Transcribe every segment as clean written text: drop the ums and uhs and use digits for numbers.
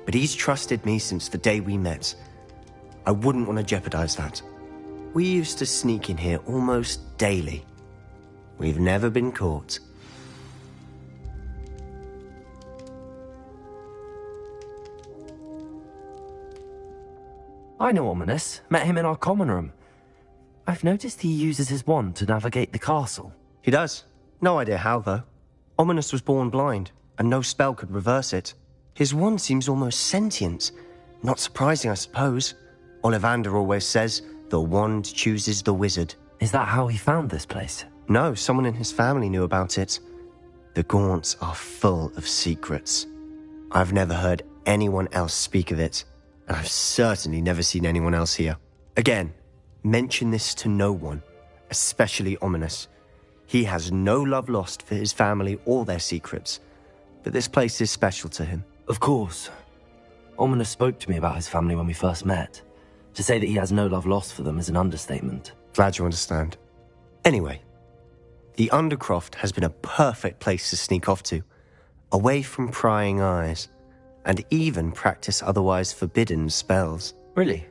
but he's trusted me since the day we met. I wouldn't want to jeopardize that. We used to sneak in here almost daily. We've never been caught. I know Ominous. Met him in our common room. I've noticed he uses his wand to navigate the castle. He does. No idea how, though. Ominous was born blind, and no spell could reverse it. His wand seems almost sentient. Not surprising, I suppose. Ollivander always says, the wand chooses the wizard. Is that how he found this place? No, someone in his family knew about it. The Gaunts are full of secrets. I've never heard anyone else speak of it, and I've certainly never seen anyone else here. Again, mention this to no one, especially Ominous. He has no love lost for his family or their secrets, but this place is special to him. Of course. Ominous spoke to me about his family when we first met. To say that he has no love lost for them is an understatement. Glad you understand. Anyway, the Undercroft has been a perfect place to sneak off to, away from prying eyes, and even practice otherwise forbidden spells. Really?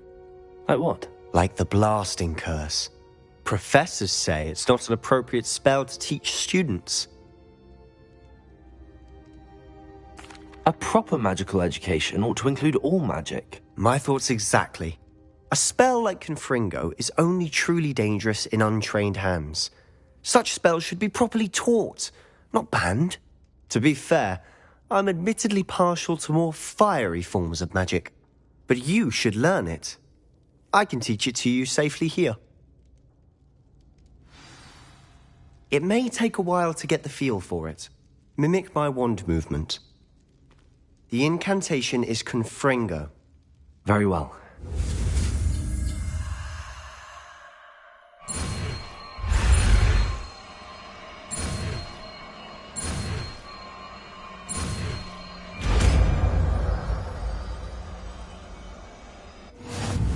Like what? Like the blasting curse. Professors say it's not an appropriate spell to teach students. A proper magical education ought to include all magic. My thoughts exactly. A spell like Confringo is only truly dangerous in untrained hands. Such spells should be properly taught, not banned. To be fair, I'm admittedly partial to more fiery forms of magic, but you should learn it. I can teach it to you safely here. It may take a while to get the feel for it. Mimic my wand movement. The incantation is Confringo. Very well.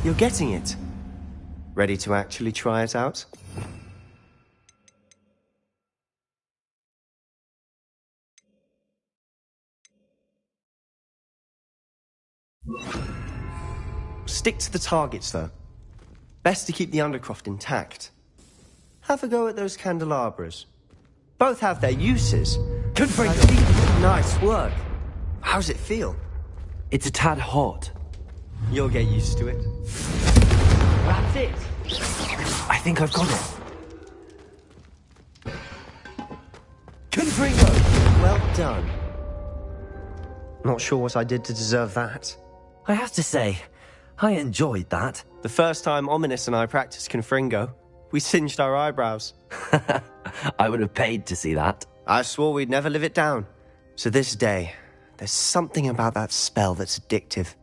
You're getting it. Ready to actually try it out? Stick to the targets, though. Best to keep the Undercroft intact. Have a go at those candelabras. Both have their uses. Confringo! Nice work. How's it feel? It's a tad hot. You'll get used to it. That's it! I think I've got it. Confringo! Well done. Not sure what I did to deserve that. I have to say, I enjoyed that. The first time Ominous and I practiced Confringo, we singed our eyebrows. I would have paid to see that. I swore we'd never live it down. So this day, there's something about that spell that's addictive.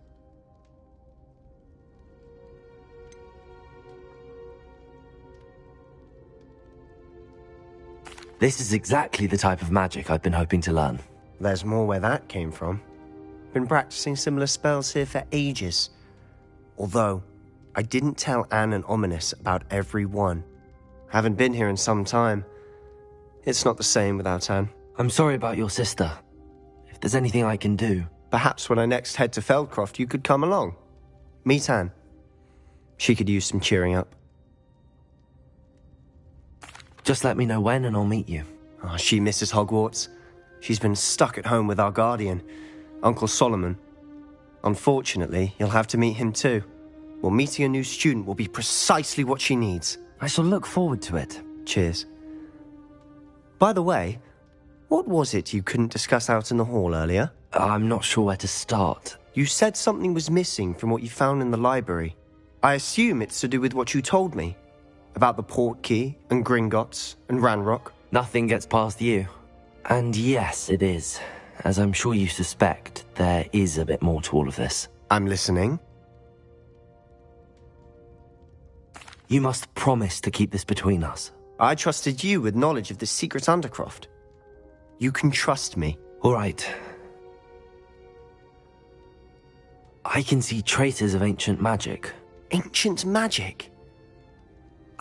This is exactly the type of magic I've been hoping to learn. There's more where that came from. Been practicing similar spells here for ages. Although, I didn't tell Anne and Ominous about every one. Haven't been here in some time. It's not the same without Anne. I'm sorry about your sister. If there's anything I can do... Perhaps when I next head to Feldcroft, you could come along. Meet Anne. She could use some cheering up. Just let me know when and I'll meet you. Oh, she misses Hogwarts. She's been stuck at home with our guardian, Uncle Solomon. Unfortunately, you'll have to meet him too. Well, meeting a new student will be precisely what she needs. I shall look forward to it. Cheers. By the way, what was it you couldn't discuss out in the hall earlier? I'm not sure where to start. You said something was missing from what you found in the library. I assume it's to do with what you told me. About the Portkey, and Gringotts, and Ranrock. Nothing gets past you. And yes, it is. As I'm sure you suspect, there is a bit more to all of this. I'm listening. You must promise to keep this between us. I trusted you with knowledge of the secret Undercroft. You can trust me. All right. I can see traces of ancient magic. Ancient magic?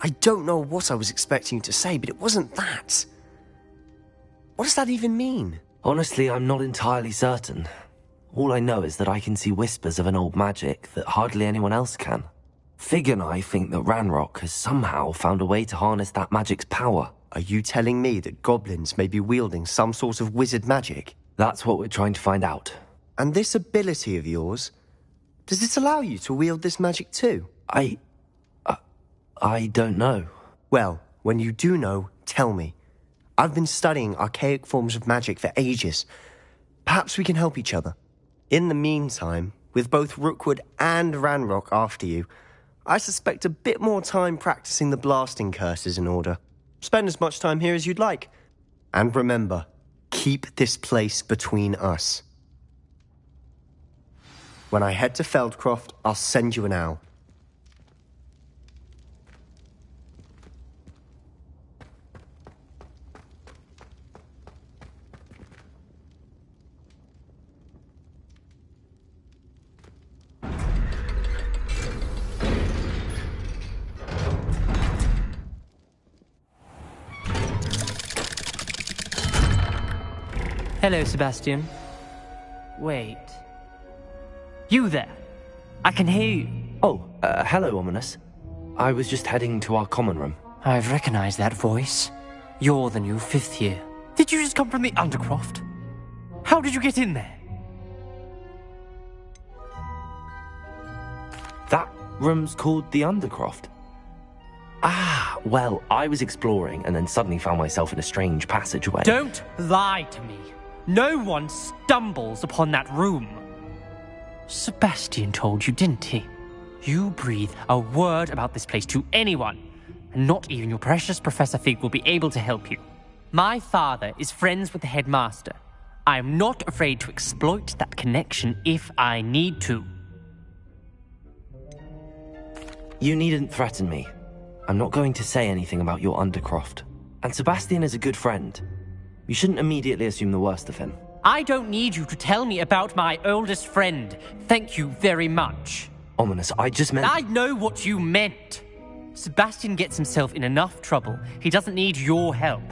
I don't know what I was expecting you to say, but it wasn't that. What does that even mean? Honestly, I'm not entirely certain. All I know is that I can see whispers of an old magic that hardly anyone else can. Fig and I think that Ranrock has somehow found a way to harness that magic's power. Are you telling me that goblins may be wielding some sort of wizard magic? That's what we're trying to find out. And this ability of yours, does it allow you to wield this magic too? I don't know. Well, when you do know, tell me. I've been studying archaic forms of magic for ages. Perhaps we can help each other. In the meantime, with both Rookwood and Ranrock after you, I suspect a bit more time practicing the blasting curse is in order. Spend as much time here as you'd like. And remember, keep this place between us. When I head to Feldcroft, I'll send you an owl. Hello, Sebastian. Wait. You there? I can hear you. Oh, hello, Ominous. I was just heading to our common room. I've recognized that voice. You're the new fifth year. Did you just come from the Undercroft? How did you get in there? That room's called the Undercroft. Ah, well, I was exploring and then suddenly found myself in a strange passageway. Don't lie to me. No one stumbles upon that room. Sebastian told you, didn't he? You breathe a word about this place to anyone, and not even your precious Professor Fig will be able to help you. My father is friends with the headmaster. I am not afraid to exploit that connection if I need to. You needn't threaten me. I'm not going to say anything about your Undercroft. And Sebastian is a good friend. You shouldn't immediately assume the worst of him. I don't need you to tell me about my oldest friend. Thank you very much. Ominous, I just meant... I know what you meant. Sebastian gets himself in enough trouble. He doesn't need your help.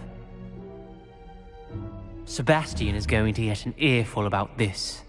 Sebastian is going to get an earful about this.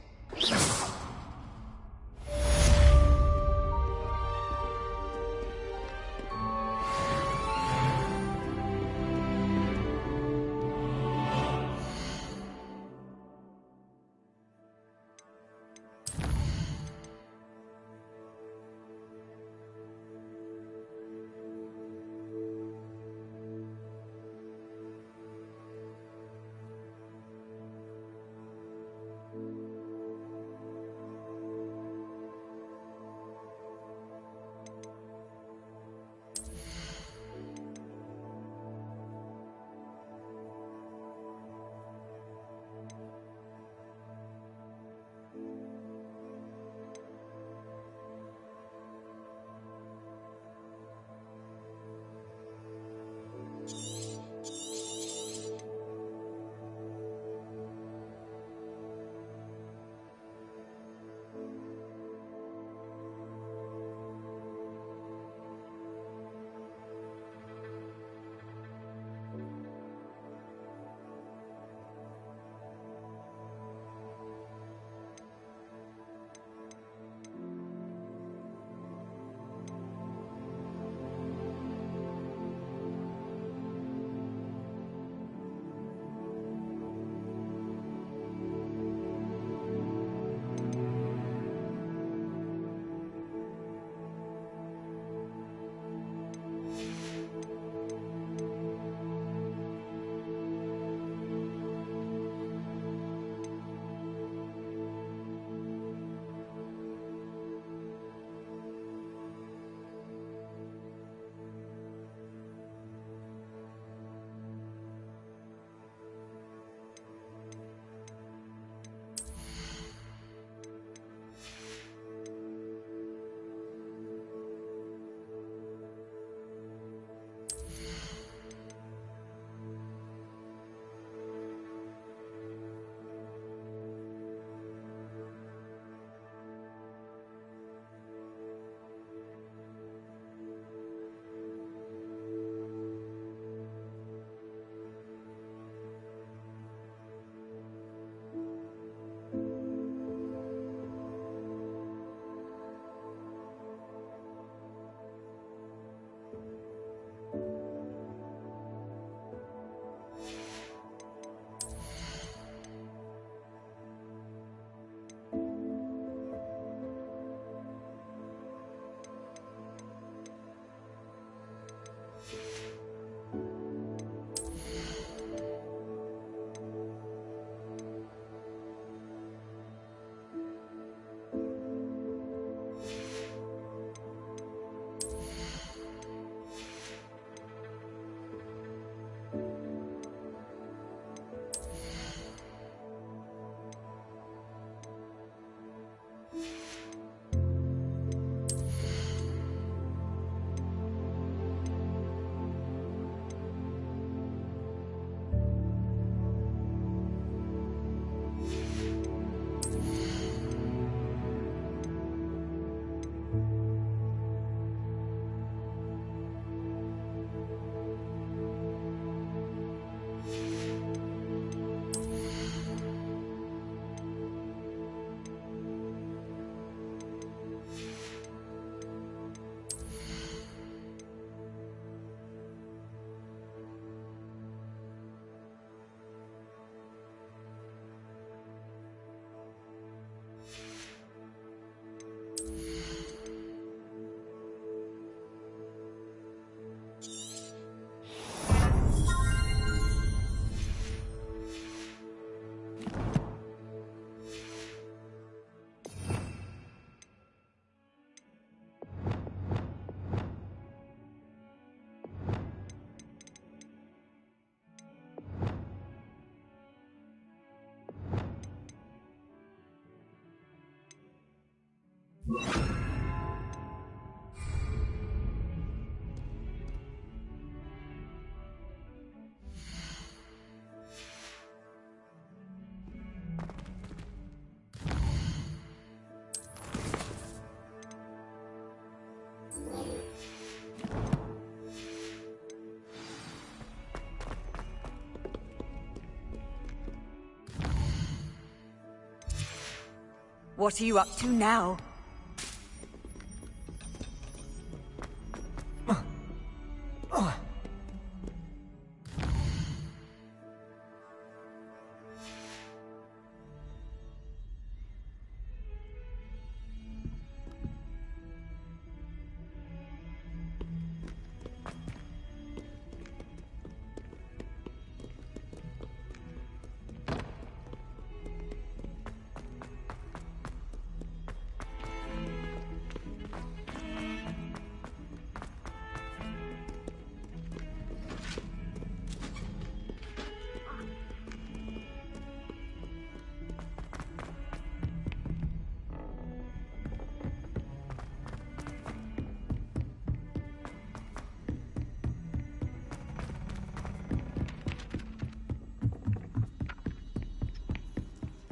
What are you up to now?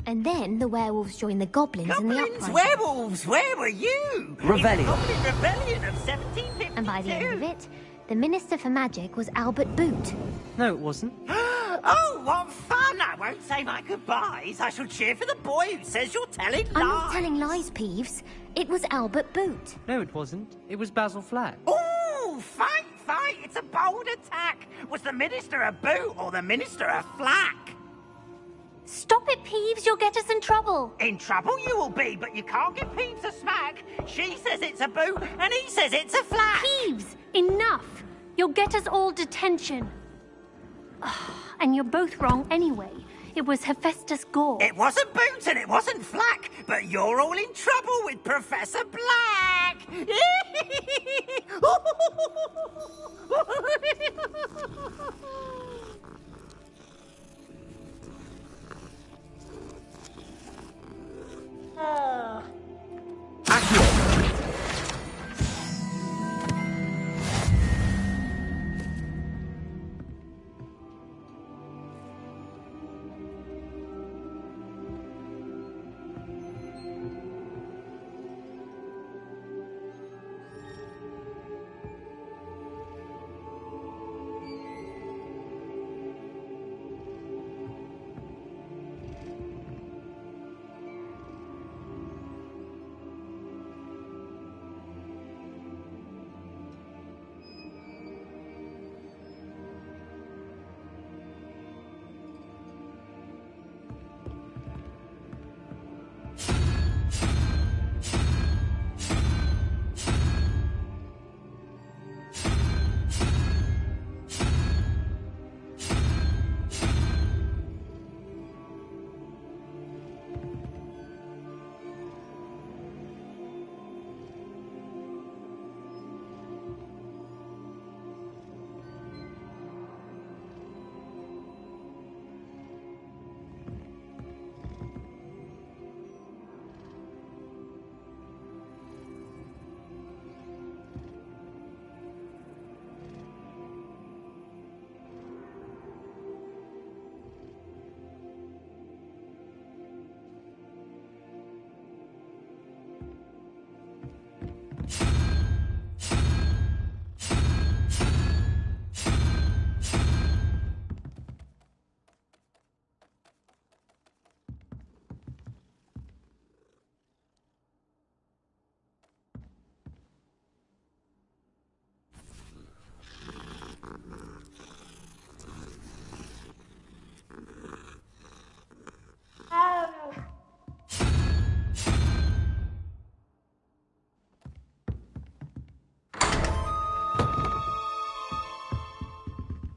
And then the werewolves joined the goblins in the Goblins, uprising. werewolves, where were you? Rebellion. In the Goblin Rebellion of 1752. And by the end of it, the Minister for Magic was Albert Boot. No, it wasn't. Oh, what fun! I won't say my goodbyes. I shall cheer for the boy who says you're telling lies. I'm not telling lies, Peeves. It was Albert Boot. No, it wasn't. It was Basil Flack. Ooh, fight, fight! It's a bold attack. Was the Minister a boot or the Minister a flack? Stop it, Peeves. You'll get us in trouble. In trouble you will be, but you can't give Peeves a smack. She says it's a boot, and he says it's a flack. Peeves, enough. You'll get us all detention. And you're both wrong anyway. It was Hephaestus Gore. It wasn't boot and it wasn't flack, but you're all in trouble with Professor Black.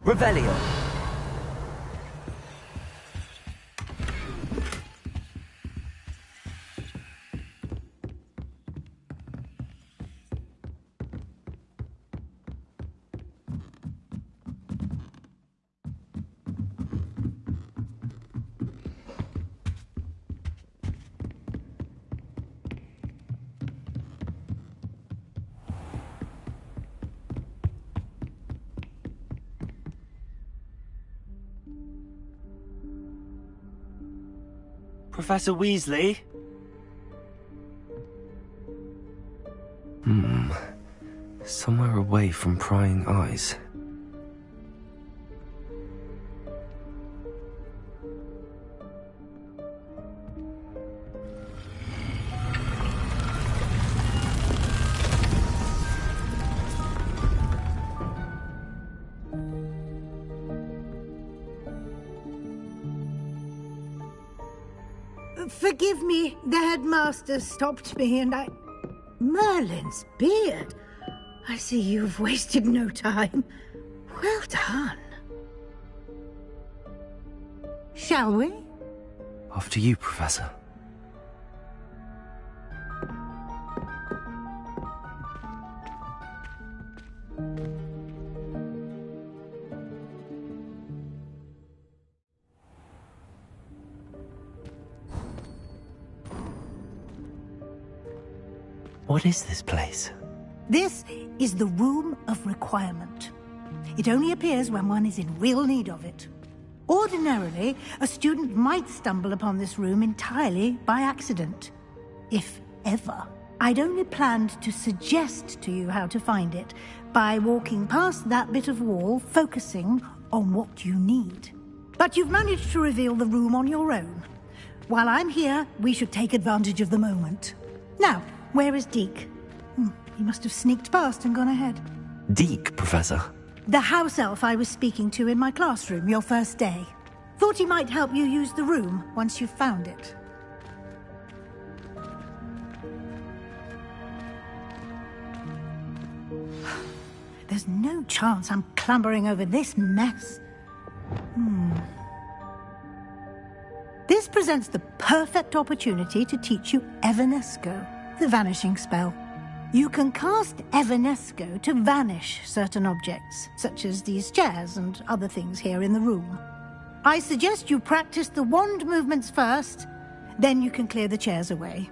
Revelio. Professor Weasley? Somewhere away from prying eyes. Forgive me, the headmaster stopped me and I... Merlin's beard. I see you've wasted no time. Well done. Shall we? After you, Professor. What is this place? This is the Room of Requirement. It only appears when one is in real need of it. Ordinarily, a student might stumble upon this room entirely by accident. If ever. I'd only planned to suggest to you how to find it by walking past that bit of wall, focusing on what you need. But you've managed to reveal the room on your own. While I'm here, we should take advantage of the moment. Now, where is Deke? He must have sneaked past and gone ahead. Deke, Professor? The house elf I was speaking to in my classroom your first day. Thought he might help you use the room once you've found it. There's no chance I'm clambering over this mess. This presents the perfect opportunity to teach you Evanesco, the vanishing spell. You can cast Evanesco to vanish certain objects, such as these chairs and other things here in the room. I suggest you practice the wand movements first, then you can clear the chairs away.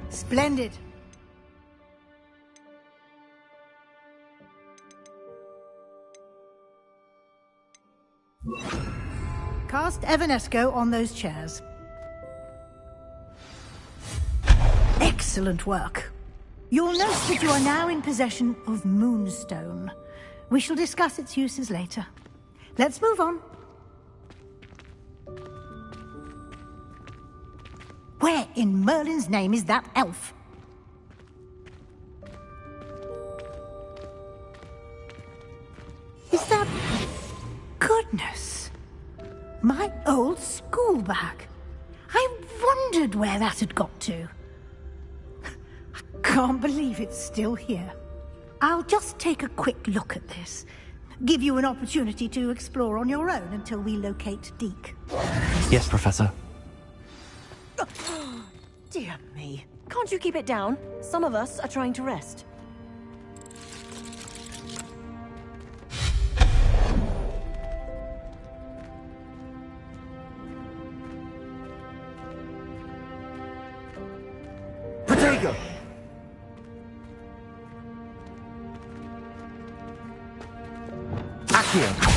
Splendid. Cast Evanesco on those chairs. Excellent work. You'll note that you are now in possession of Moonstone. We shall discuss its uses later. Let's move on. Where in Merlin's name is that elf? Is that... Goodness! My old school bag. I wondered where that had got to. I can't believe it's still here. I'll just take a quick look at this. Give you an opportunity to explore on your own until we locate Deke. Yes, Professor. Dear me. Can't you keep it down? Some of us are trying to rest. Protego! Accio!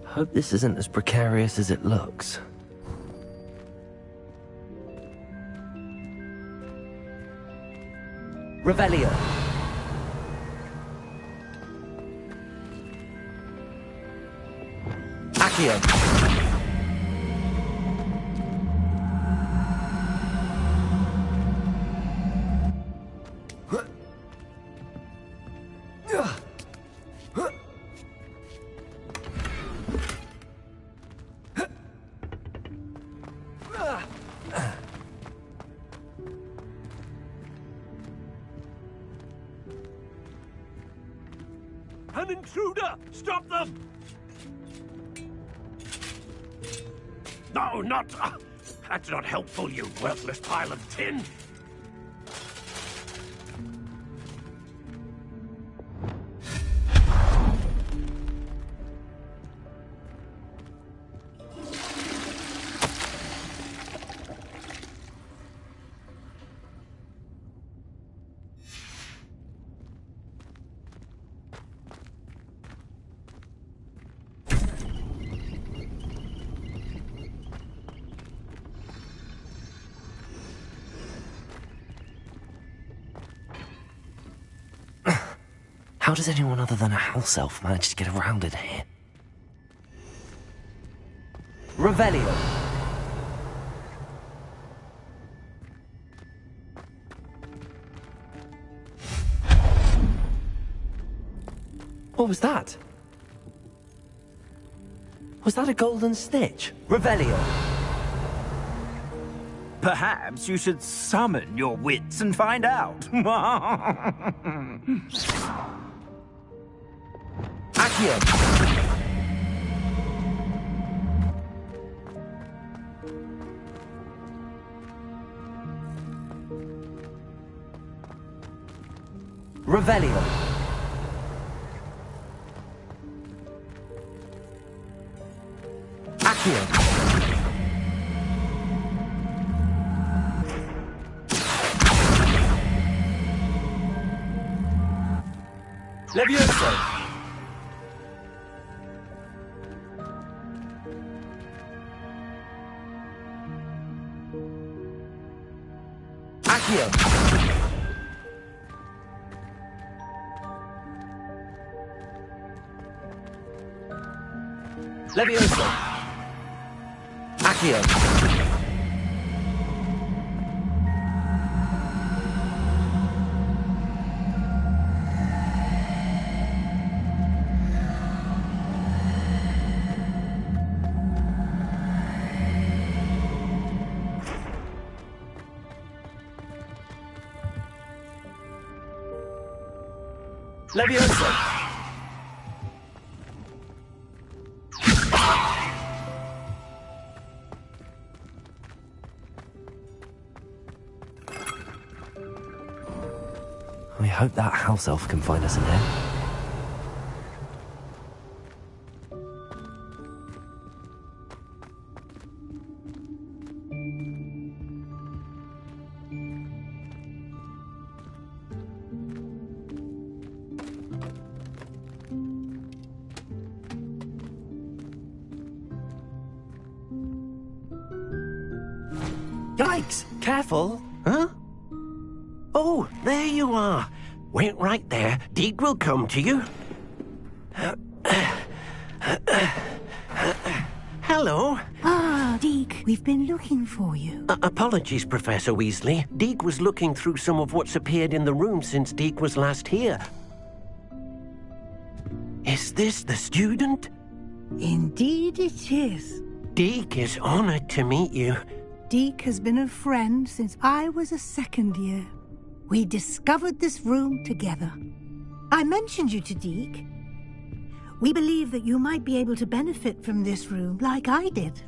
Hope this isn't as precarious as it looks. Revelio. Accio. An intruder! Stop them! No, not... that's not helpful, you worthless pile of tin! How does anyone other than a house elf manage to get around in here? Revelio! What was that? Was that a golden snitch? Revelio! Perhaps you should summon your wits and find out. Accio! Revelio! Accio! Levioso! Accio! Levioso! Accio! Levioso! We hope that house elf can find us in there. Yikes! Careful! Huh? Oh, there you are. Wait right there. Deek will come to you. Hello. Ah, Deek, we've been looking for you. Apologies, Professor Weasley. Deek was looking through some of what's appeared in the room since Deek was last here. Is this the student? Indeed it is. Deek is honored to meet you. Deek has been a friend since I was a second year. We discovered this room together. I mentioned you to Deek. We believe that you might be able to benefit from this room like I did.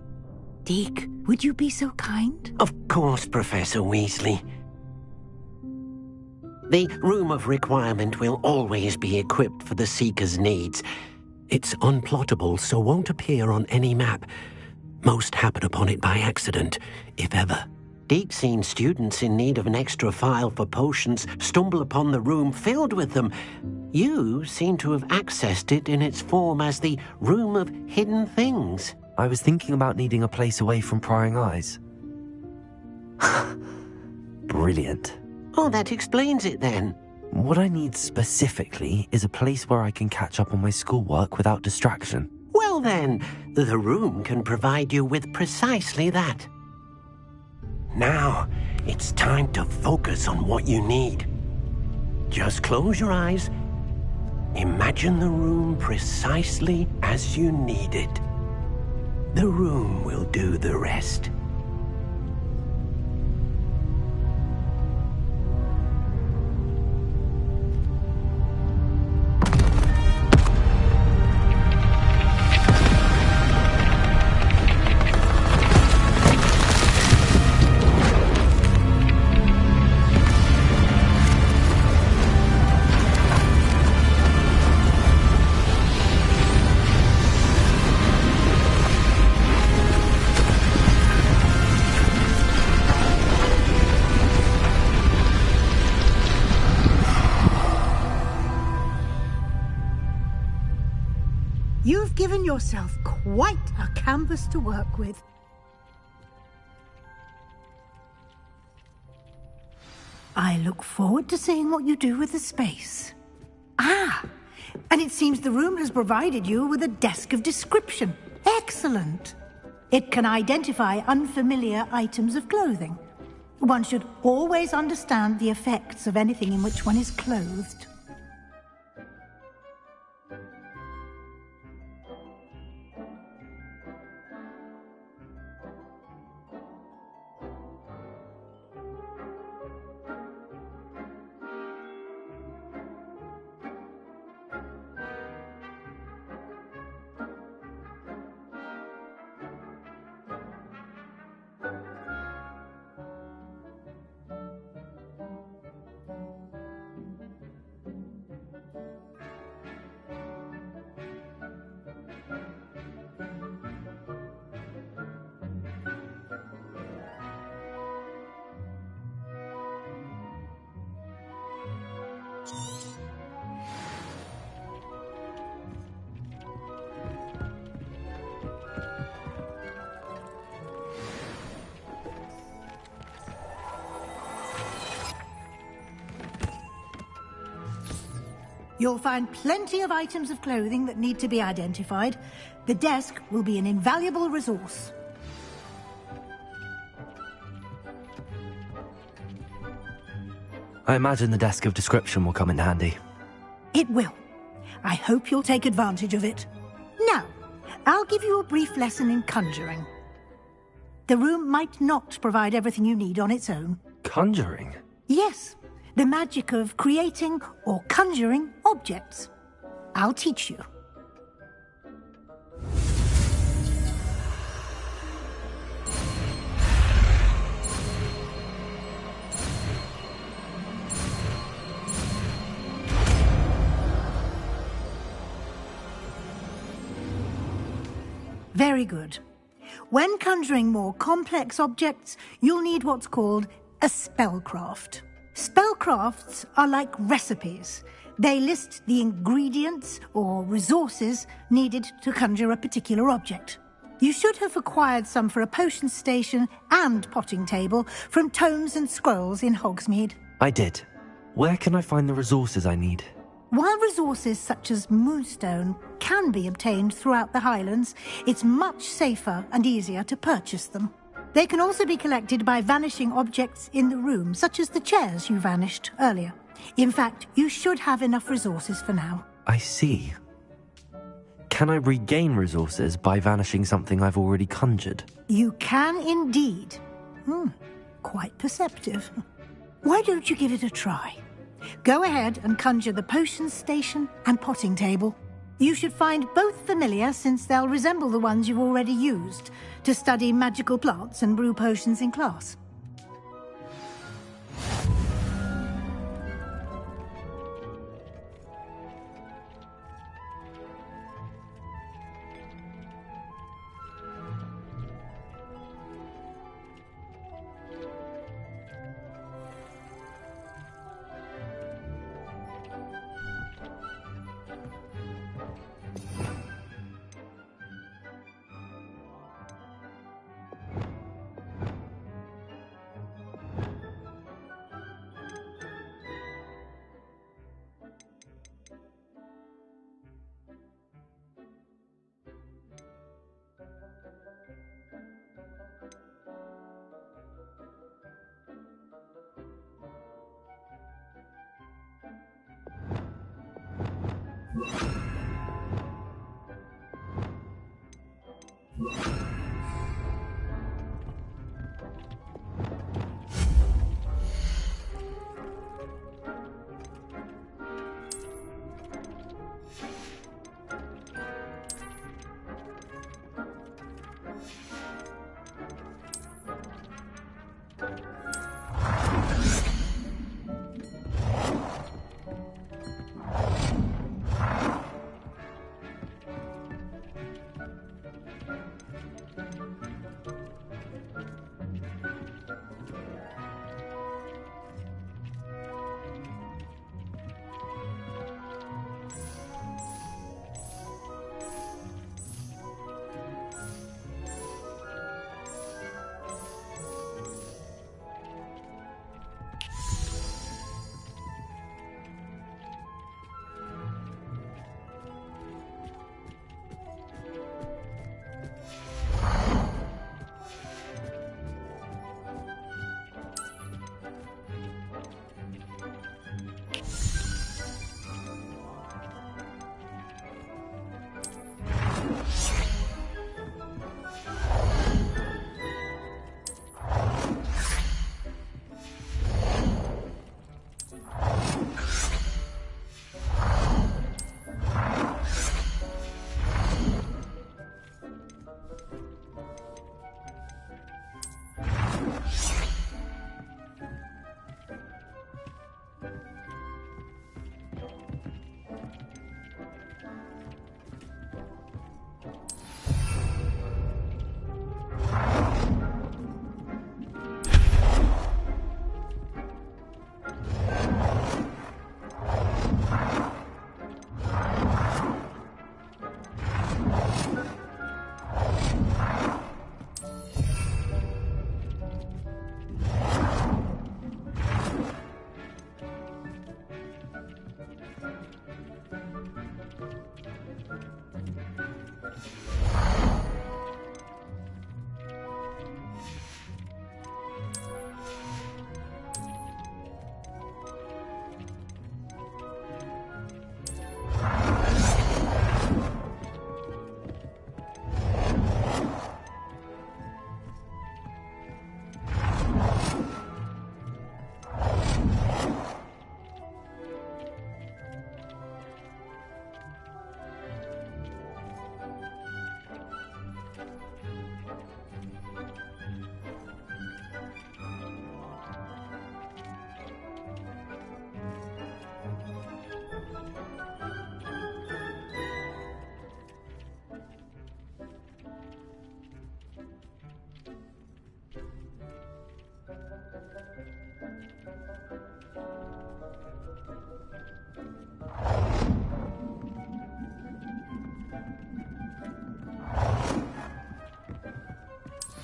Deek, would you be so kind? Of course, Professor Weasley. The Room of Requirement will always be equipped for the Seeker's needs. It's unplottable, so won't appear on any map. Most happen upon it by accident, if ever. Deek's seen students in need of an extra file for potions stumble upon the room filled with them. You seem to have accessed it in its form as the Room of Hidden Things. I was thinking about needing a place away from prying eyes. Brilliant. Oh, that explains it then. What I need specifically is a place where I can catch up on my schoolwork without distraction. Well then, the room can provide you with precisely that. Now, it's time to focus on what you need. Just close your eyes. Imagine the room precisely as you need it. The room will do the rest. You've given yourself quite a canvas to work with. I look forward to seeing what you do with the space. Ah, and it seems the room has provided you with a desk of description. Excellent. It can identify unfamiliar items of clothing. One should always understand the effects of anything in which one is clothed. You'll find plenty of items of clothing that need to be identified. The desk will be an invaluable resource. I imagine the desk of description will come in handy. It will. I hope you'll take advantage of it. Now, I'll give you a brief lesson in conjuring. The room might not provide everything you need on its own. Conjuring? Yes, the magic of creating or conjuring objects. I'll teach you. Very good. When conjuring more complex objects, you'll need what's called a spellcraft. Spellcrafts are like recipes. They list the ingredients or resources needed to conjure a particular object. You should have acquired some for a potion station and potting table from tomes and scrolls in Hogsmeade. I did. Where can I find the resources I need? While resources such as moonstone can be obtained throughout the Highlands, it's much safer and easier to purchase them. They can also be collected by vanishing objects in the room, such as the chairs you vanished earlier. In fact, you should have enough resources for now. I see. Can I regain resources by vanishing something I've already conjured? You can indeed. Quite perceptive. Why don't you give it a try? Go ahead and conjure the potion station and potting table. You should find both familiar, since they'll resemble the ones you've already used to study magical plants and brew potions in class.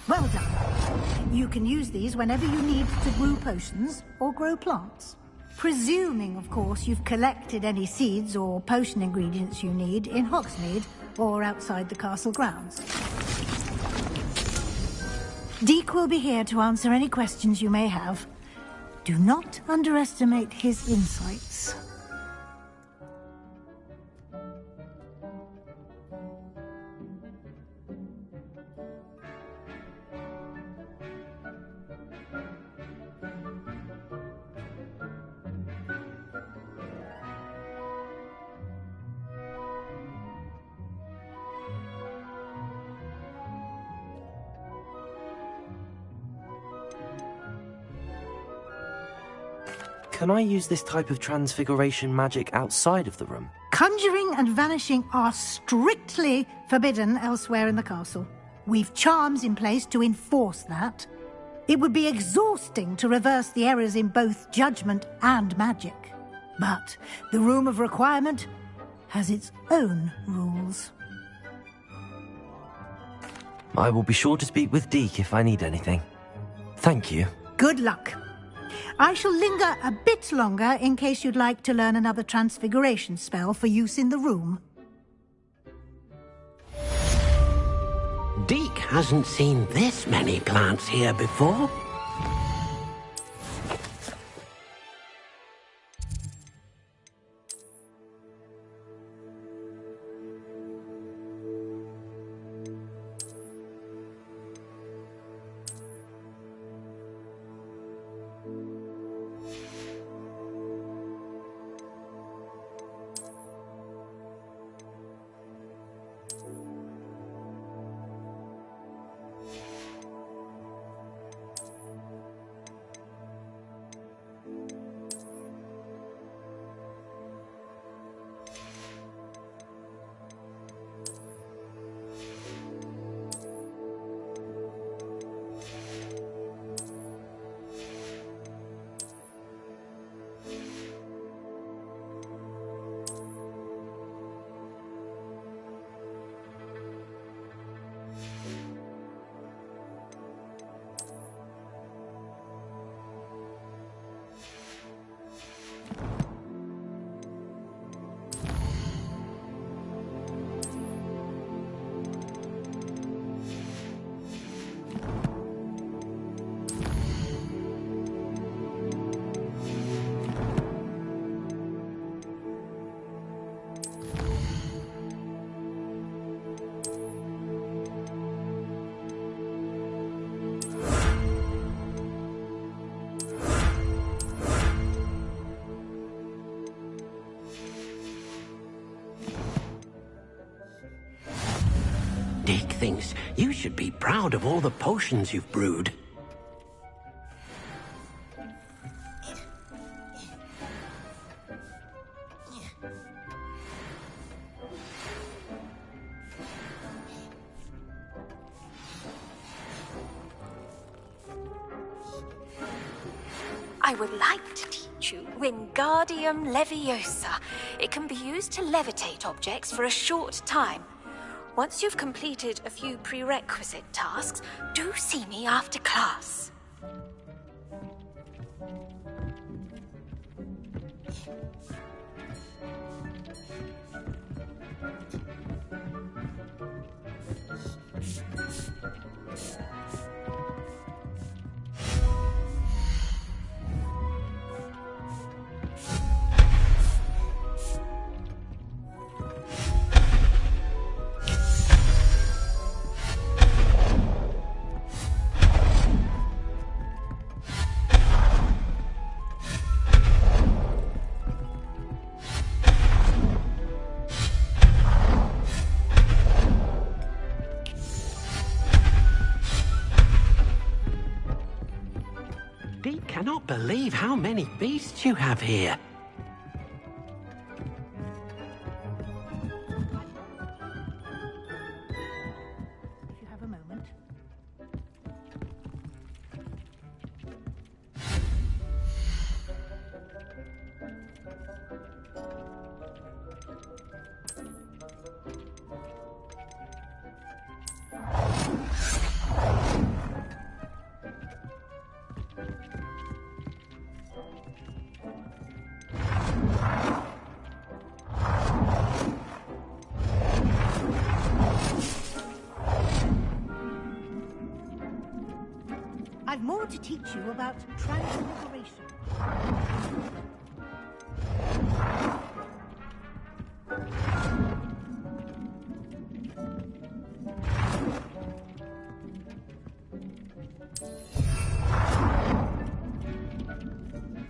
Well done. You can use these whenever you need to brew potions or grow plants. Presuming, of course, you've collected any seeds or potion ingredients you need in Hogsmeade or outside the castle grounds. Deke will be here to answer any questions you may have. Do not underestimate his insights. Can I use this type of transfiguration magic outside of the room? Conjuring and vanishing are strictly forbidden elsewhere in the castle. We've charms in place to enforce that. It would be exhausting to reverse the errors in both judgment and magic. But the Room of Requirement has its own rules. I will be sure to speak with Deke if I need anything. Thank you. Good luck. I shall linger a bit longer in case you'd like to learn another transfiguration spell for use in the room. Deke hasn't seen this many plants here before. Deke thinks you should be proud of all the potions you've brewed. I would like to teach you Wingardium Leviosa. It can be used to levitate objects for a short time. Once you've completed a few prerequisite tasks, do see me after class. Deke cannot believe how many beasts you have here. If you have a moment. to teach you about transfiguration.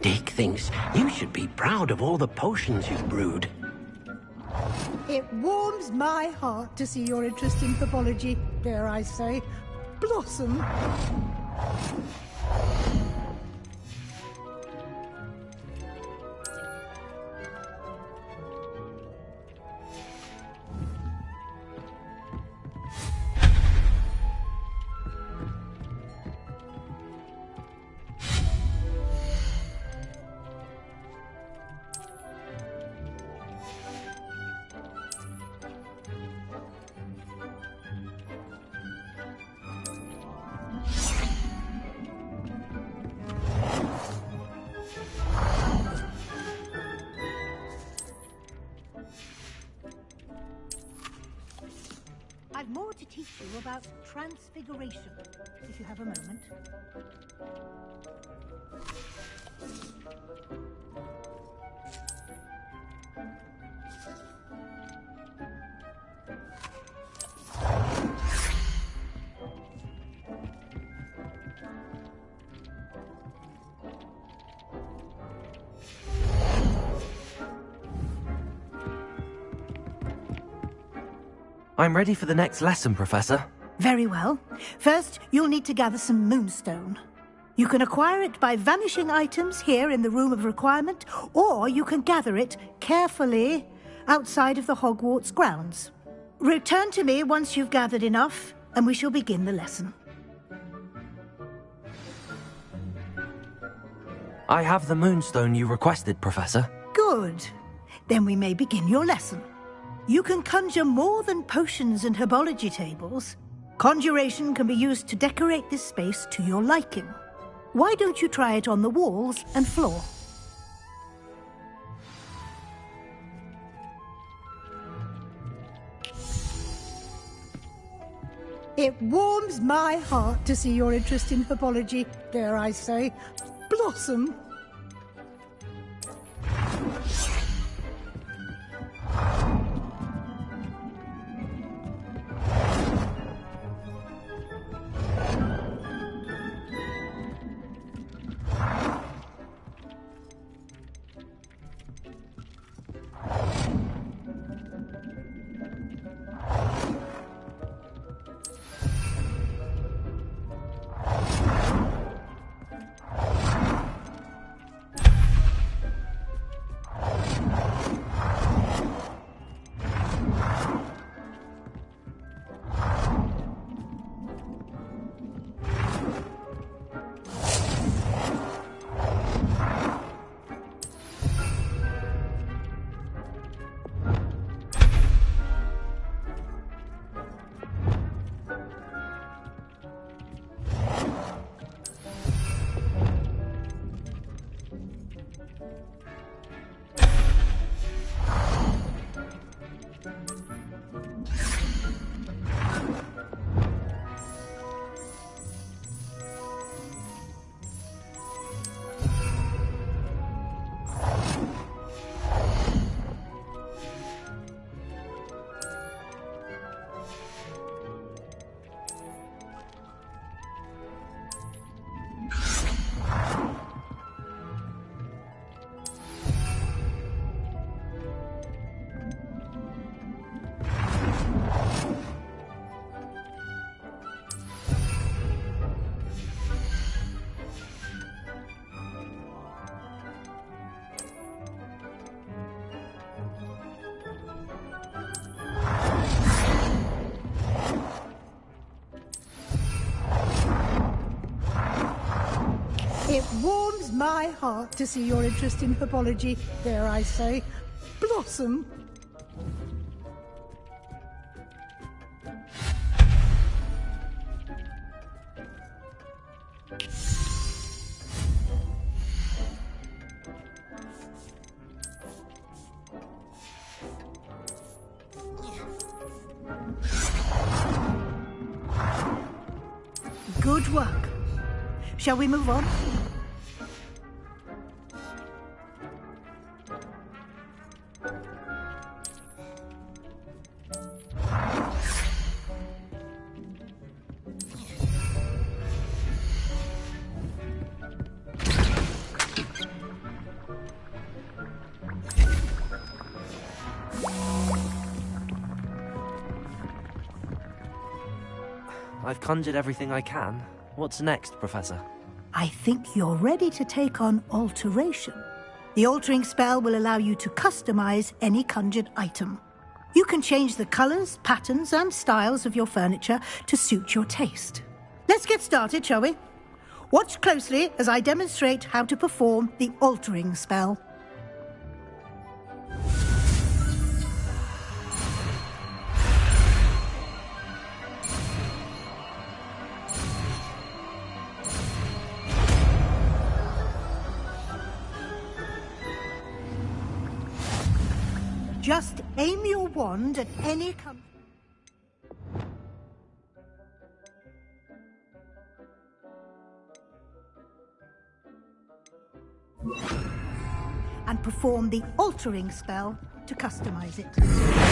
Dick thinks you should be proud of all the potions you've brewed. It warms my heart to see your interest in herbology, dare I say, blossom. I've more to teach you about transfiguration, if you have a moment. I'm ready for the next lesson, Professor. Very well. First, you'll need to gather some moonstone. You can acquire it by vanishing items here in the Room of Requirement, or you can gather it carefully outside of the Hogwarts grounds. Return to me once you've gathered enough, and we shall begin the lesson. I have the moonstone you requested, Professor. Good. Then we may begin your lesson. You can conjure more than potions and herbology tables. Conjuration can be used to decorate this space to your liking. Why don't you try it on the walls and floor? It warms my heart to see your interest in herbology, dare I say, blossom. It warms my heart to see your interest in herbology, dare I say, blossom. Good work. Shall we move on? I've conjured everything I can. What's next, Professor? I think you're ready to take on alteration. The altering spell will allow you to customize any conjured item. You can change the colors, patterns, and styles of your furniture to suit your taste. Let's get started, shall we? Watch closely as I demonstrate how to perform the altering spell. Just aim your wand at any and perform the altering spell to customize it.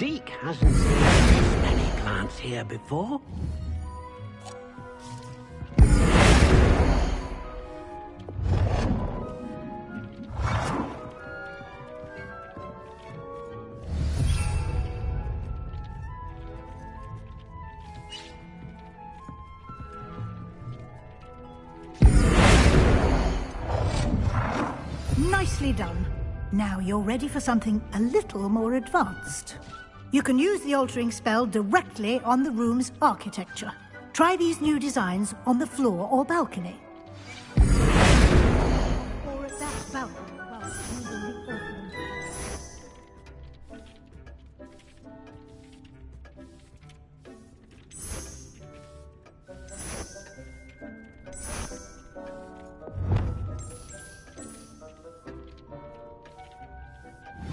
Deke hasn't seen this many plants here before. Nicely done. Now you're ready for something a little more advanced. You can use the altering spell directly on the room's architecture. Try these new designs on the floor or balcony. Or at that balcony while using the altering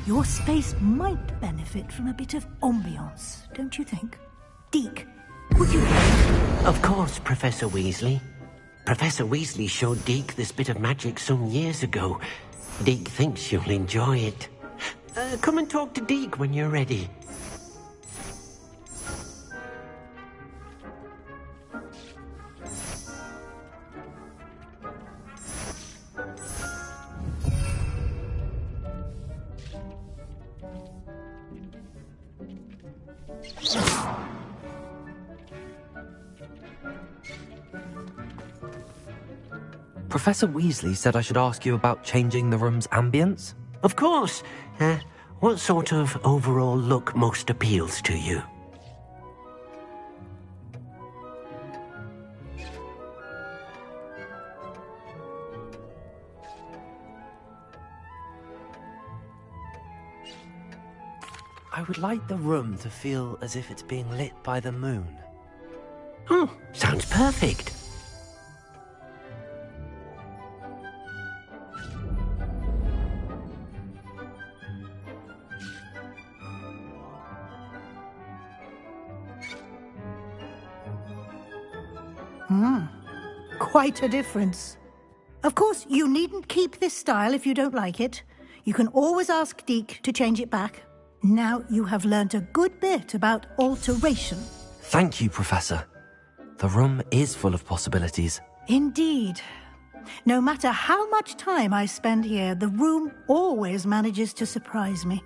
Your space might benefit from a bit of ambiance, don't you think? Deke, would you... Of course, Professor Weasley. Professor Weasley showed Deke this bit of magic some years ago. Deke thinks you'll enjoy it. Come and talk to Deke when you're ready. Professor Weasley said I should ask you about changing the room's ambience? Of course. What sort of overall look most appeals to you? I would like the room to feel as if it's being lit by the moon. Oh, sounds perfect. Quite a difference. Of course, you needn't keep this style if you don't like it. You can always ask Deke to change it back. Now you have learnt a good bit about alteration. Thank you, Professor. The room is full of possibilities. Indeed. No matter how much time I spend here, the room always manages to surprise me.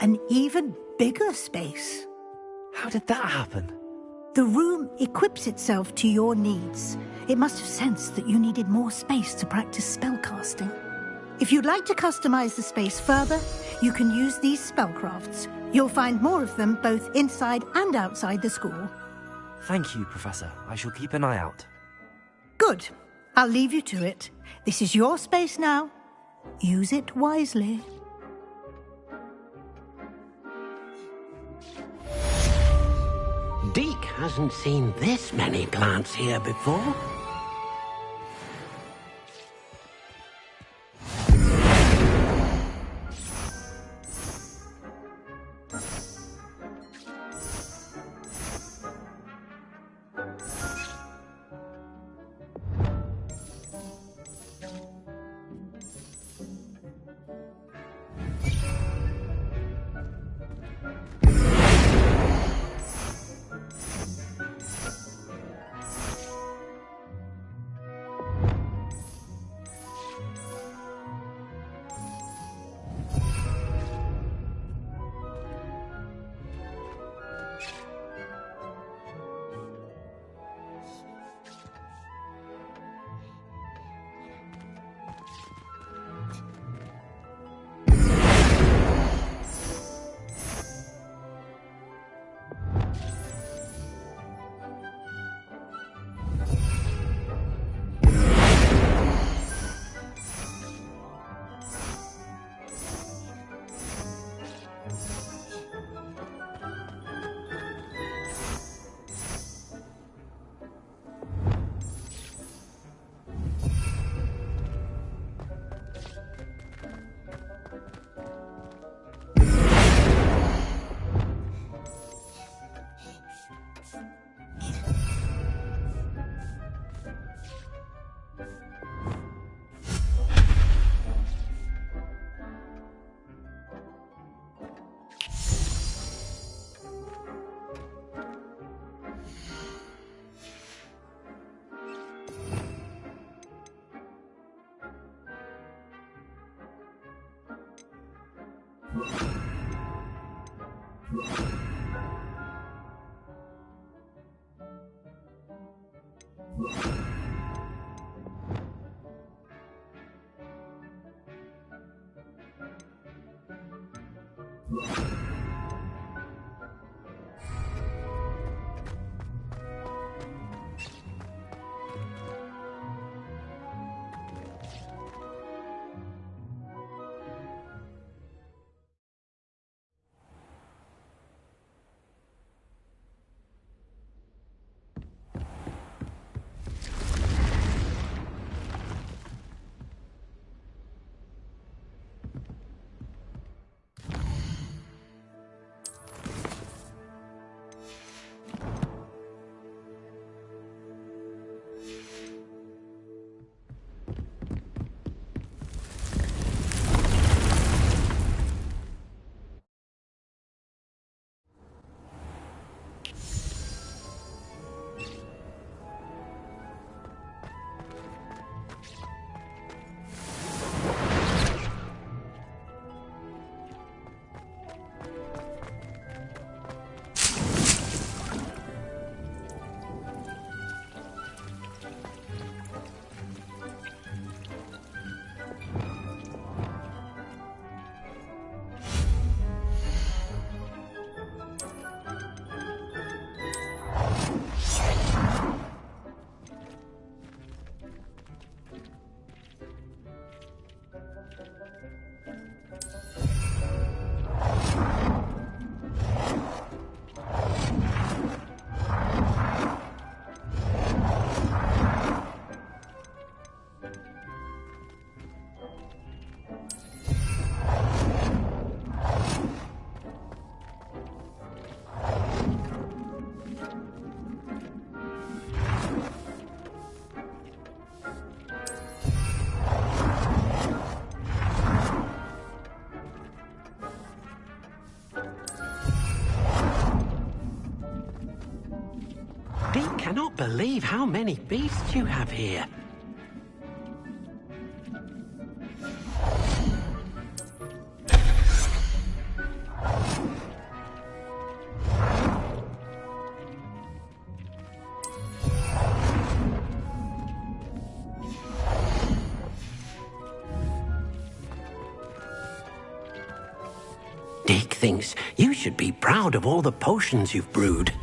An even bigger space. How did that happen? The room equips itself to your needs. It must have sensed that you needed more space to practice spellcasting. If you'd like to customize the space further, you can use these spellcrafts. You'll find more of them both inside and outside the school. Thank you, Professor. I shall keep an eye out. Good. I'll leave you to it. This is your space now. Use it wisely. Deke hasn't seen this many plants here before. believe how many beasts you have here. Dick thinks you should be proud of all the potions you've brewed.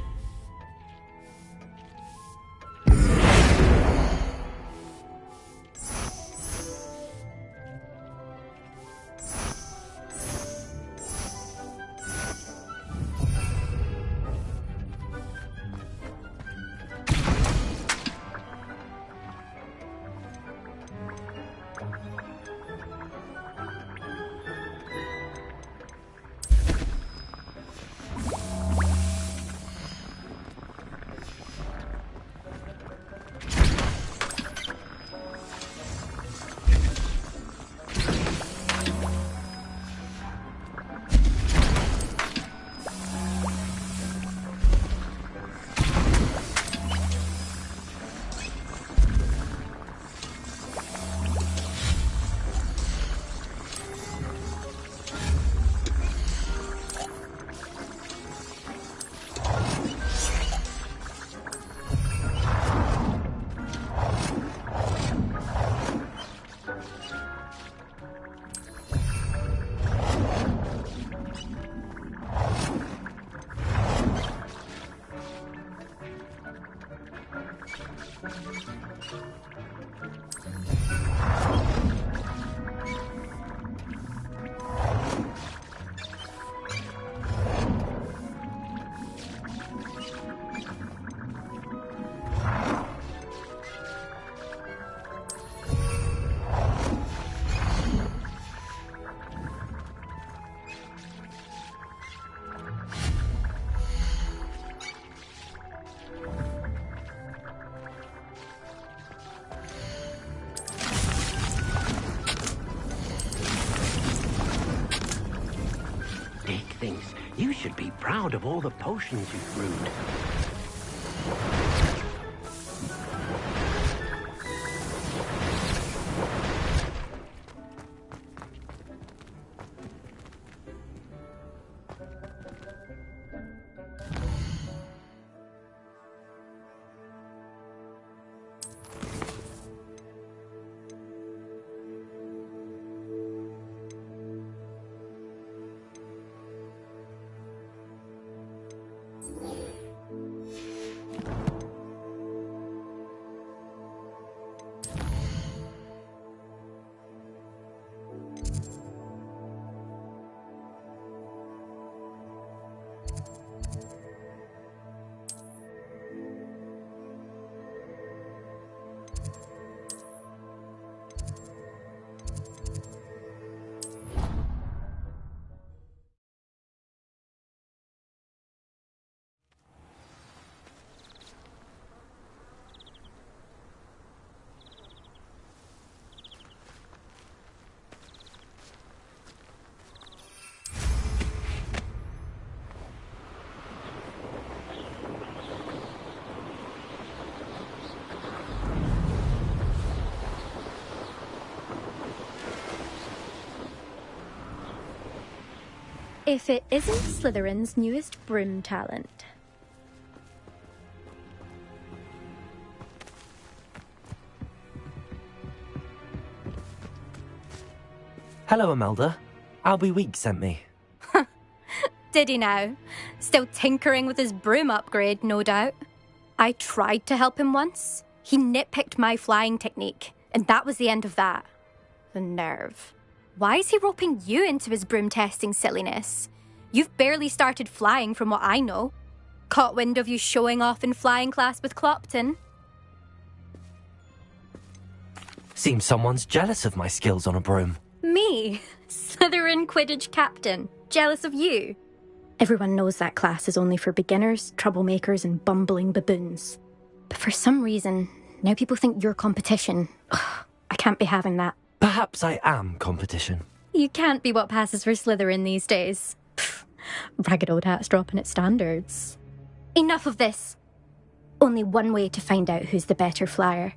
Thinks you should be proud of all the potions you've brewed. If it isn't Slytherin's newest broom talent. Hello, Imelda. Albie Weeks sent me. Did he now? Still tinkering with his broom upgrade, no doubt. I tried to help him once. He nitpicked my flying technique, and that was the end of that. The nerve. Why is he roping you into his broom testing silliness? You've barely started flying from what I know. Caught wind of you showing off in flying class with Clopton. Seems someone's jealous of my skills on a broom. Me? Slytherin Quidditch captain. Jealous of you? Everyone knows that class is only for beginners, troublemakers, and bumbling baboons. But for some reason, now people think you're competition. Ugh, I can't be having that. Perhaps I am competition. You can't be what passes for Slytherin these days. Pfft, ragged old hat's dropping its standards. Enough of this. only one way to find out who's the better flyer.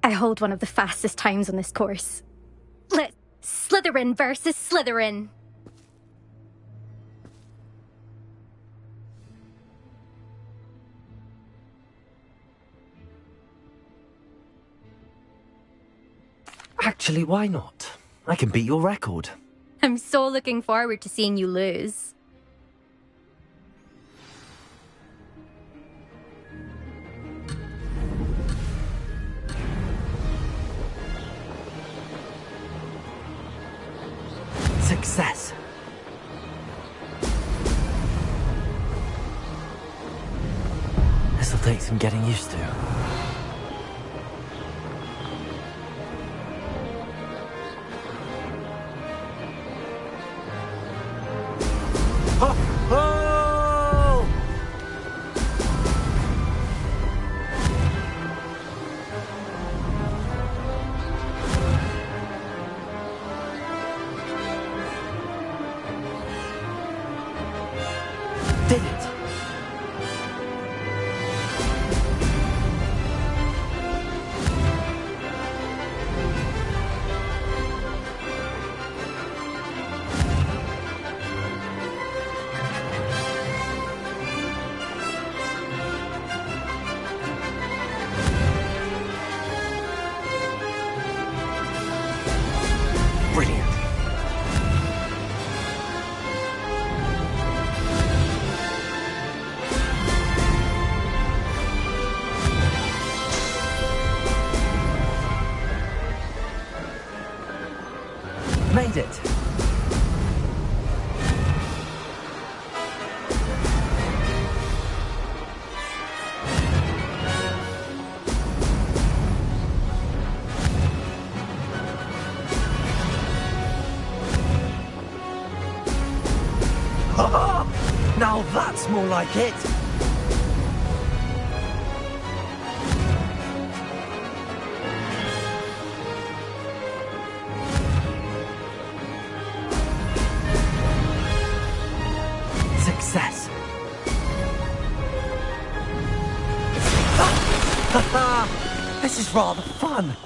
I hold one of the fastest times on this course. Let's Slytherin versus Slytherin. Actually, why not? I can beat your record. I'm so looking forward to seeing you lose. Success. This'll take some getting used to. Did it! Brilliant. Made it. Now that's more like it. Success. This is rather fun.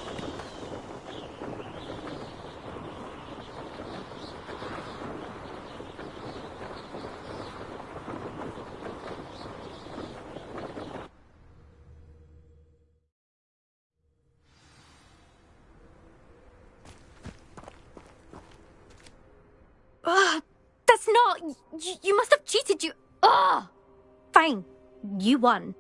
That's not... You must have cheated, you... Ugh! Fine. You won.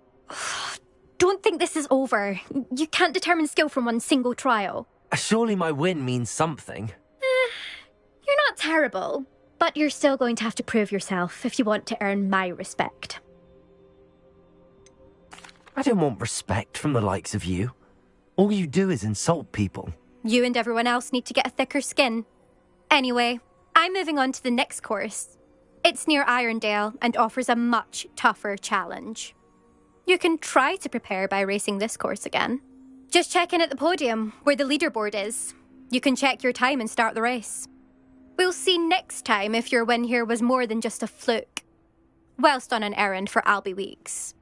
Don't think this is over. You can't determine skill from one single trial. Surely my win means something. You're not terrible, but you're still going to have to prove yourself if you want to earn my respect. I don't want respect from the likes of you. All you do is insult people. You and everyone else need to get a thicker skin. Anyway, I'm moving on to the next course. It's near Irondale and offers a much tougher challenge. You can try to prepare by racing this course again. Just check in at the podium, where the leaderboard is. You can check your time and start the race. We'll see next time if your win here was more than just a fluke. Whilst on an errand for Albie Weeks.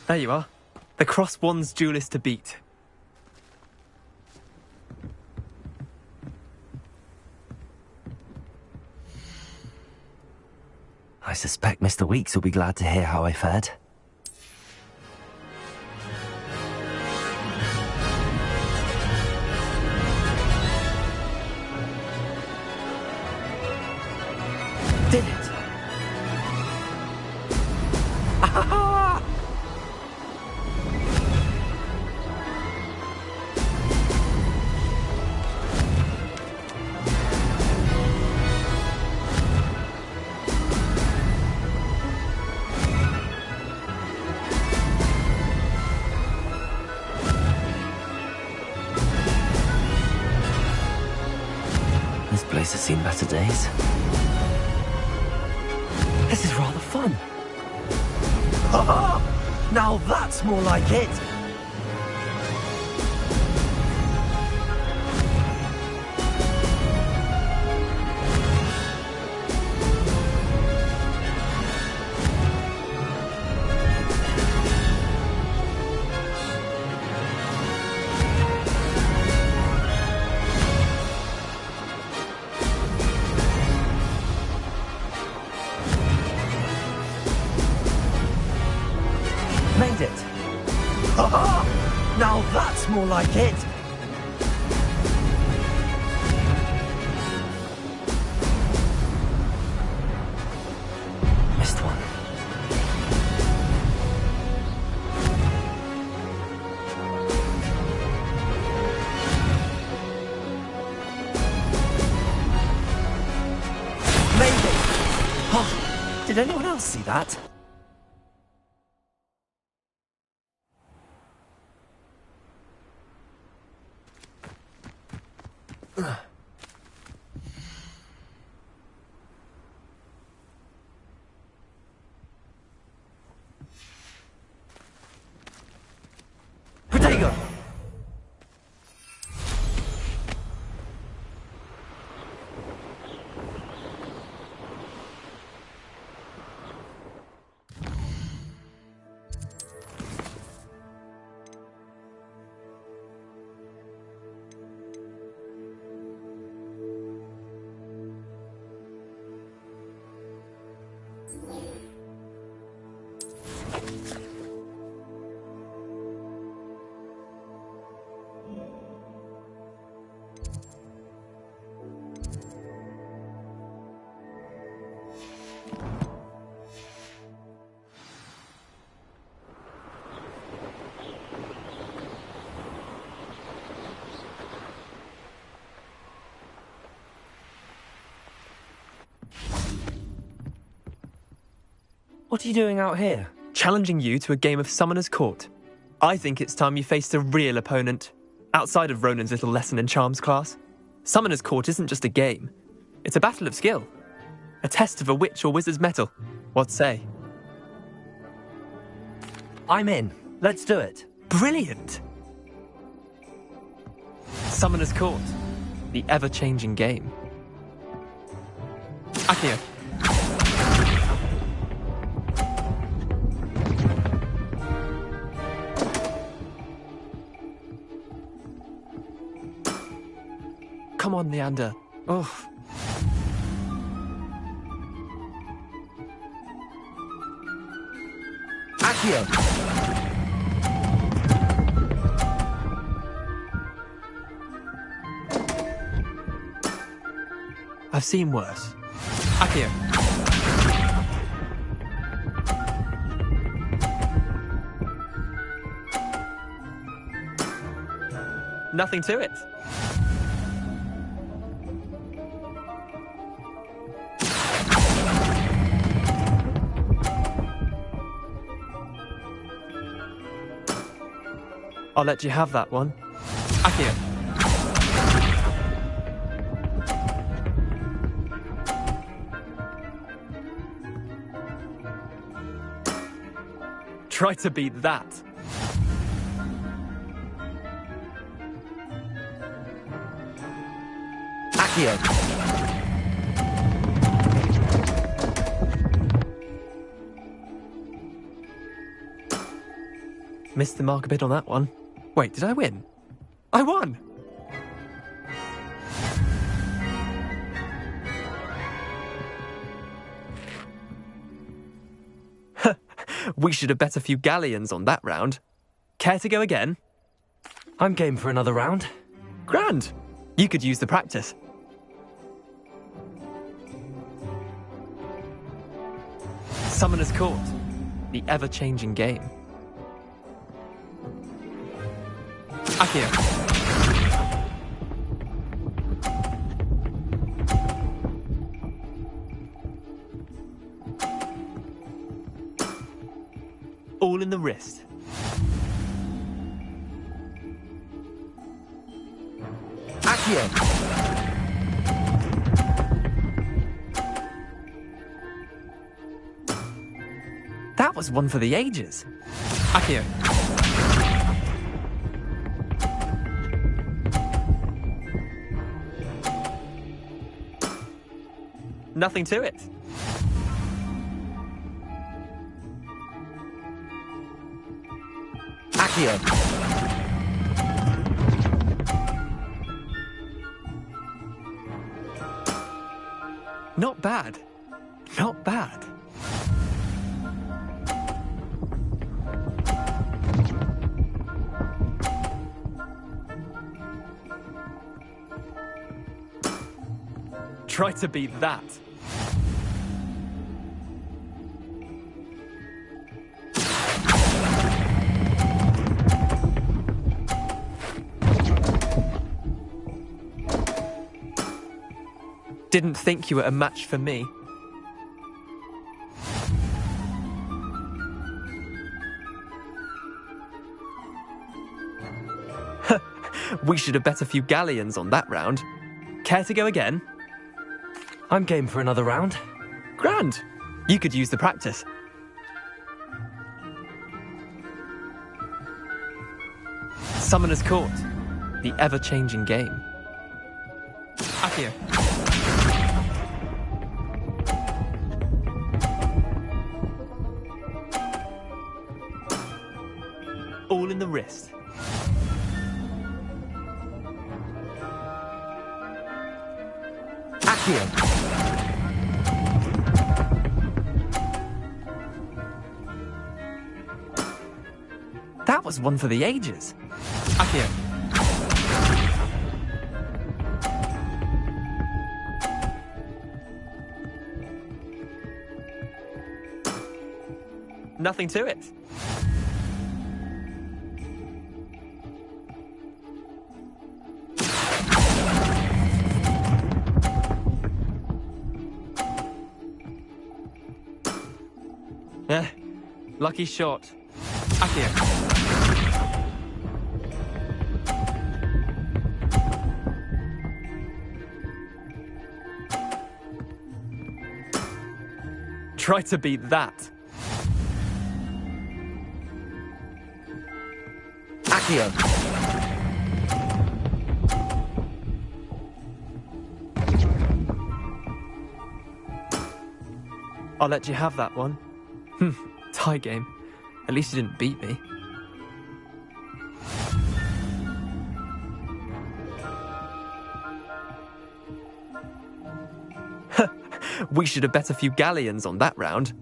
There you are. The Cross Wands duelist to beat. I suspect Mr. Weeks will be glad to hear how I fared. Did it! Ah! This place has seen better days. This is rather fun. Now that's more like it. Now that's more like it! Missed one. Maybe! Oh, did anyone else see that? Potato! What are you doing out here? Challenging you to a game of Summoner's Court. I think it's time you faced a real opponent, outside of Ronan's little lesson in charms class. Summoner's Court isn't just a game. It's a battle of skill. A test of a witch or wizard's mettle. What say? I'm in. Let's do it. Brilliant! Summoner's Court. The ever-changing game. Accio. Come on, Leander. Oh. Accio! I've seen worse. Accio. Nothing to it. I'll let you have that one. Accio. Try to beat that. Accio. Missed the mark a bit on that one. Wait, did I win? I won! We should have bet a few galleons on that round. Care to go again? I'm game for another round. Grand! You could use the practice. Summoner's Court. The ever-changing game. Accio. All in the wrist. Accio. That was one for the ages. Accio. Nothing to it. Accio. Not bad. Not bad. Try to beat that. Didn't think you were a match for me. We should have bet a few galleons on that round. Care to go again? I'm game for another round. Grand. You could use the practice. Summoner's Court. The ever-changing game. Accio. All in the wrist. Accio. That was one for the ages. Accio. Nothing to it. Lucky shot. Accio. Try to beat that. Accio. I'll let you have that one. Tie game. At least you didn't beat me. We should have bet a few galleons on that round.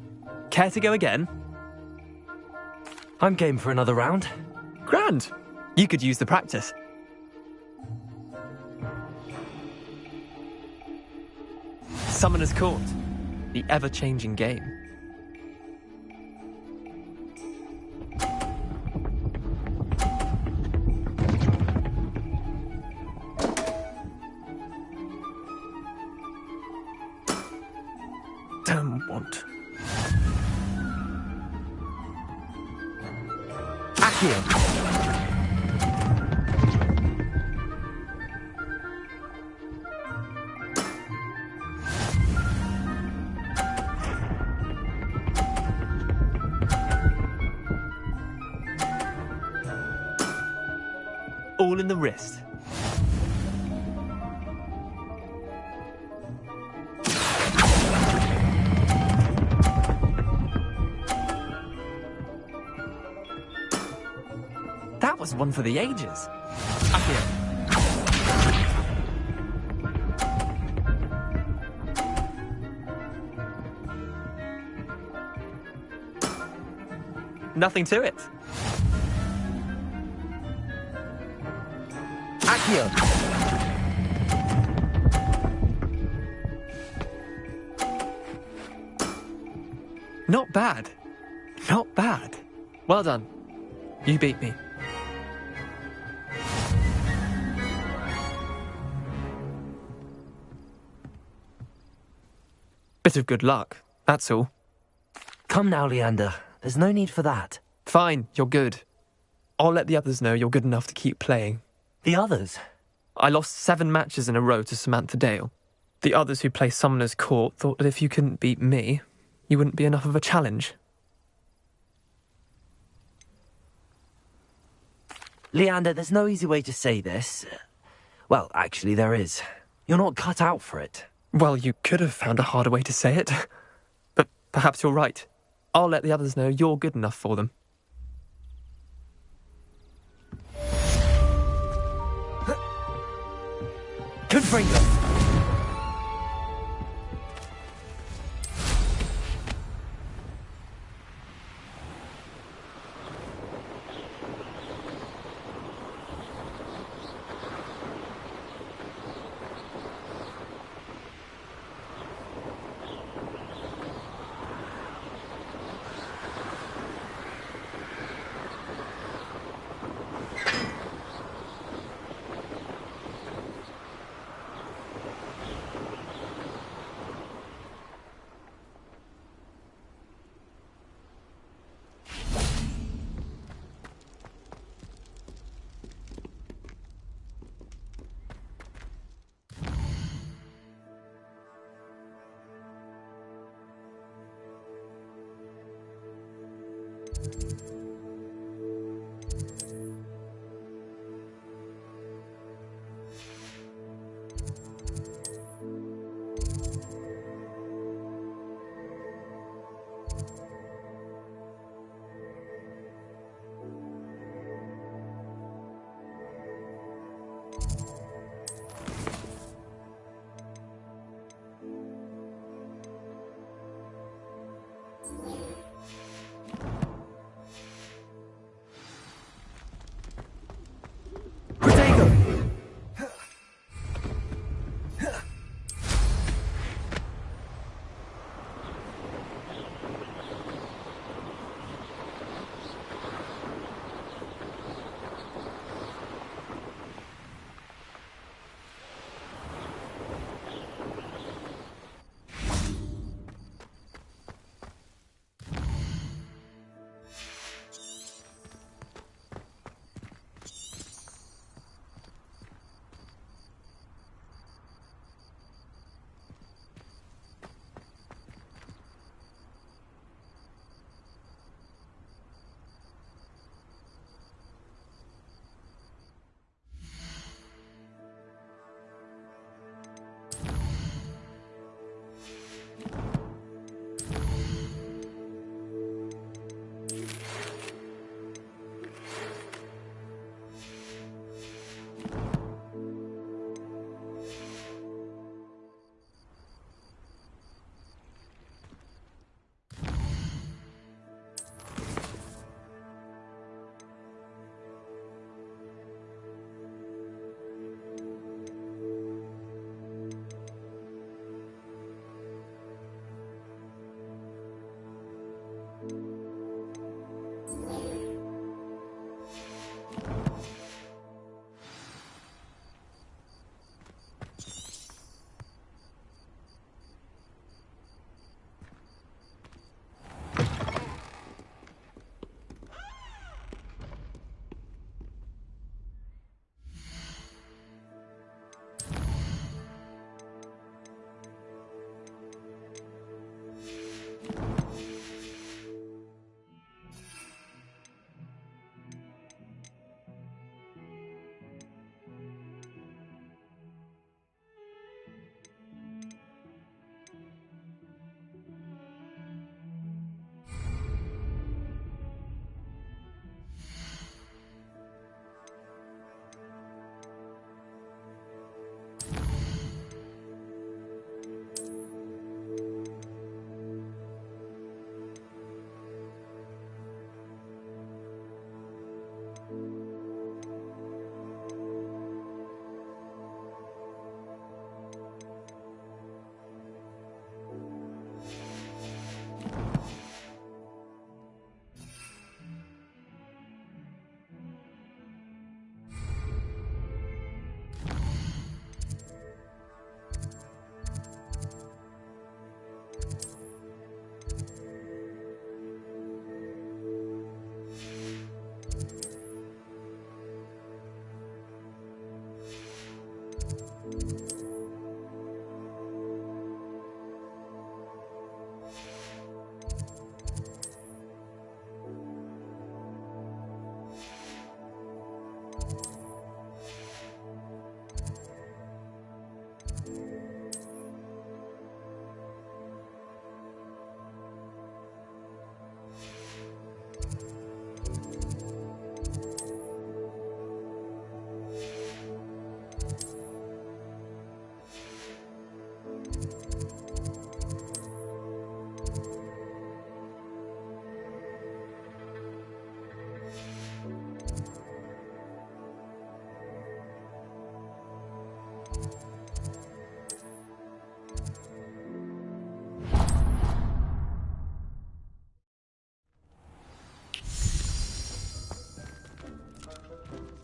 Care to go again? I'm game for another round. Grand. You could use the practice. Summoner's Court. The ever-changing game. Damn want. Accio. All in the wrist. That was one for the ages. Accio. Nothing to it. Accio. Not bad. Not bad. Well done. You beat me. Bit of good luck, that's all. Come now, Leander. There's no need for that. Fine, you're good. I'll let the others know you're good enough to keep playing. The others? I lost 7 matches in a row to Samantha Dale. The others who play Summoner's Court thought that if you couldn't beat me, you wouldn't be enough of a challenge. Leander, there's no easy way to say this. Well, actually, there is. You're not cut out for it. Well, you could have found a harder way to say it. But perhaps you're right. I'll let the others know you're good enough for them. Confringo!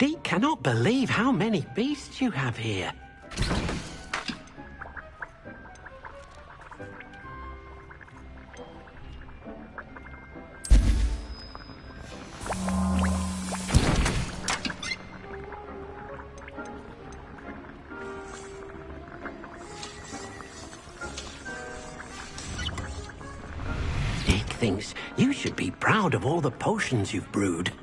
Dee cannot believe how many beasts you have here. thinks you should be proud of all the potions you've brewed.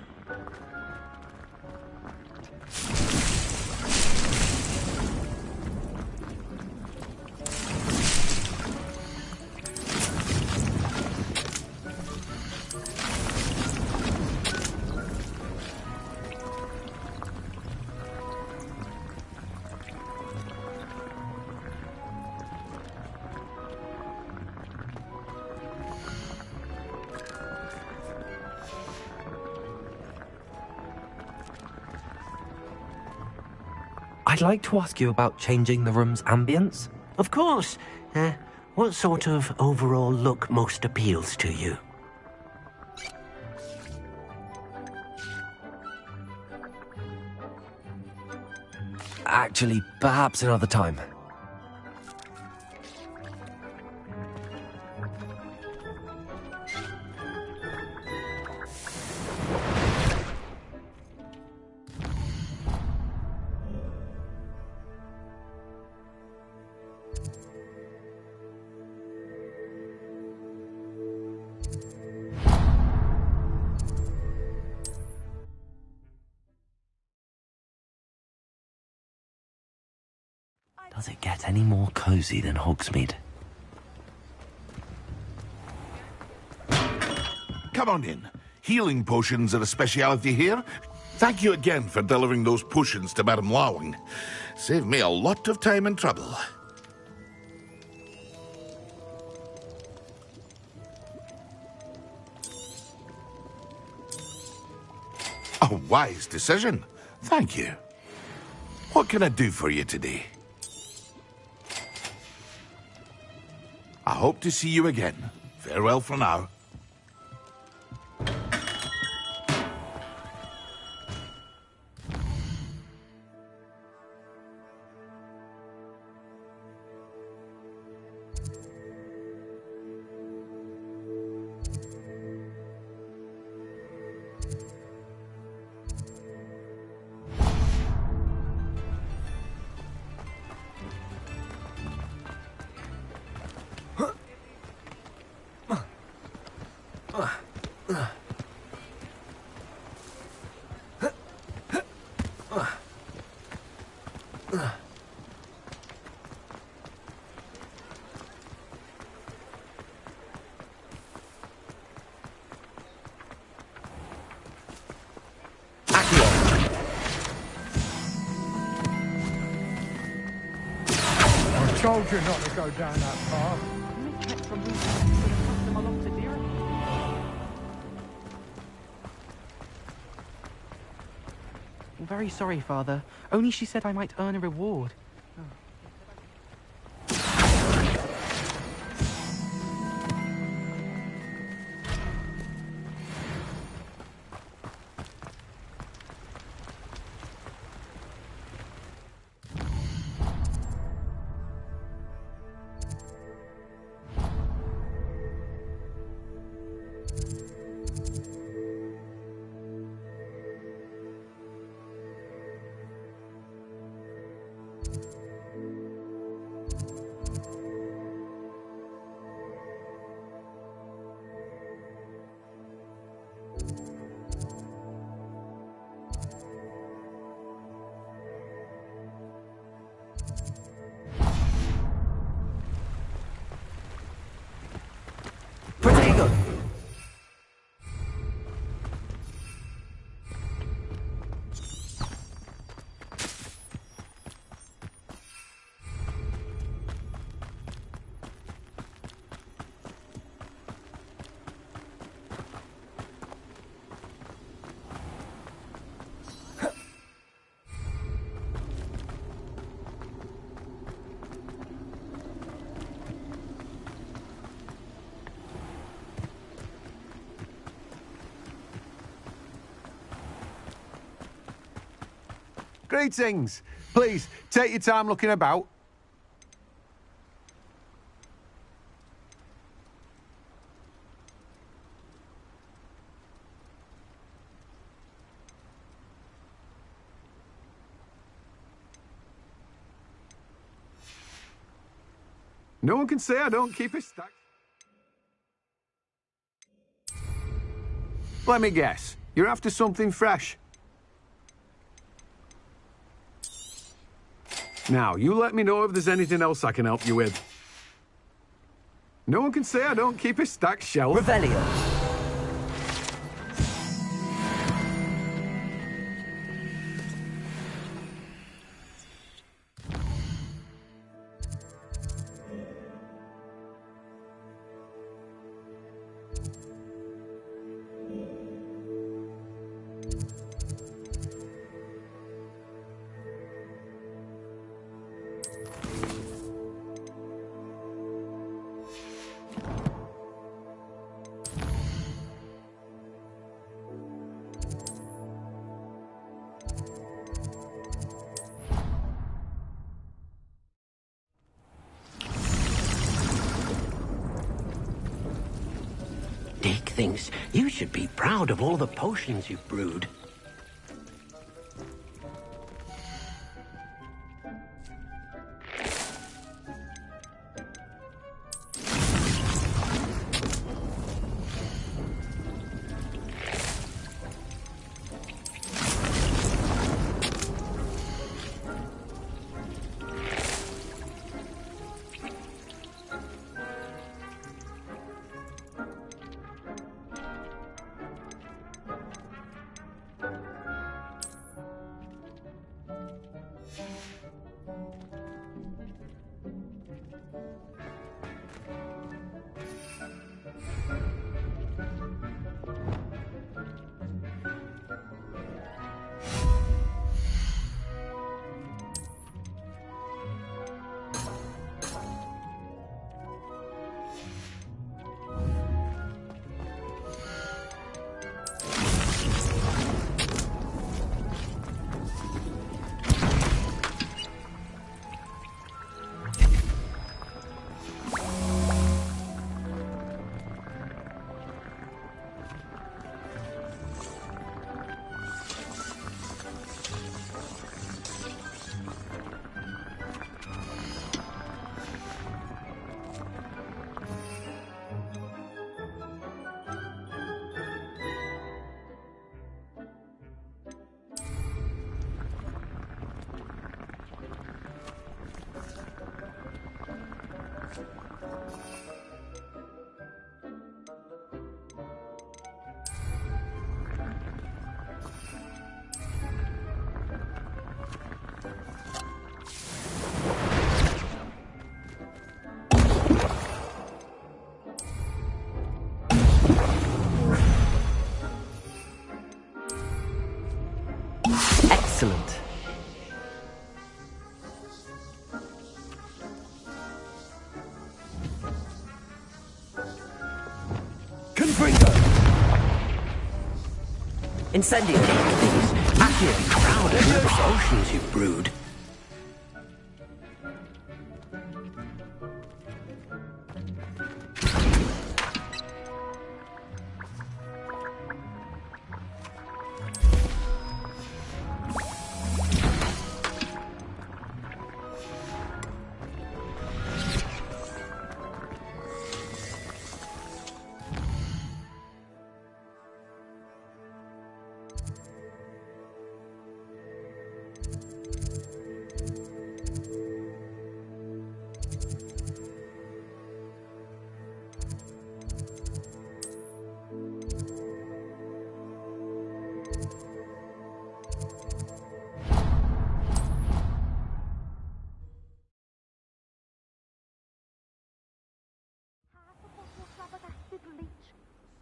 I'd like to ask you about changing the room's ambience. Of course. What sort of overall look most appeals to you? Actually, perhaps another time. Does it get any more cozy than Hogsmeade? Come on in. Healing potions are a speciality here. Thank you again for delivering those potions to Madame Lawing. Saved me a lot of time and trouble. A wise decision. Thank you. What can I do for you today? I hope to see you again. Farewell for now. I told you not to go down that path. I'm very sorry, Father. Only she said I might earn a reward. Greetings. Please, take your time looking about. No one can say I don't keep it stacked. Let me guess. You're after something fresh. Now, you let me know if there's anything else I can help you with. No one can say I don't keep a stacked shelf. Revelio. Dick thinks you should be proud of all the potions you've brewed. Excellent. Confringo! Incendio. I feel proud of the potions you've brewed.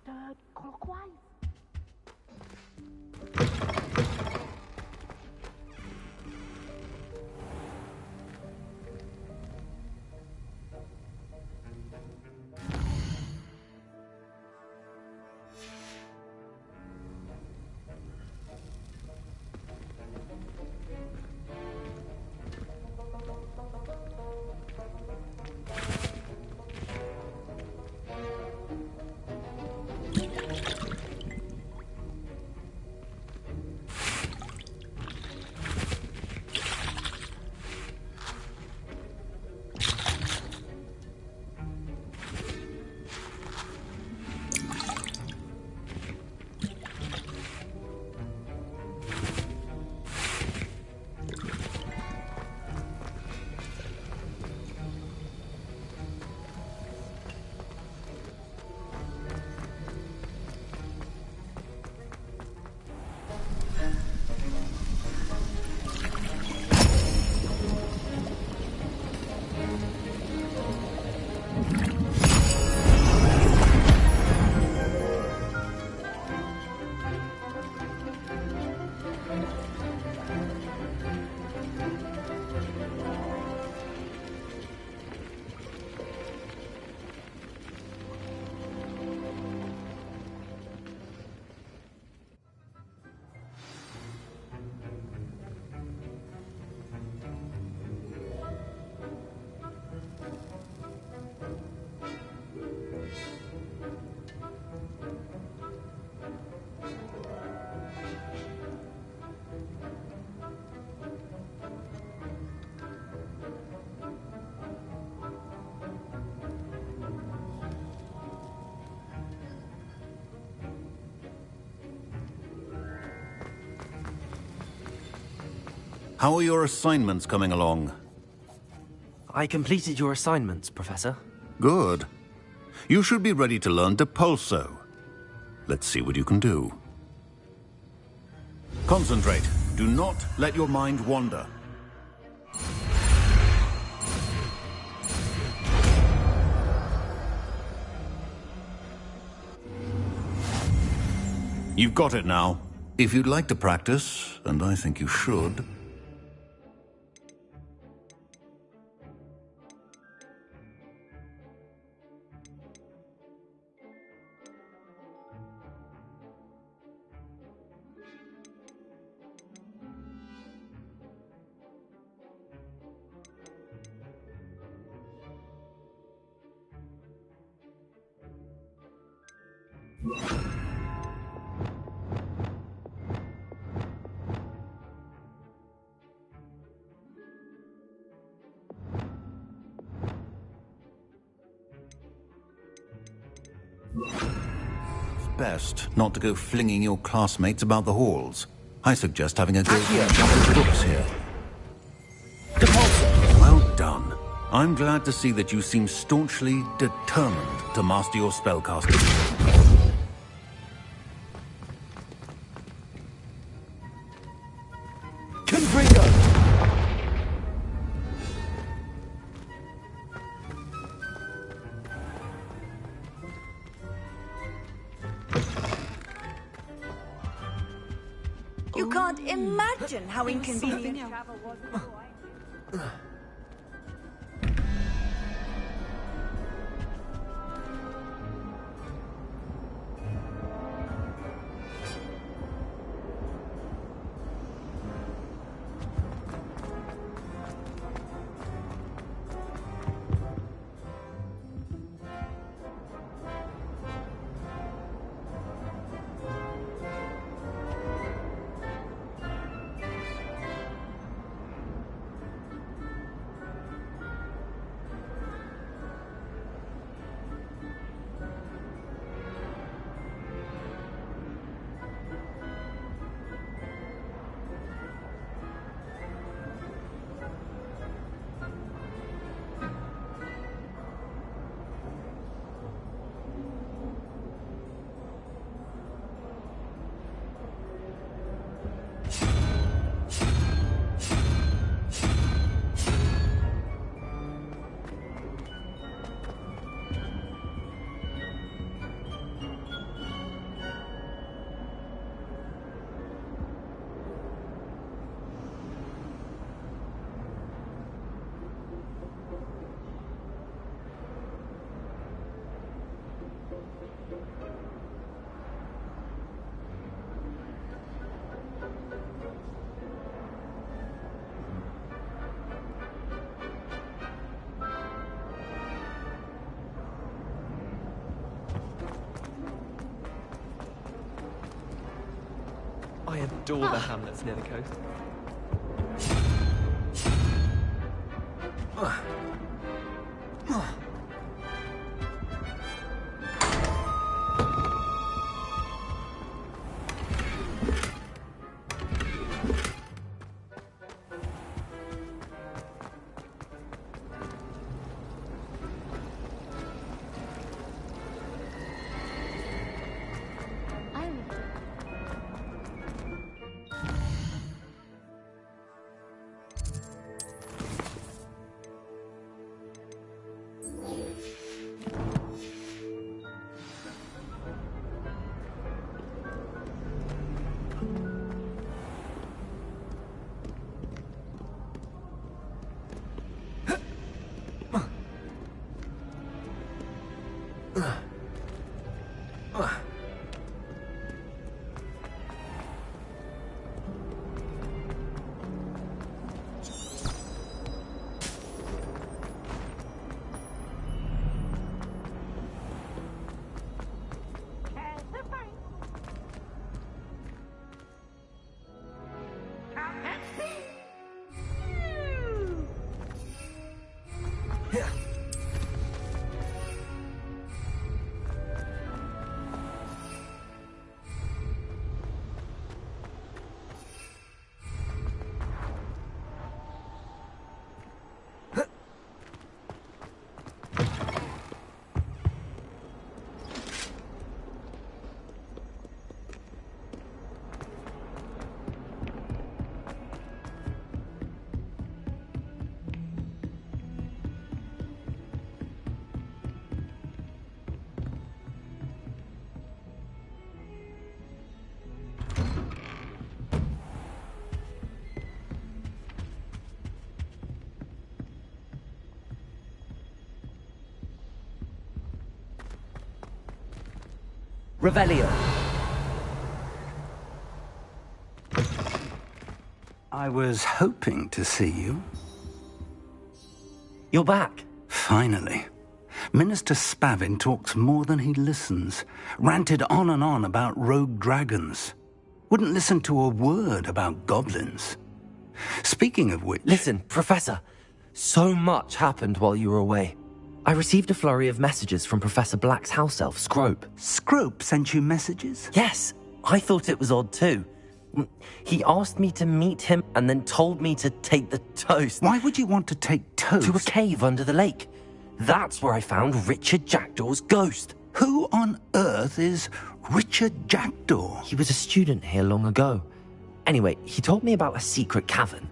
Stirred clockwise. How are your assignments coming along? I completed your assignments, Professor. Good. You should be ready to learn Depulso. Let's see what you can do. Concentrate. Do not let your mind wander. You've got it now. If you'd like to practice, and I think you should, it's best not to go flinging your classmates about the halls. I suggest having a go at books here. Well done. I'm glad to see that you seem staunchly determined to master your spellcasting. You can't imagine how inconvenient travel was before. I adore the hamlets near the coast. Revelio. I was hoping to see you. You're back. Finally. Minister Spavin talks more than he listens. Ranted on and on about rogue dragons. Wouldn't listen to a word about goblins. Speaking of which... Listen, Professor. So much happened while you were away. I received a flurry of messages from Professor Black's house elf, Scrope. Scrope sent you messages? Yes. I thought it was odd too. He asked me to meet him and then told me to take the toast. Why would you want to take toast? To a cave under the lake. That's where I found Richard Jackdaw's ghost. Who on earth is Richard Jackdaw? He was a student here long ago. Anyway, he told me about a secret cavern.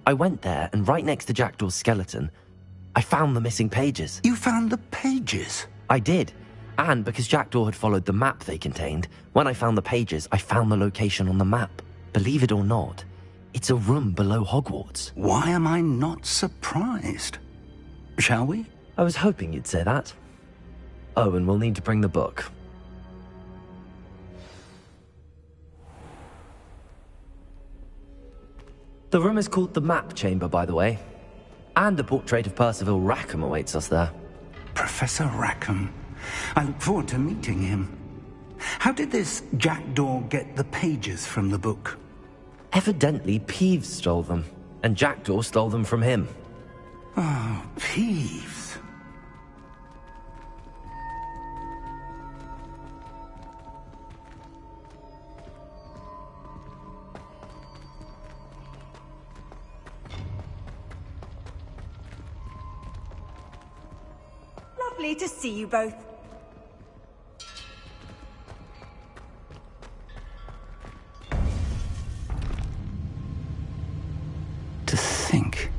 I went there, and right next to Jackdaw's skeleton, I found the missing pages. You found the pages? I did. And because Jackdaw had followed the map they contained, when I found the pages, I found the location on the map. Believe it or not, it's a room below Hogwarts. Why am I not surprised? Shall we? I was hoping you'd say that. Oh, and we'll need to bring the book. The room is called the Map Chamber, by the way. And a portrait of Percival Rackham awaits us there. Professor Rackham. I look forward to meeting him. How did this Jackdaw get the pages from the book? Evidently, Peeves stole them, and Jackdaw stole them from him. Oh, Peeves. Lovely to see you both. To think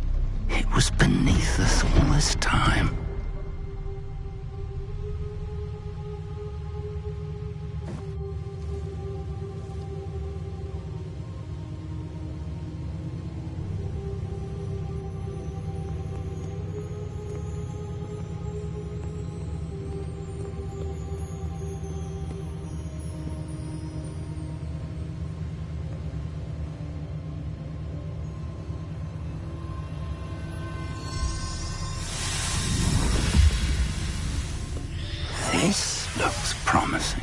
it was beneath us all this time. This looks promising.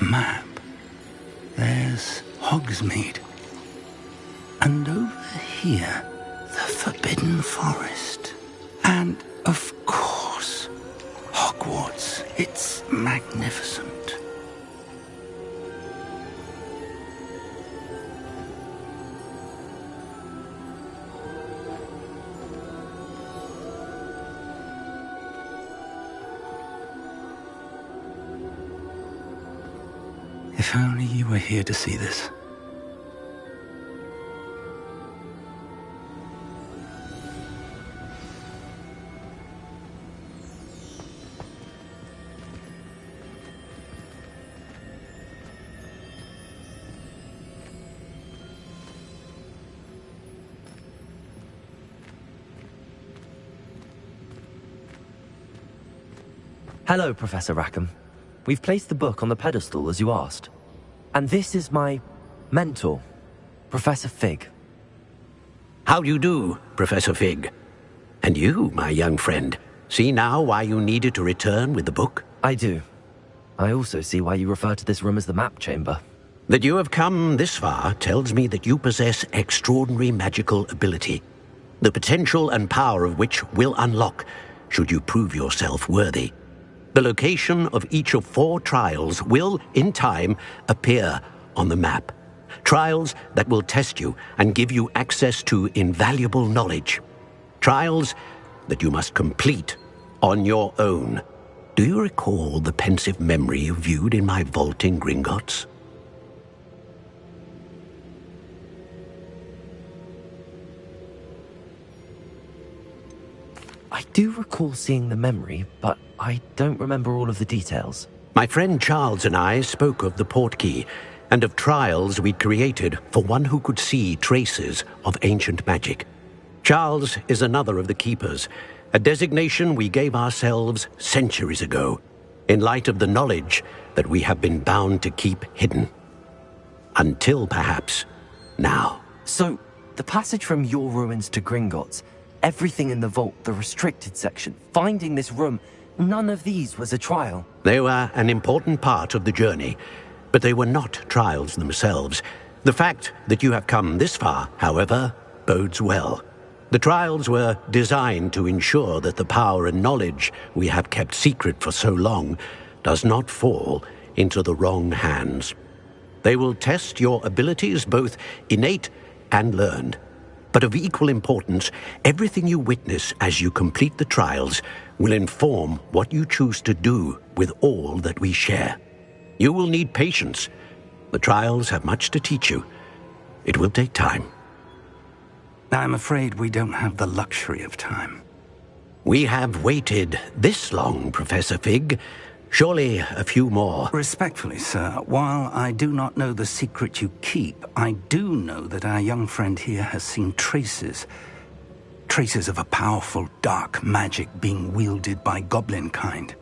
A map. There's Hogsmeade. And over here, the Forbidden Forest. And, of course, Hogwarts. It's magnificent. If only you were here to see this. Hello, Professor Rackham. We've placed the book on the pedestal, as you asked. And this is my mentor, Professor Fig. How do you do, Professor Fig? And you, my young friend, see now why you needed to return with the book? I do. I also see why you refer to this room as the Map Chamber. That you have come this far tells me that you possess extraordinary magical ability, the potential and power of which will unlock, should you prove yourself worthy. The location of each of 4 trials will, in time, appear on the map. Trials that will test you and give you access to invaluable knowledge. Trials that you must complete on your own. Do you recall the pensive memory you viewed in my vault in Gringotts? I do recall seeing the memory, but I don't remember all of the details. My friend Charles and I spoke of the portkey and of trials we'd created for one who could see traces of ancient magic. Charles is another of the keepers, a designation we gave ourselves centuries ago, in light of the knowledge that we have been bound to keep hidden. Until, perhaps, now. So, the passage from your ruins to Gringotts, everything in the vault, the restricted section, finding this room, none of these was a trial. They were an important part of the journey, but they were not trials themselves. The fact that you have come this far, however, bodes well. The trials were designed to ensure that the power and knowledge we have kept secret for so long does not fall into the wrong hands. They will test your abilities, both innate and learned. But of equal importance, everything you witness as you complete the trials will inform what you choose to do with all that we share. You will need patience. The trials have much to teach you. It will take time. I'm afraid we don't have the luxury of time. We have waited this long, Professor Fig. Surely a few more. Respectfully, sir, while I do not know the secret you keep, I do know that our young friend here has seen traces of a powerful dark magic being wielded by goblin kind.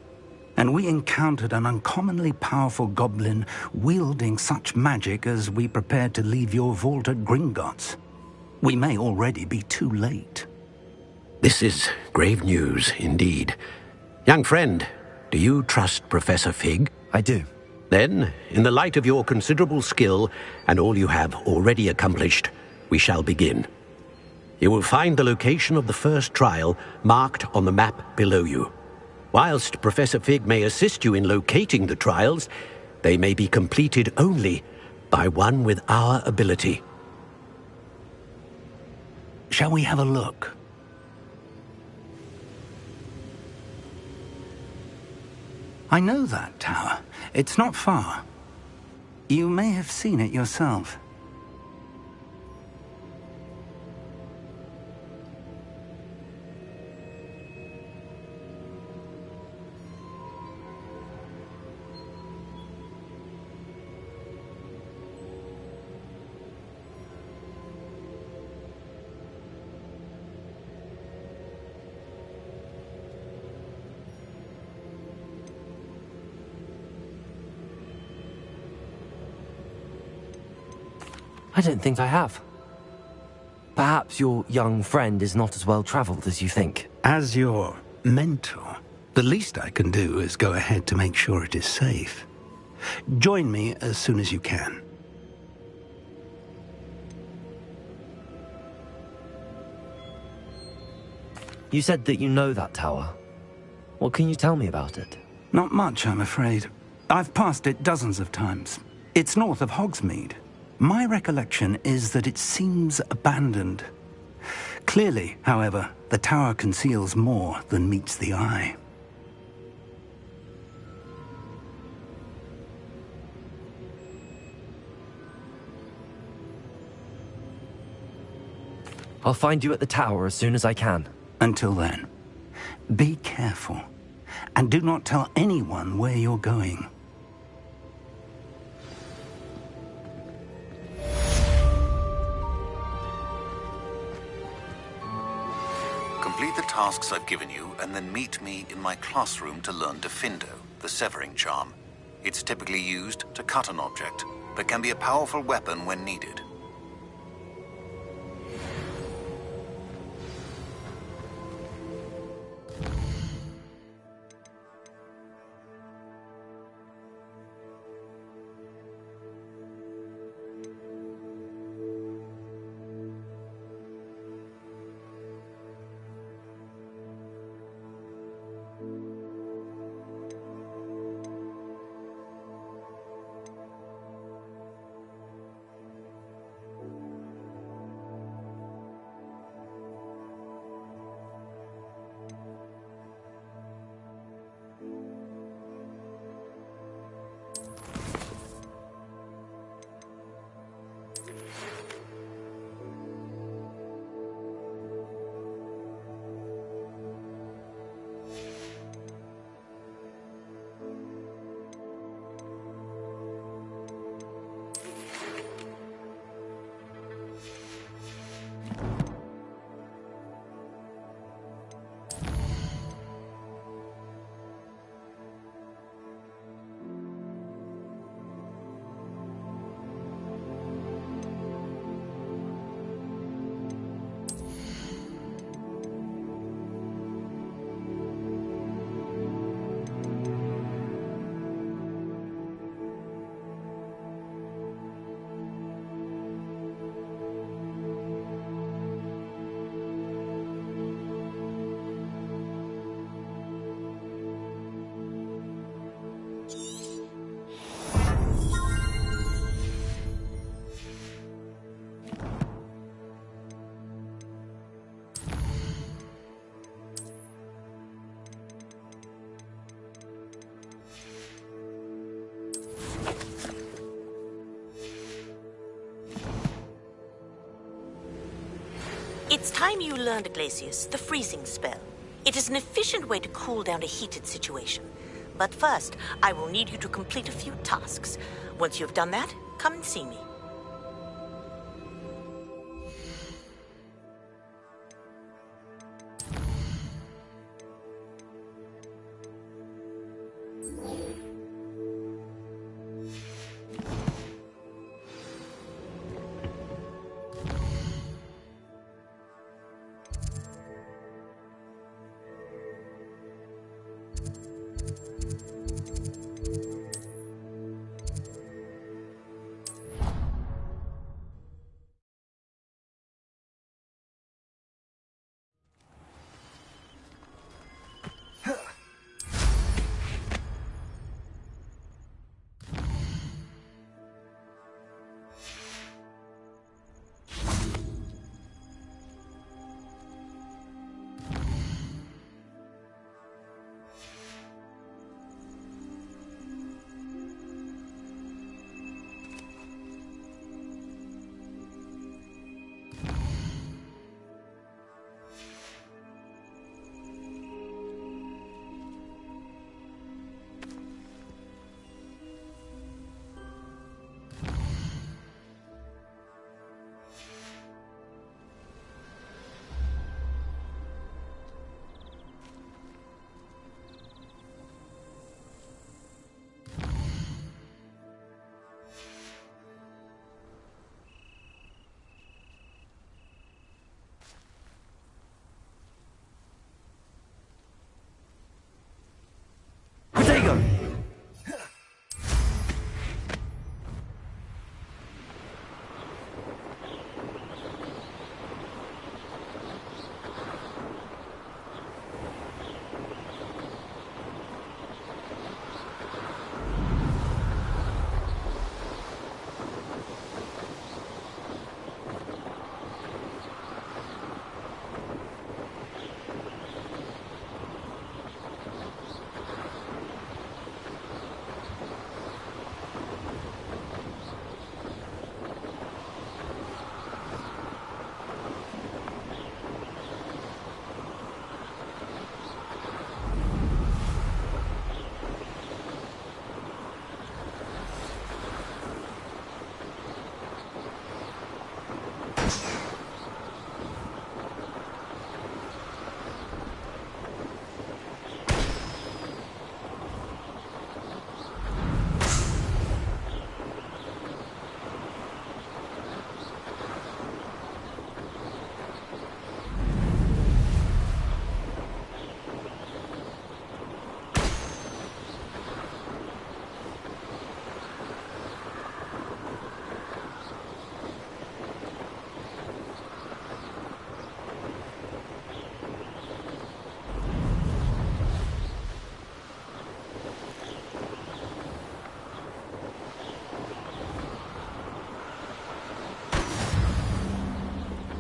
And we encountered an uncommonly powerful goblin wielding such magic as we prepared to leave your vault at Gringotts. We may already be too late. This is grave news, indeed. Young friend, do you trust Professor Fig? I do. Then, in the light of your considerable skill and all you have already accomplished, we shall begin. You will find the location of the first trial marked on the map below you. Whilst Professor Fig may assist you in locating the trials, they may be completed only by one with our ability. Shall we have a look? I know that tower. It's not far. You may have seen it yourself. I don't think I have. Perhaps your young friend is not as well traveled as you think. As your mentor, the least I can do is go ahead to make sure it is safe. Join me as soon as you can. You said that you know that tower. What can you tell me about it? Not much, I'm afraid. I've passed it dozens of times. It's north of Hogsmeade. My recollection is that it seems abandoned. Clearly, however, the tower conceals more than meets the eye. I'll find you at the tower as soon as I can. Until then, be careful, and do not tell anyone where you're going. Complete the tasks I've given you, and then meet me in my classroom to learn Defindo, the severing charm. It's typically used to cut an object, but can be a powerful weapon when needed. It's time you learned, Glacius, the freezing spell. It is an efficient way to cool down a heated situation. But first, I will need you to complete a few tasks. Once you've done that, come and see me.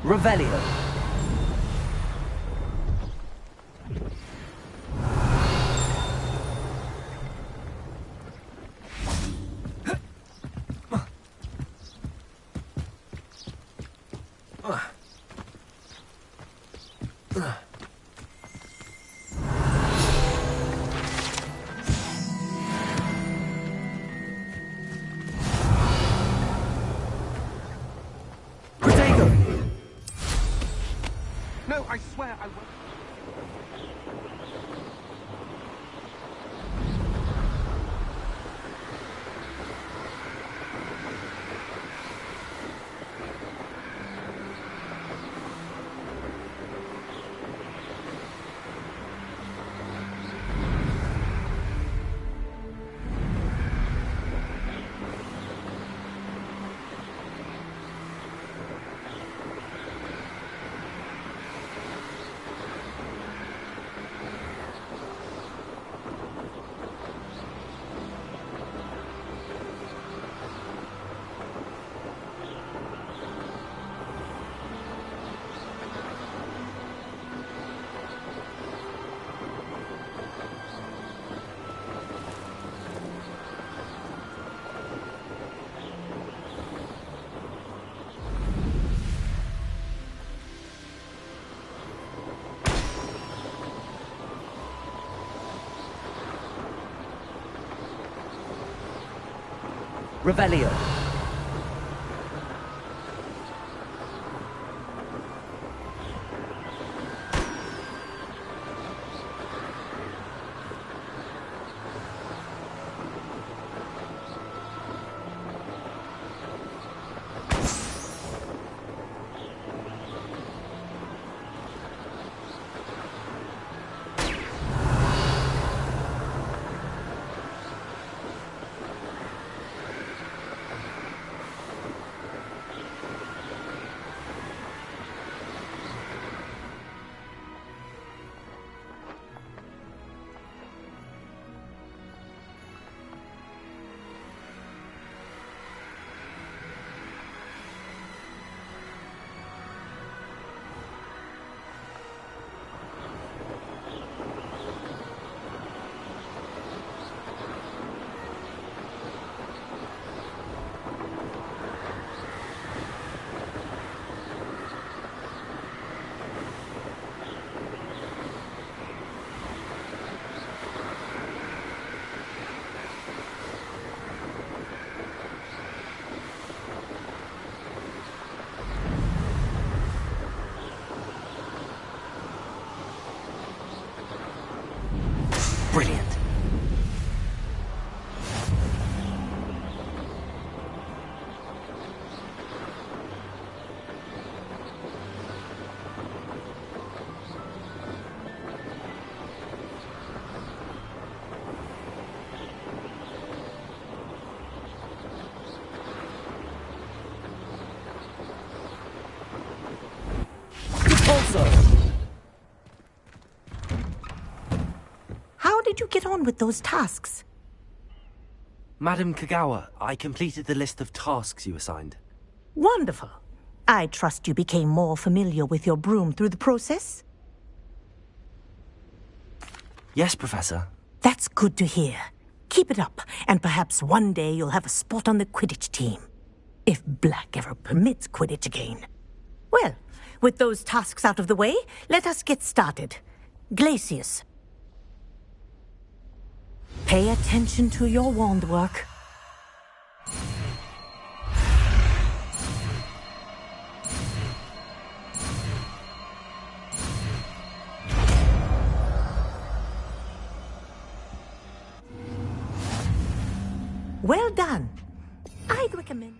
Revelio. Revelio. Brilliant. How did you get on with those tasks? Madam Kagawa, I completed the list of tasks you assigned. Wonderful. I trust you became more familiar with your broom through the process? Yes, Professor. That's good to hear. Keep it up, and perhaps one day you'll have a spot on the Quidditch team. If Black ever permits Quidditch again. Well, with those tasks out of the way, let us get started. Glacius. Pay attention to your wand work. Well done. I'd recommend...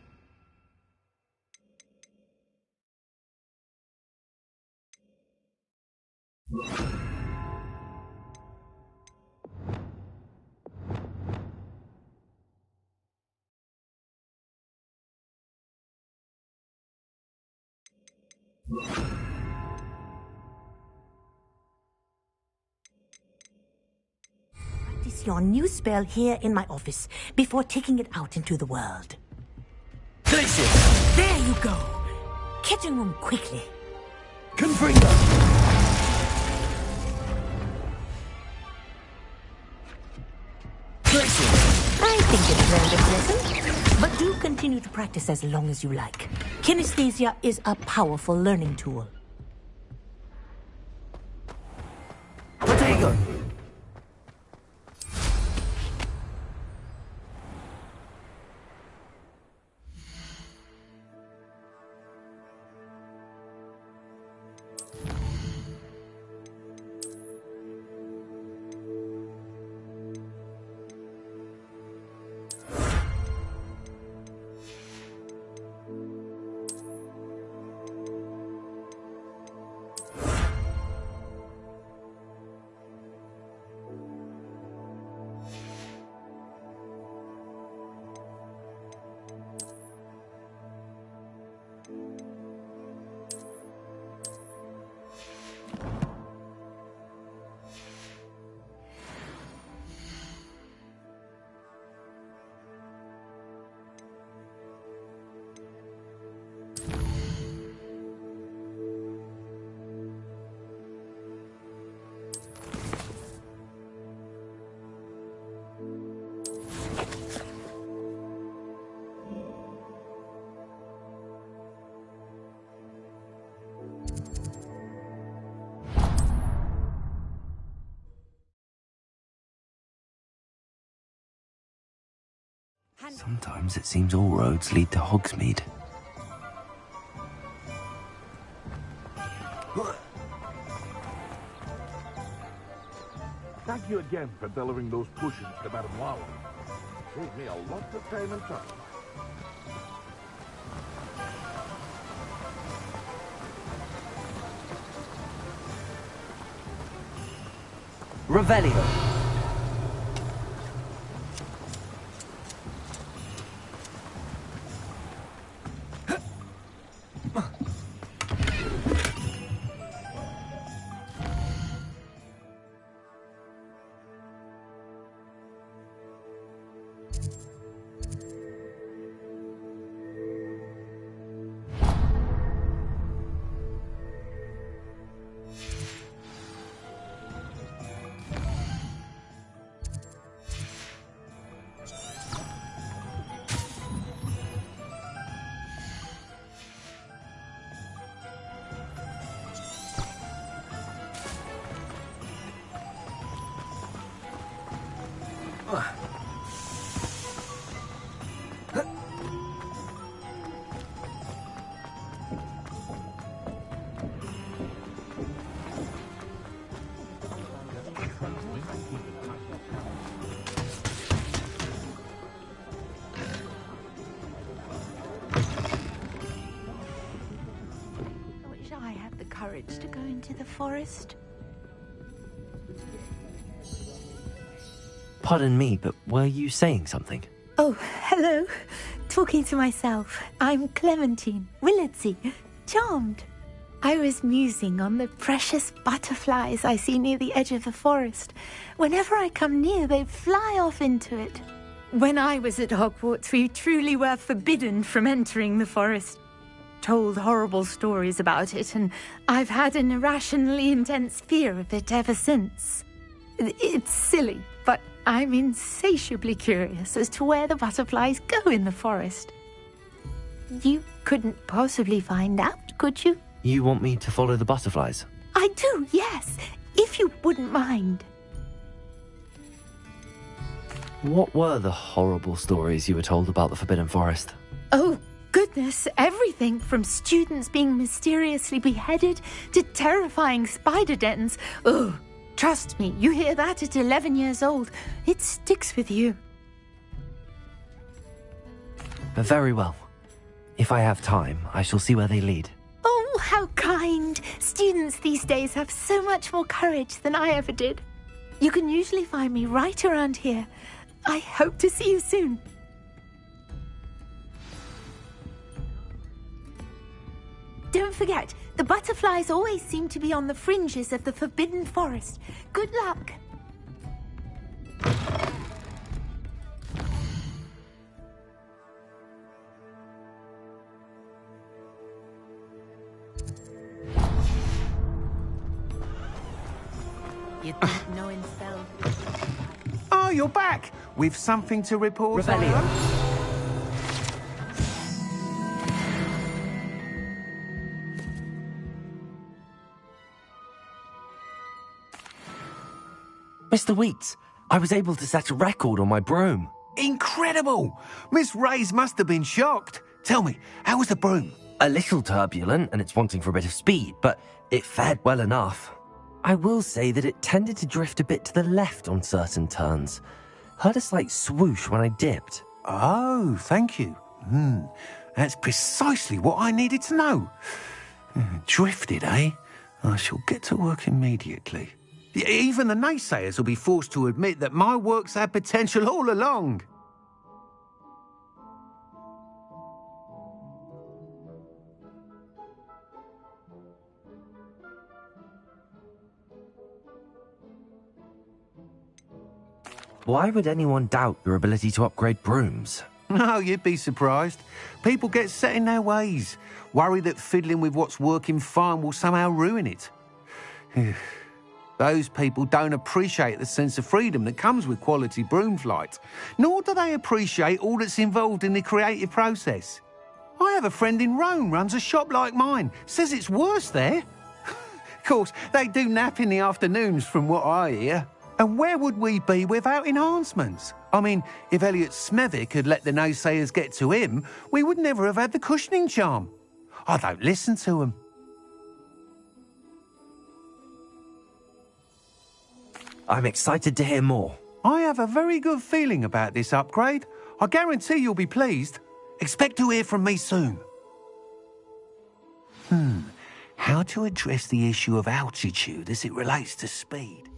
Practice your new spell here in my office before taking it out into the world. Glacius! There you go. Catching them quickly. Confringo! I think it's learned its lesson, but do continue to practice as long as you like. Kinesthesia is a powerful learning tool. Protego! Sometimes it seems all roads lead to Hogsmeade. Thank you again for delivering those potions to Madame Lowell. Saved me a lot of time and trouble. Revelio. Courage to go into the forest. Pardon me, but were you saying something? Oh, hello. Talking to myself. I'm Clementine, Willardsey, charmed. I was musing on the precious butterflies I see near the edge of the forest. Whenever I come near, they fly off into it. When I was at Hogwarts, we truly were forbidden from entering the forest. Told horrible stories about it, and I've had an irrationally intense fear of it ever since. It's silly, but I'm insatiably curious as to where the butterflies go in the forest. You couldn't possibly find out, could you? You want me to follow the butterflies? I do, yes, if you wouldn't mind. What were the horrible stories you were told about the Forbidden Forest? Oh, goodness, everything from students being mysteriously beheaded to terrifying spider dens. Oh, trust me, you hear that at 11 years old, it sticks with you. Very well. If I have time, I shall see where they lead. Oh, how kind. Students these days have so much more courage than I ever did. You can usually find me right around here. I hope to see you soon. Don't forget, the butterflies always seem to be on the fringes of the Forbidden Forest. Good luck. You think knowing spells... Oh, you're back! With something to report. Revelio. Mr. Wheats, I was able to set a record on my broom. Incredible! Miss Reyes must have been shocked. Tell me, how was the broom? A little turbulent, and it's wanting for a bit of speed, but it fared well enough. I will say that it tended to drift a bit to the left on certain turns. Heard a slight swoosh when I dipped. Oh, thank you. That's precisely what I needed to know. Drifted, eh? I shall get to work immediately. Even the naysayers will be forced to admit that my work's had potential all along. Why would anyone doubt your ability to upgrade brooms? No, you'd be surprised. People get set in their ways, worry that fiddling with what's working fine will somehow ruin it. Those people don't appreciate the sense of freedom that comes with quality broom flight, nor do they appreciate all that's involved in the creative process. I have a friend in Rome runs a shop like mine, says it's worse there. Of course, they do nap in the afternoons from what I hear. And where would we be without enhancements? I mean, if Elliot Smethwick had let the naysayers get to him, we would never have had the cushioning charm. I don't listen to them. I'm excited to hear more. I have a very good feeling about this upgrade. I guarantee you'll be pleased. Expect to hear from me soon. How to address the issue of altitude as it relates to speed?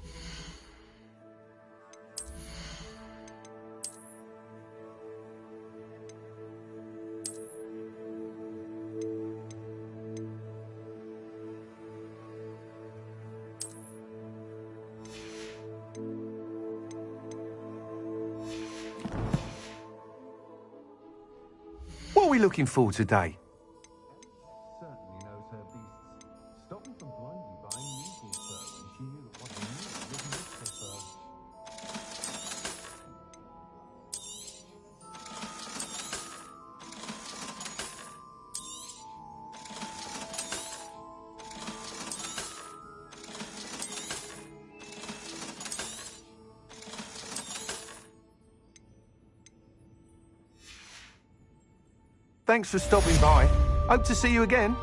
What are we looking for today? Certainly knows her beasts. Stopping from blindly buying usual fur when she knew that what he needed was mixer fur. Thanks for stopping by. Hope to see you again.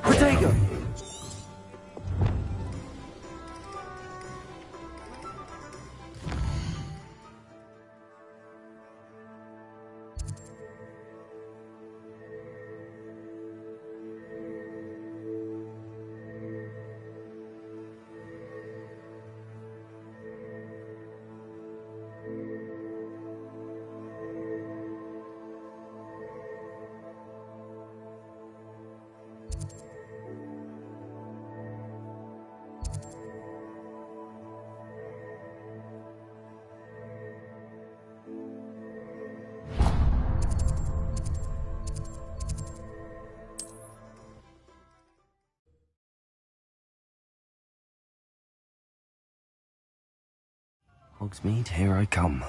Protego! Hogsmeade, here I come.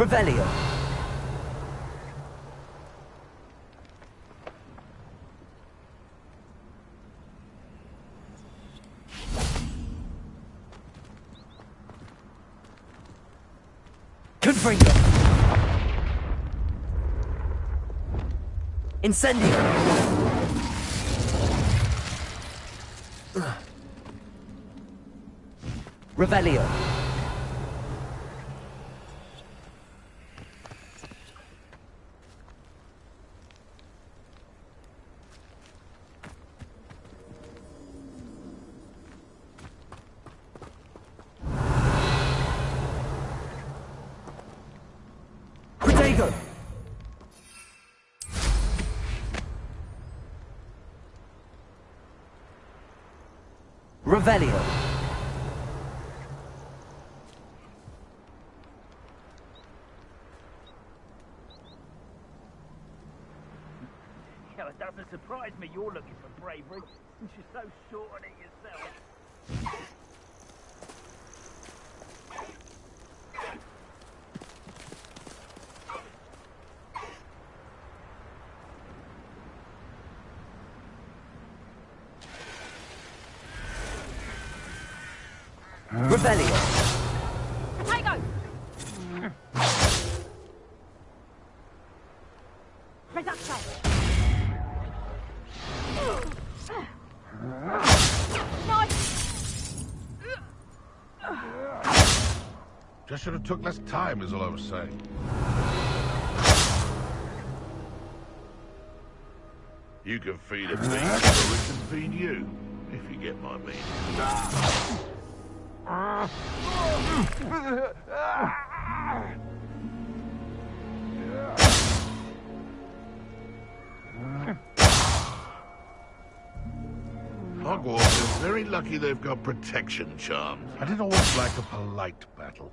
Revelio. Confringo. Incendio. Revelio. Protego. Revelio. Yeah, it doesn't surprise me you're looking for bravery, since you're so short on it yourself. Revelio. Potato! Reducto! Just should have took less time, is all I was saying. You can feed a beast, or it can feed you, if you get my meaning. Hogwarts is very lucky they've got protection charms. I did always like a polite battle.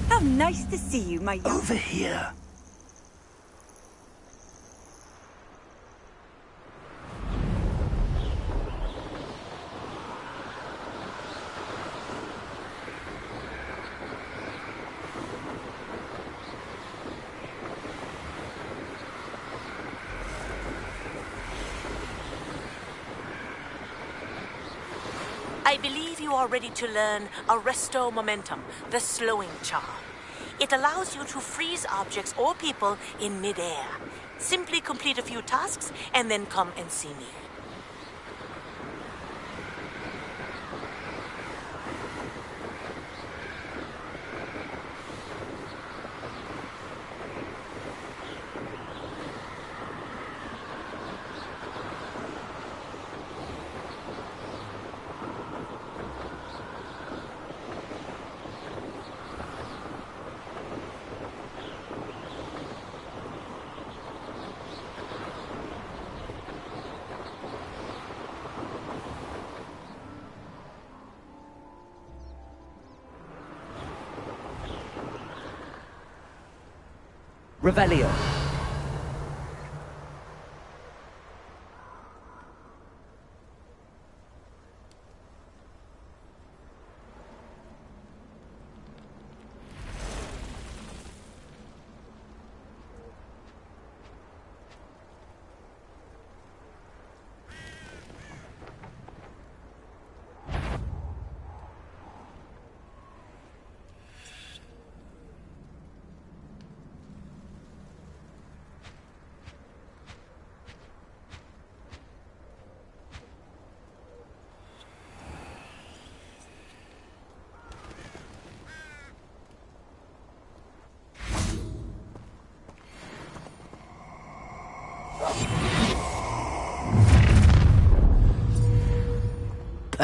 How nice to see you, my young... Over here. I believe you are ready to learn Arresto Momentum, the slowing charm. It allows you to freeze objects or people in midair. Simply complete a few tasks and then come and see me. Revelio.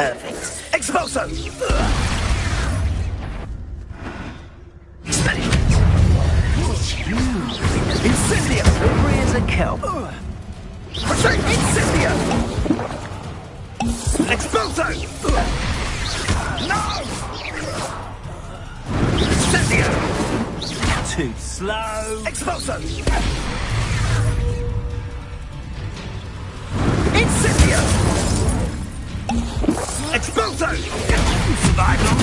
Perfect. Expulso! Incendio! Slippery as a kelp. Retreat! Incendio! Expulso! No! Incendio! Too slow. Expulso! Incendio! Expulso! Survival!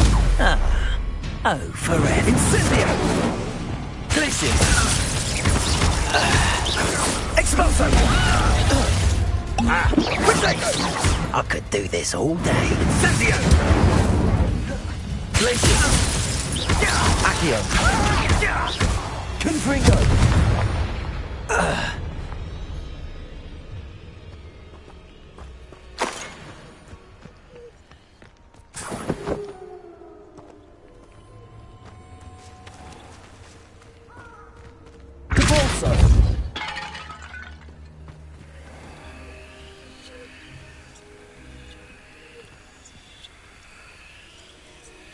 Oh, forever. Incendio! Glitches! Expulso! Protego! I could do this all day. Incendio! Glitches! Accio! Confringo!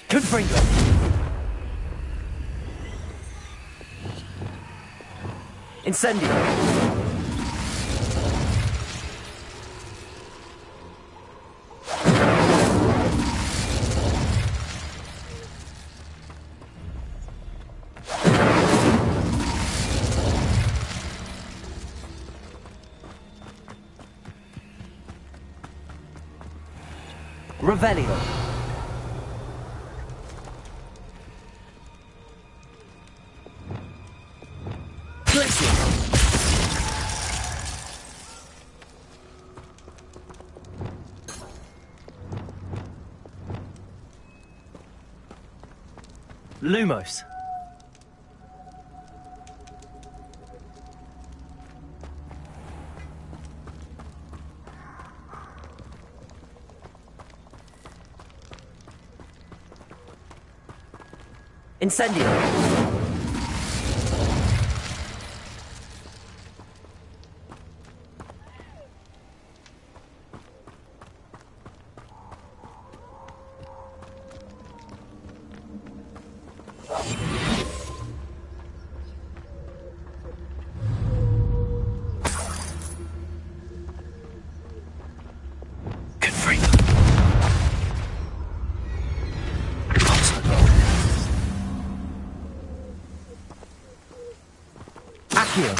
Confringo! Incendio! Revelio! Lumos. Incendio. Accio.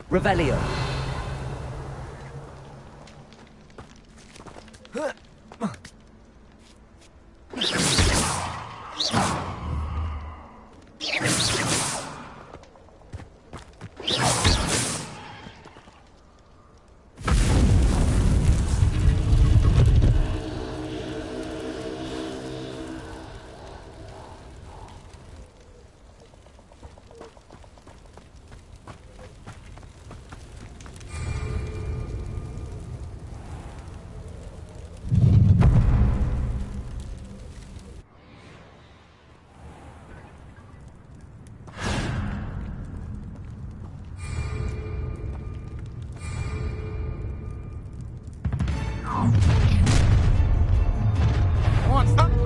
Revelio.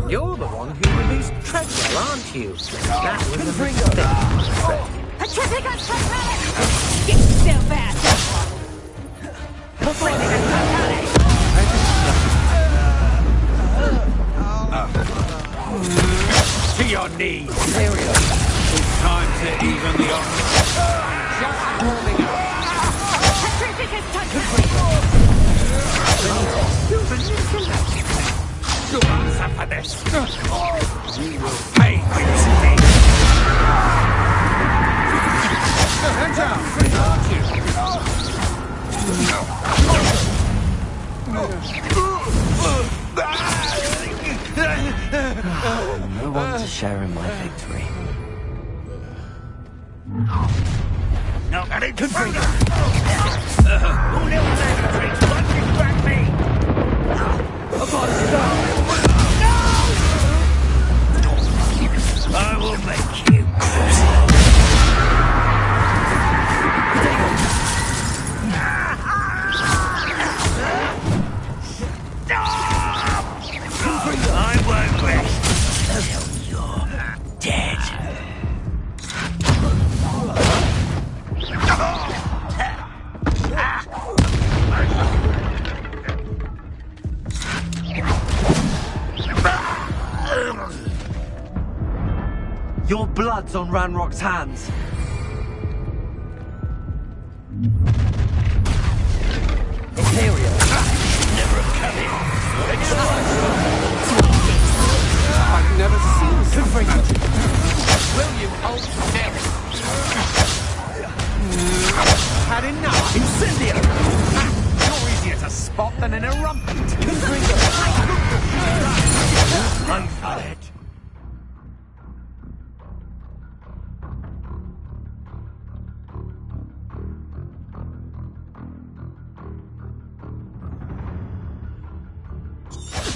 You're the one who released Treadwell, aren't you? That was a mistake. Petrificus Totale! Get still fast! To your knees! It's time to even the odds. Just warming up. Petrificus Totale! You'll answer for this. You will pay for this. No one to share in my victory. No, I didn't confront her! Who never said the tricks? Why did you grab me? No! I will make you. I won't rest until you're dead. Your blood's on Ranrock's hands. Imperial. Never have come in. I've never seen something. Will you hold still? Had enough. Incendio! You're easier to spot than an erumpent. I've had it.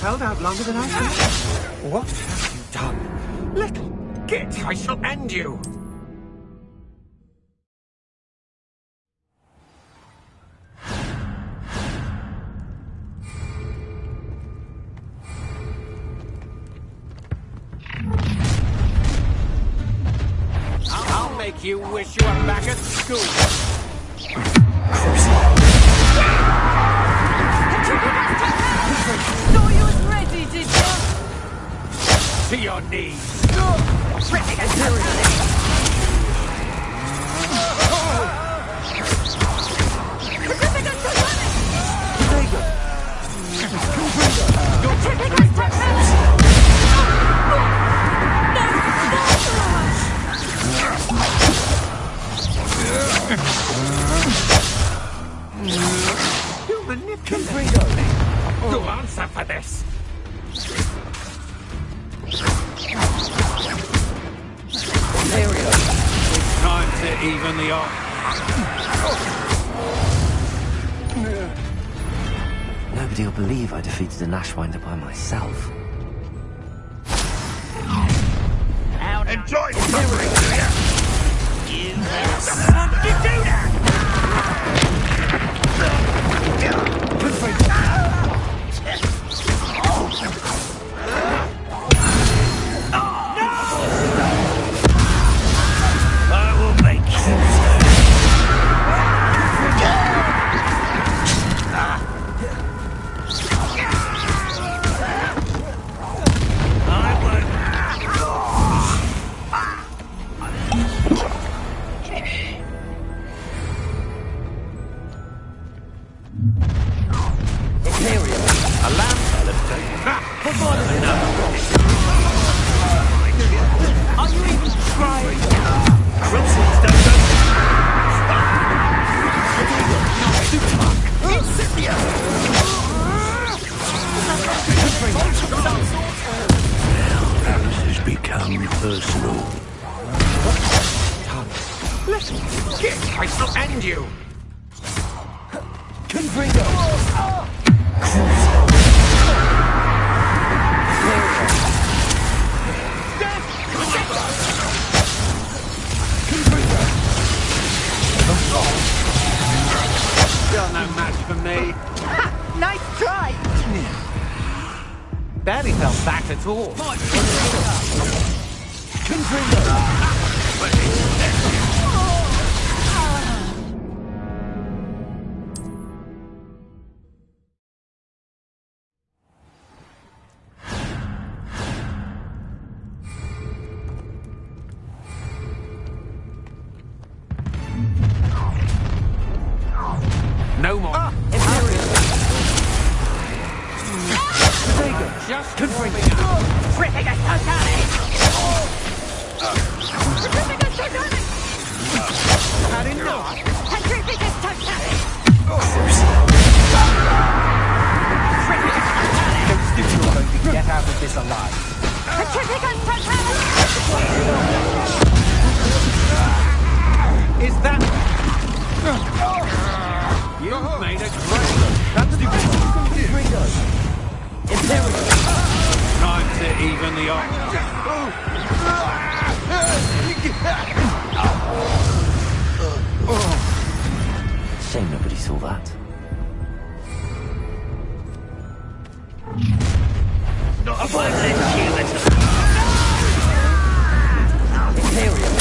Held out longer than I thought. What have you done? Little git, I shall end you. I'll make you wish you were back at school. Thought you was ready, did you? To your knees. Ripping and totally. Ripping and totally. Ripping and totally. You manipulate. You'll answer for this. It's time to even the odds. Nobody will believe I defeated an Ashwinder by myself. Enjoy suffering, do ya? You want to do that? I will make you. Personal. Listen, git, I shall end you. Still no match for me. Nice try. Barely felt that at all. No more. Just confirming out. Ripping us totally. Ripping us totally. Had enough. And ripping us totally. not. Shame nobody saw that. Not a violent human. Imperium.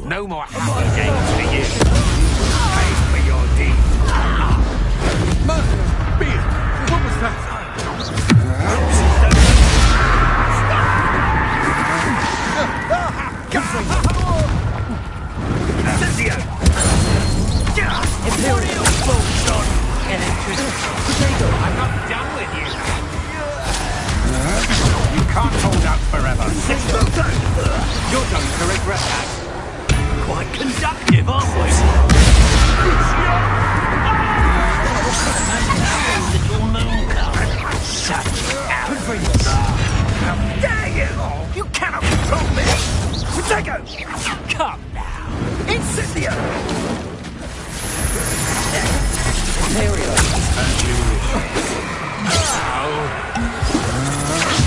No more happy days for you. Pay for your deeds. Beer! What was that? Imperial bolts on electricity. I'm not done with you. You can't hold out forever. You're going to regret that. Quite conductive, aren't we? Little moon cub. Shut out. How dare you! You cannot control me! Protego! Come now! Incendio! Imperium. As you wish.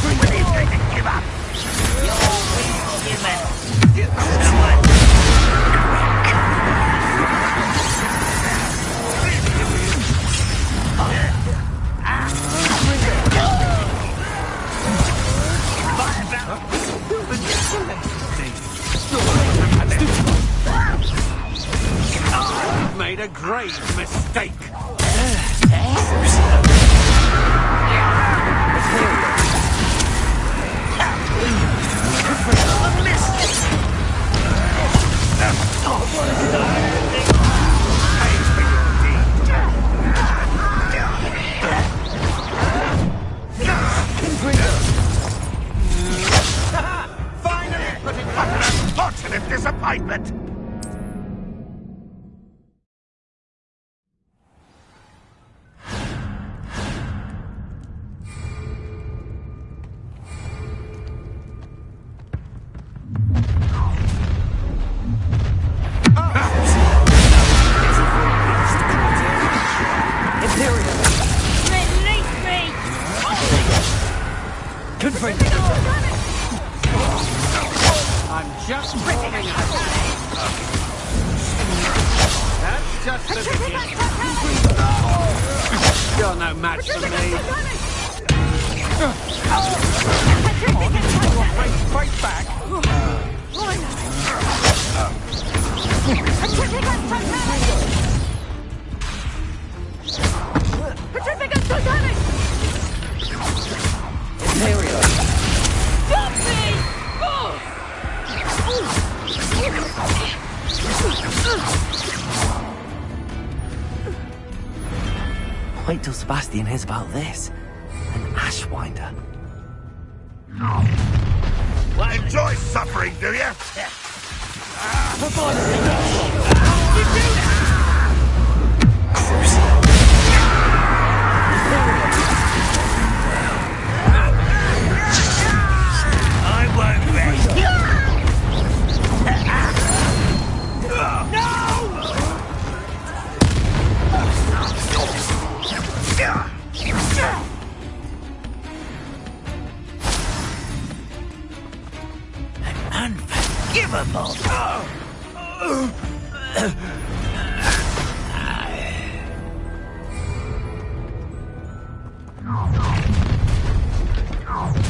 When are you going to give up? You're weak, human. Someone. Made a grave mistake. Finally put it back. An unfortunate disappointment. I'm just warming up. That's just the beginning. You're no match for me. Fight back. Imperium. Stop me! Wait till Sebastian hears about this. An Ashwinder. Well, enjoy suffering, do you? I won't rest. Unforgivable.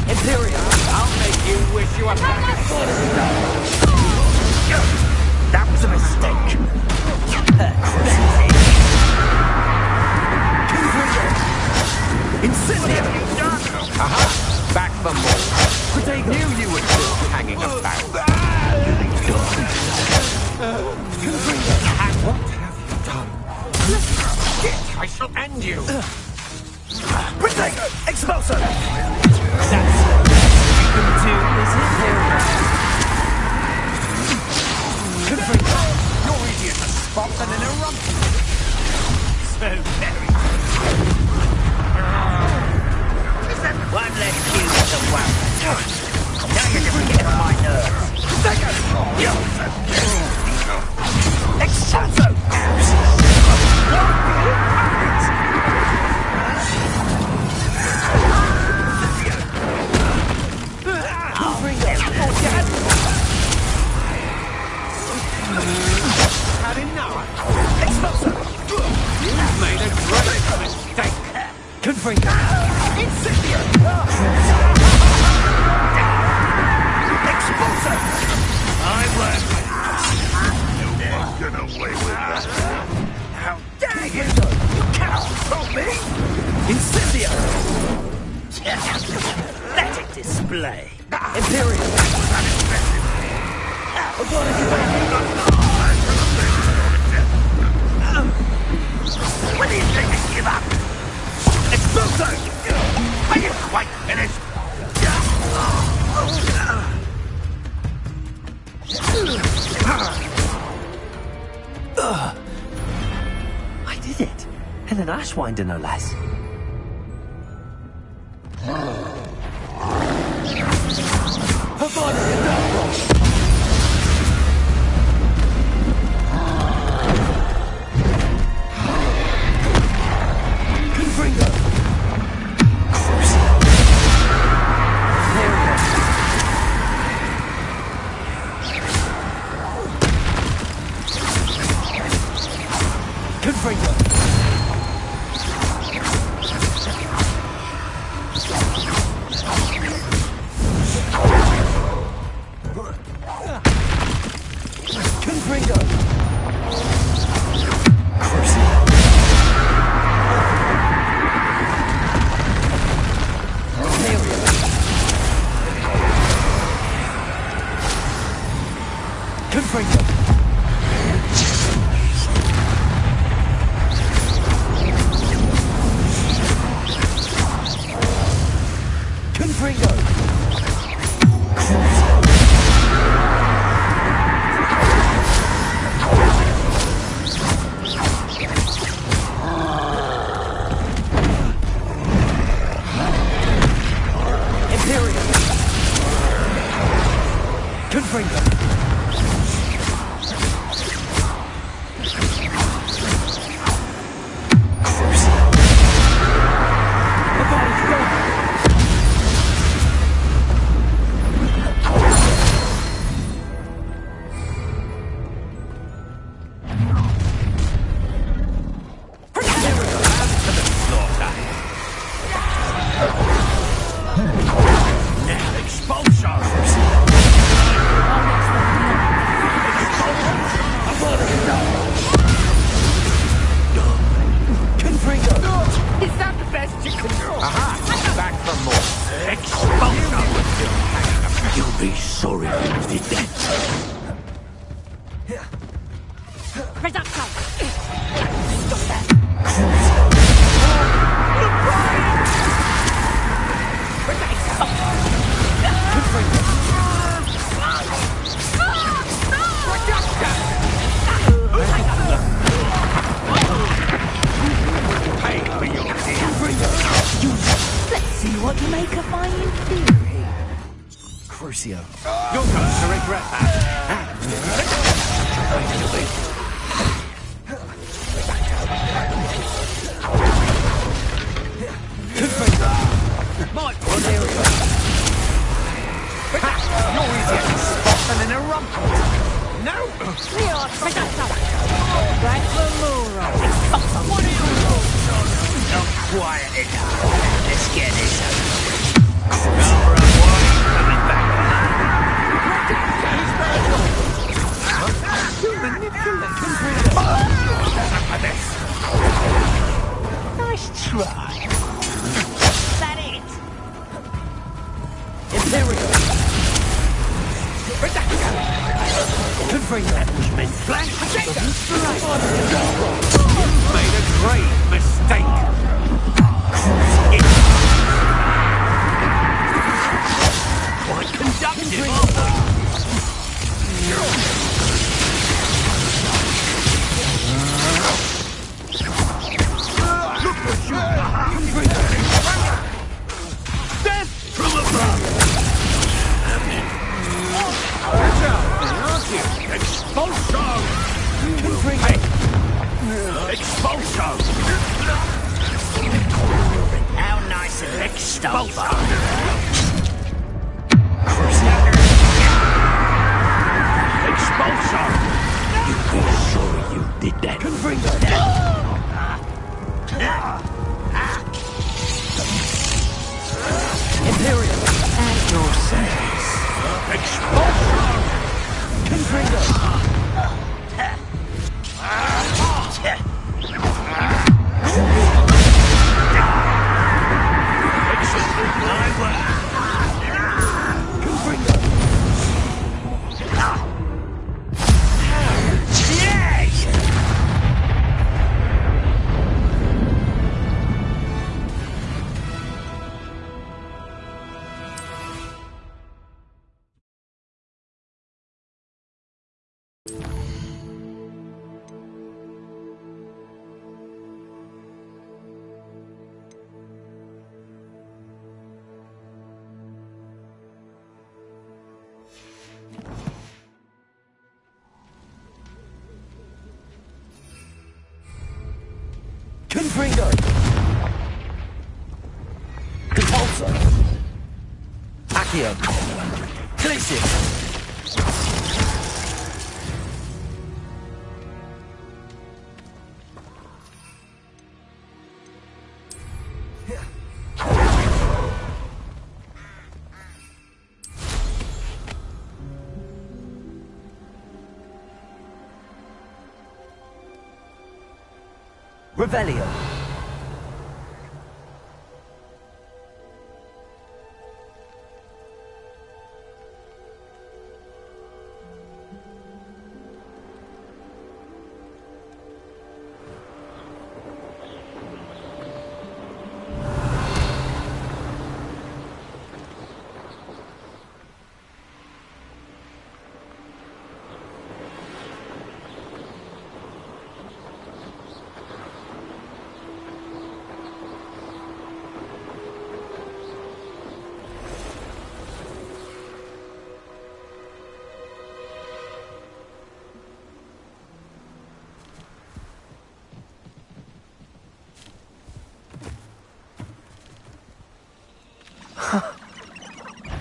Imperium. I'll make you wish you were back at That was a mistake. Incendio! Aha! Back for more. Knew you were still hanging about. What have you done? Shit, I shall end you. Protego! Expulso! That's all you can do, is it? Confringo, your idiot has spot and in a rump. So very. One less cue to worry. Now you're just getting on my nerves. Protego! Expulso! Had enough. Expulso! You've made a great mistake. Confringo! Incendio! Expulso! I work with you. No one get away with that. How dare you! You cannot control me! Incendio! Pathetic display. Imperial! When do you think to give up? Expulso! Are you quite finished? I did it. And an Ashwinder, no less. That was meant flash. You've made a great mistake. Quite conductive, aren't we? Look what you've done! Death from above! Watch out, aren't you? Expulso! You will pay! Expulso! How nice of expulso! Expulso! You be sure you did that? Confringo! Imperial! At your service. Expulso! Confringo! Confringo! Compulso! Accio! Glacius! Revelio.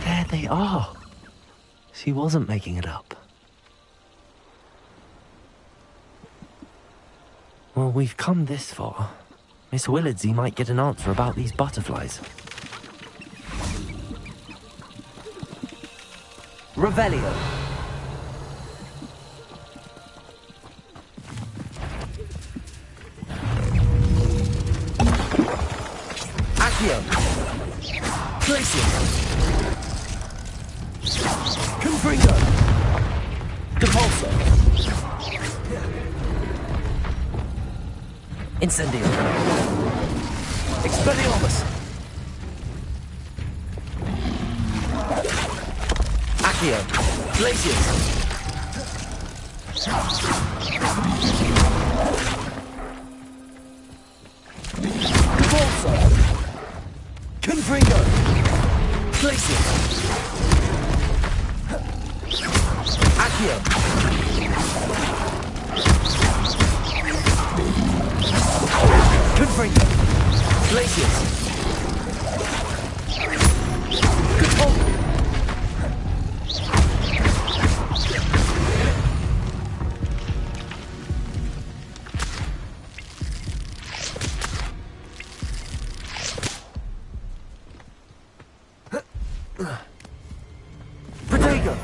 There they are. She wasn't making it up. Well, we've come this far. Miss Willardsey might get an answer about these butterflies. Revelio. Accio. Glacius. Confringo. Compulso. Incendio. Expelliarmus. Accio. Glacius. Compulso. Confringo. Glacius. Accio. Confringo. Glacius. Protego.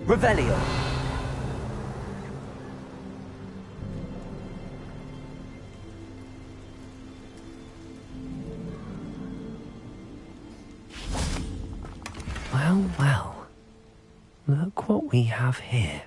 Revelio. Well, well. Look what we have here.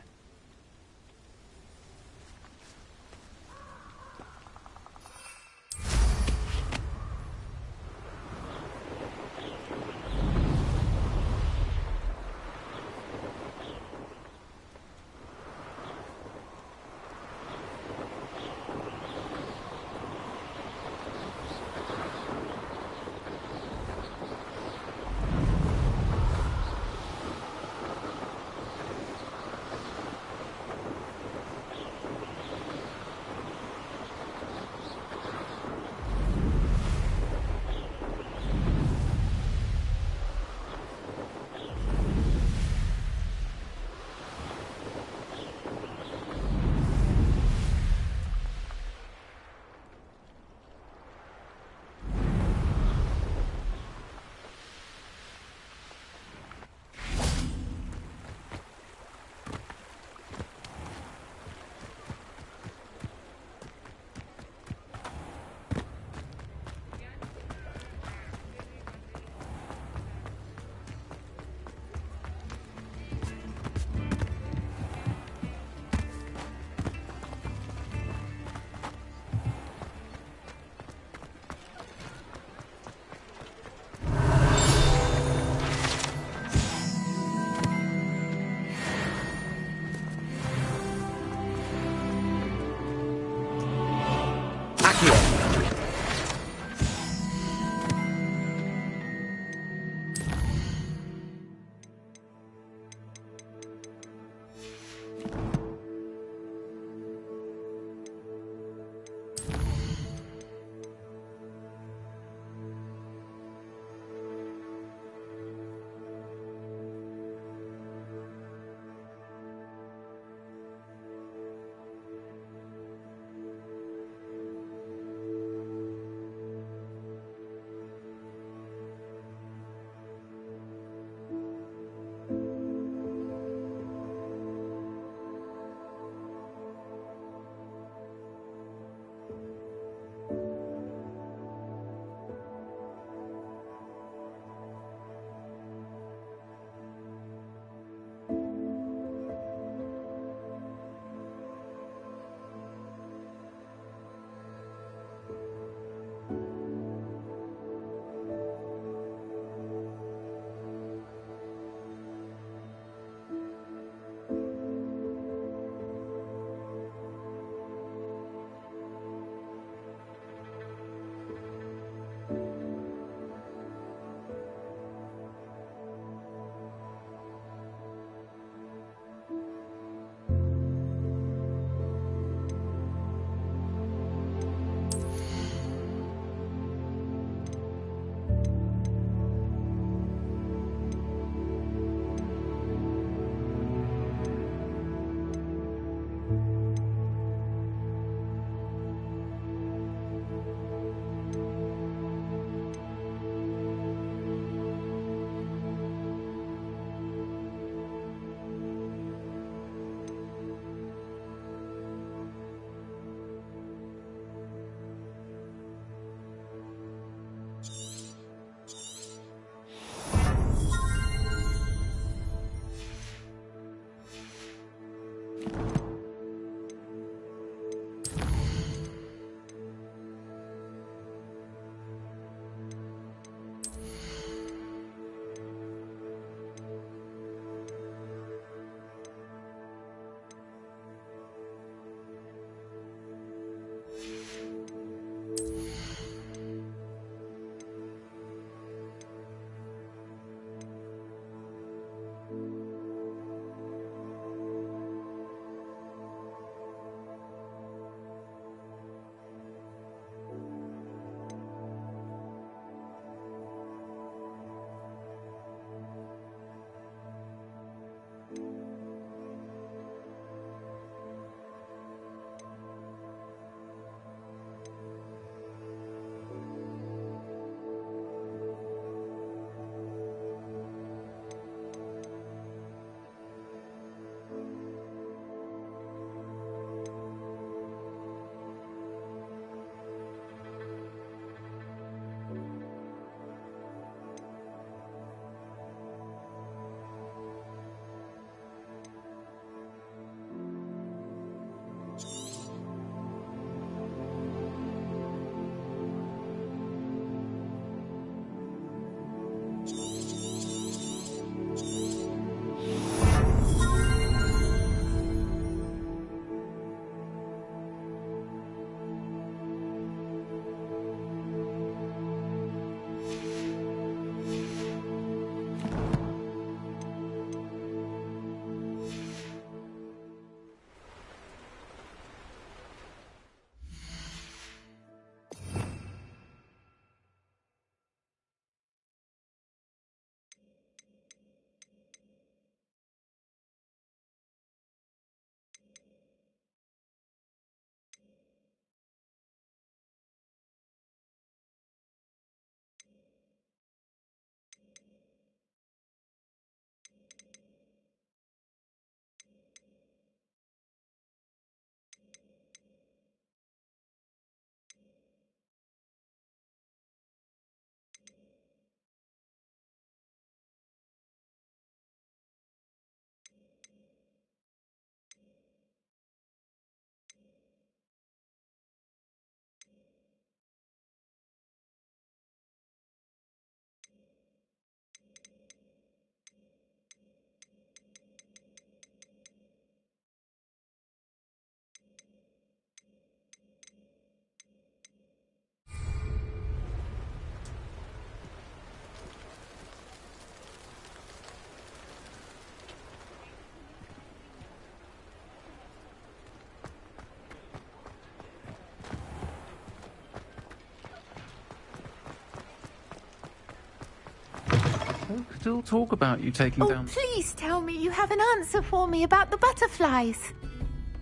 Still talk about you taking Oh, down... please tell me you have an answer for me about the butterflies.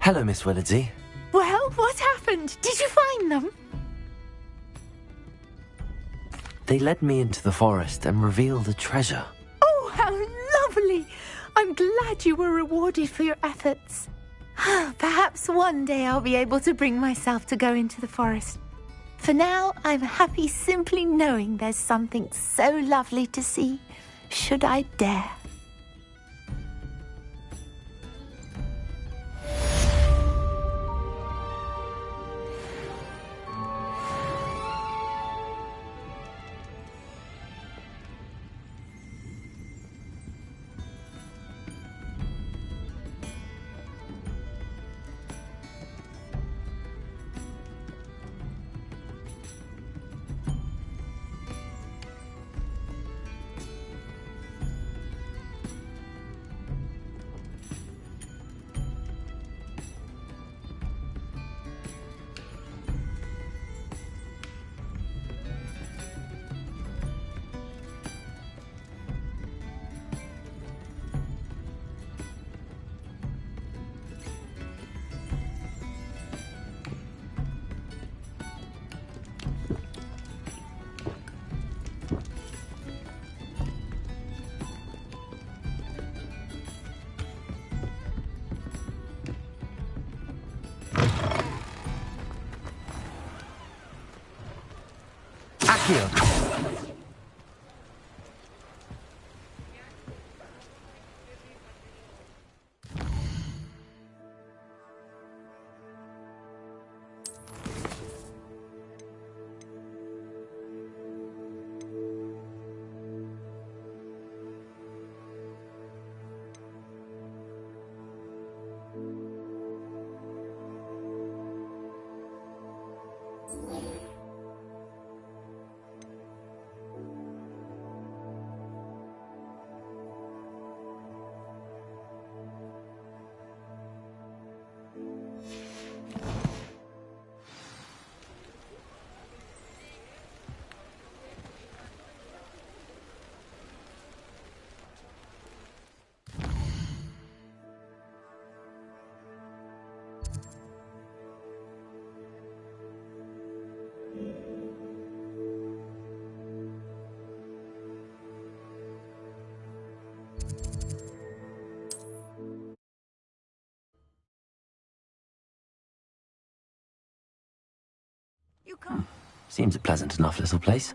Hello, Miss Willardsey. Well, what happened? Did you find them? They led me into the forest and revealed a treasure. Oh, how lovely! I'm glad you were rewarded for your efforts. Perhaps one day I'll be able to bring myself to go into the forest. For now, I'm happy simply knowing there's something so lovely to see, should I dare. Accio! Seems a pleasant enough little place.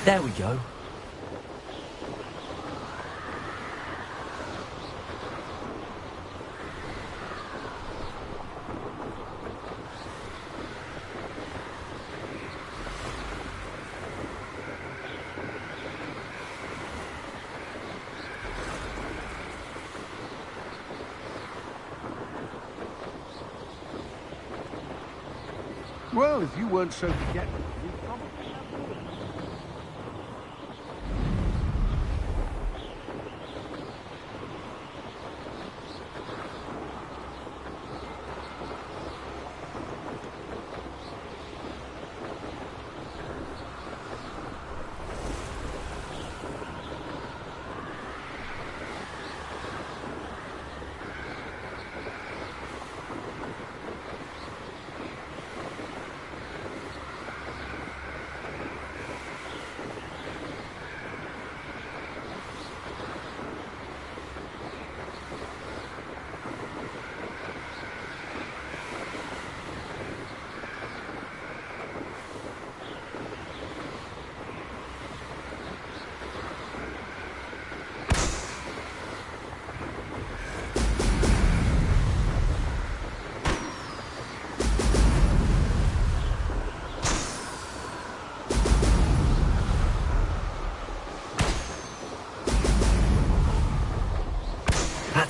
There we go. Well, if you weren't so forgetful, you'd probably...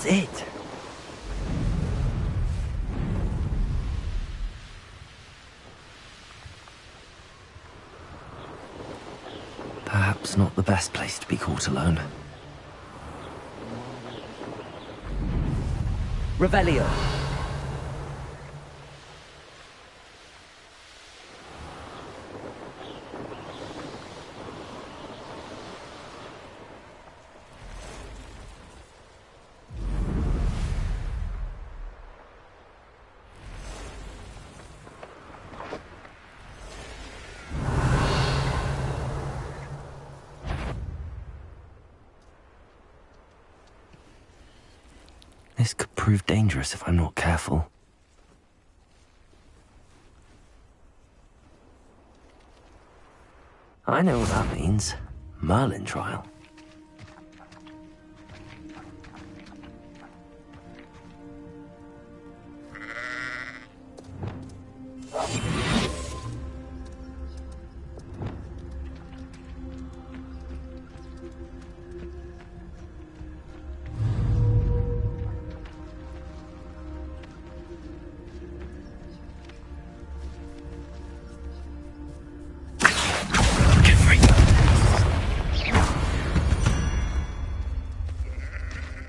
That's it. Perhaps not the best place to be caught alone. Revelio. This could prove dangerous if I'm not careful. I know what that means. Merlin trial.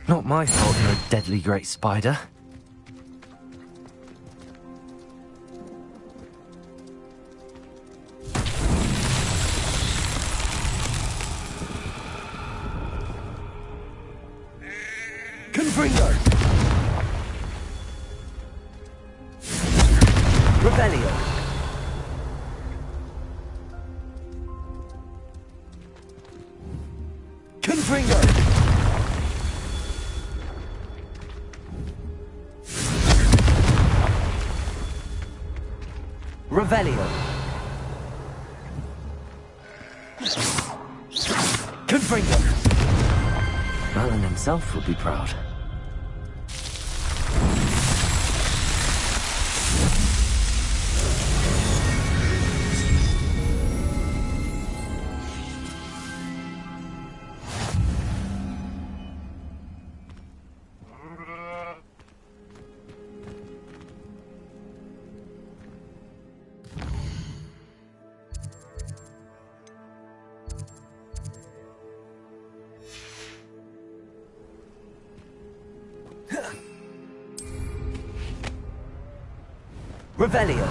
Not my fault you're a deadly great spider. Confringo! Revelio! Confringo! Revelio. Confringo. Merlin himself would be proud. Revelio.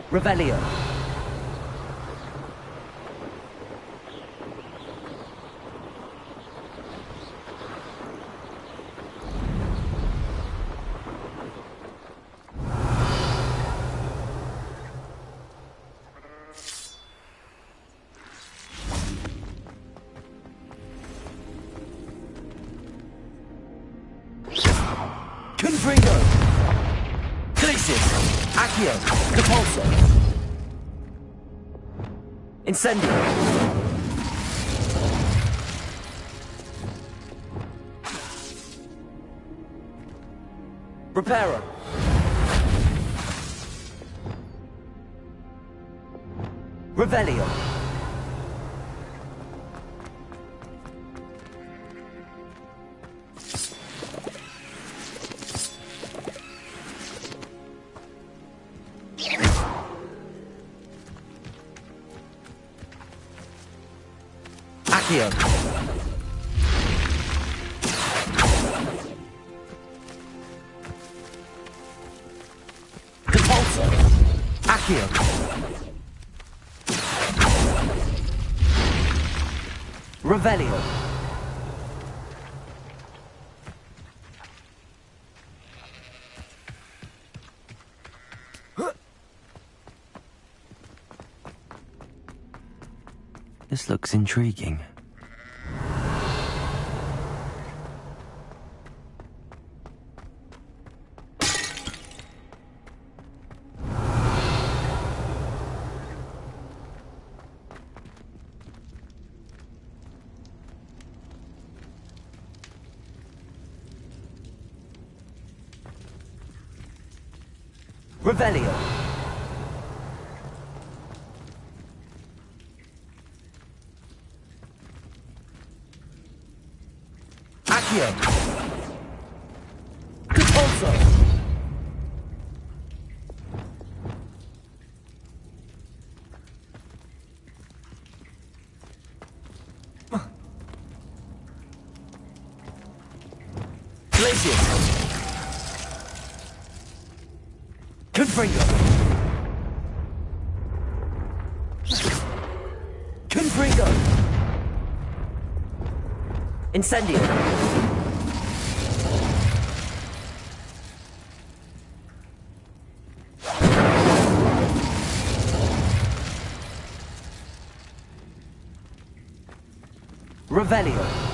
Revelio. Confringo. Glacius. Accio. Repulsor. Incendio. Reparo. Revelio. Accio. Repulsor. Accio. Revelio. This looks intriguing. Revelio. Accio. Compulso. Glacius. Confringo. Confringo. Incendio. Revelio.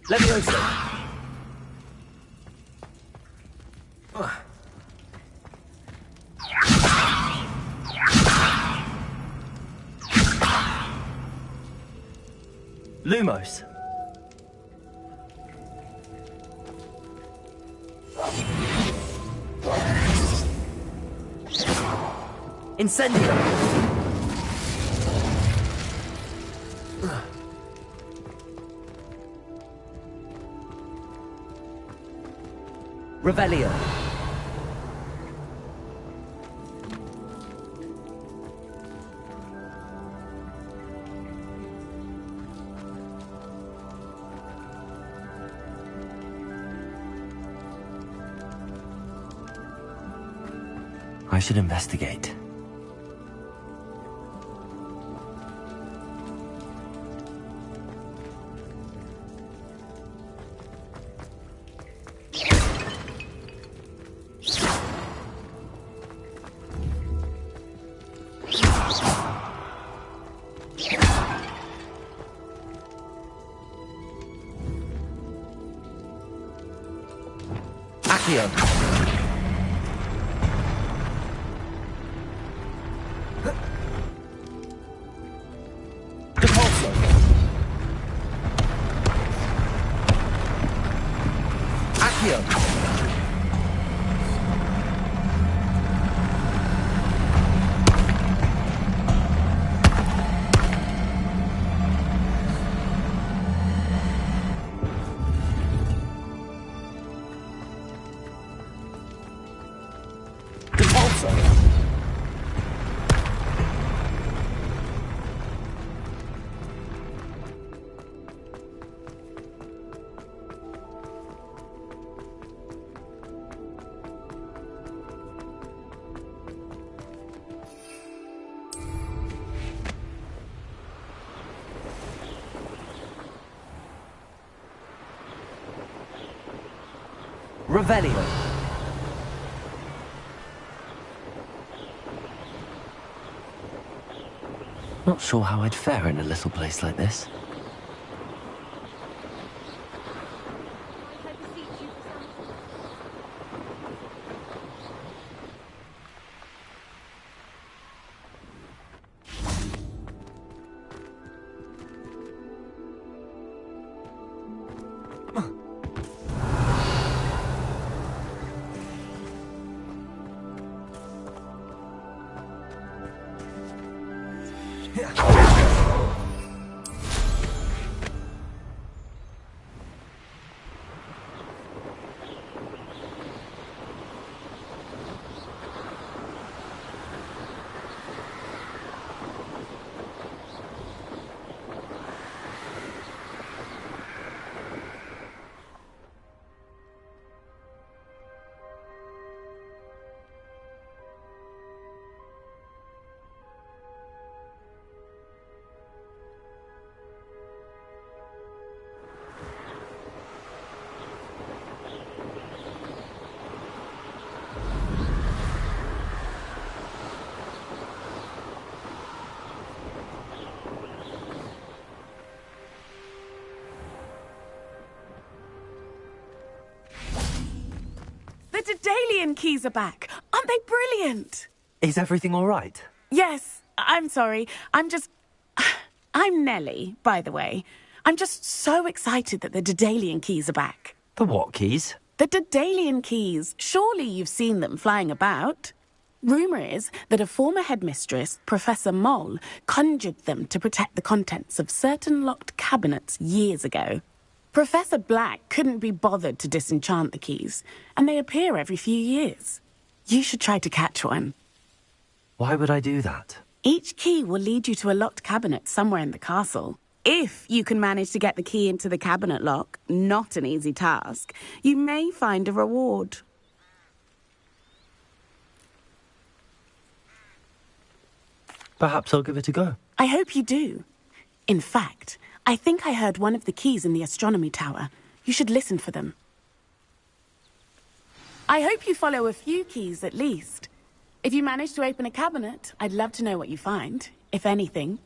Leviosa. Lumos. Incendio. Revelio. I should investigate. Accio. Compulso. Accio. Revelio. Not sure how I'd fare in a little place like this. The Daedalian keys are back. Aren't they brilliant? Is everything all right? Yes, I'm sorry. I'm Nellie, by the way. I'm just so excited that the Daedalian keys are back. The what keys? The Daedalian keys. Surely you've seen them flying about. Rumour is that a former headmistress, Professor Moll, conjured them to protect the contents of certain locked cabinets years ago. Professor Black couldn't be bothered to disenchant the keys, and they appear every few years. You should try to catch one. Why would I do that? Each key will lead you to a locked cabinet somewhere in the castle. If you can manage to get the key into the cabinet lock, not an easy task, you may find a reward. Perhaps I'll give it a go. I hope you do. In fact, I think I heard one of the keys in the astronomy tower. You should listen for them. I hope you follow a few keys at least. If you manage to open a cabinet, I'd love to know what you find, if anything.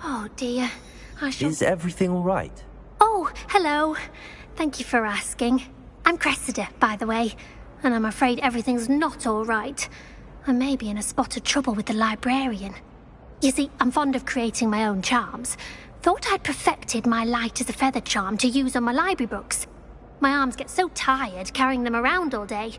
Oh dear, I shall... Is everything all right? Oh, hello. Thank you for asking. I'm Cressida, by the way, and I'm afraid everything's not all right. I may be in a spot of trouble with the librarian. You see, I'm fond of creating my own charms. Thought I'd perfected my light as a feather charm to use on my library books. My arms get so tired carrying them around all day.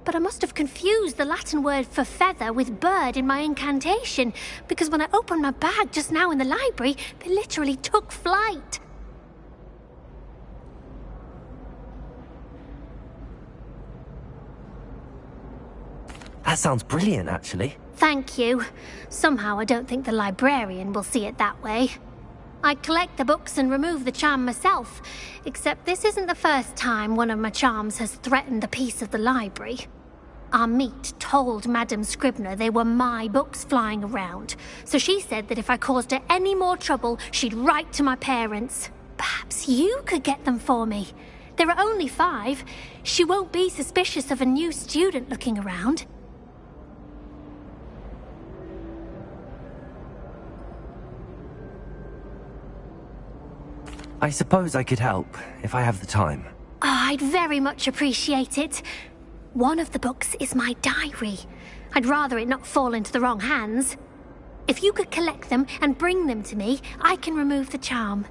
But I must have confused the Latin word for feather with bird in my incantation, because when I opened my bag just now in the library, they literally took flight. That sounds brilliant, actually. Thank you. Somehow I don't think the librarian will see it that way. I collect the books and remove the charm myself, except this isn't the first time one of my charms has threatened the peace of the library. Our meet told Madame Scribner they were my books flying around, so she said that if I caused her any more trouble, she'd write to my parents. Perhaps you could get them for me. There are only 5. She won't be suspicious of a new student looking around. I suppose I could help, if I have the time. Oh, I'd very much appreciate it. One of the books is my diary. I'd rather it not fall into the wrong hands. If you could collect them and bring them to me, I can remove the charm.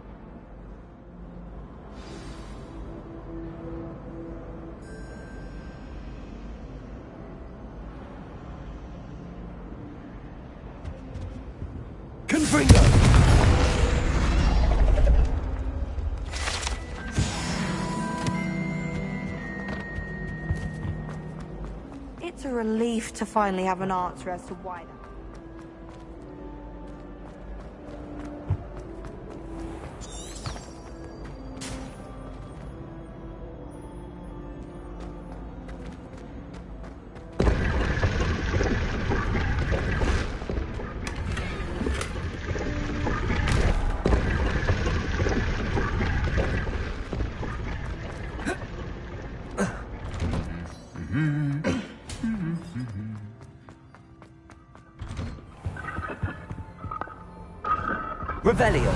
Confringo! It's a relief to finally have an answer as to why that. Revelio.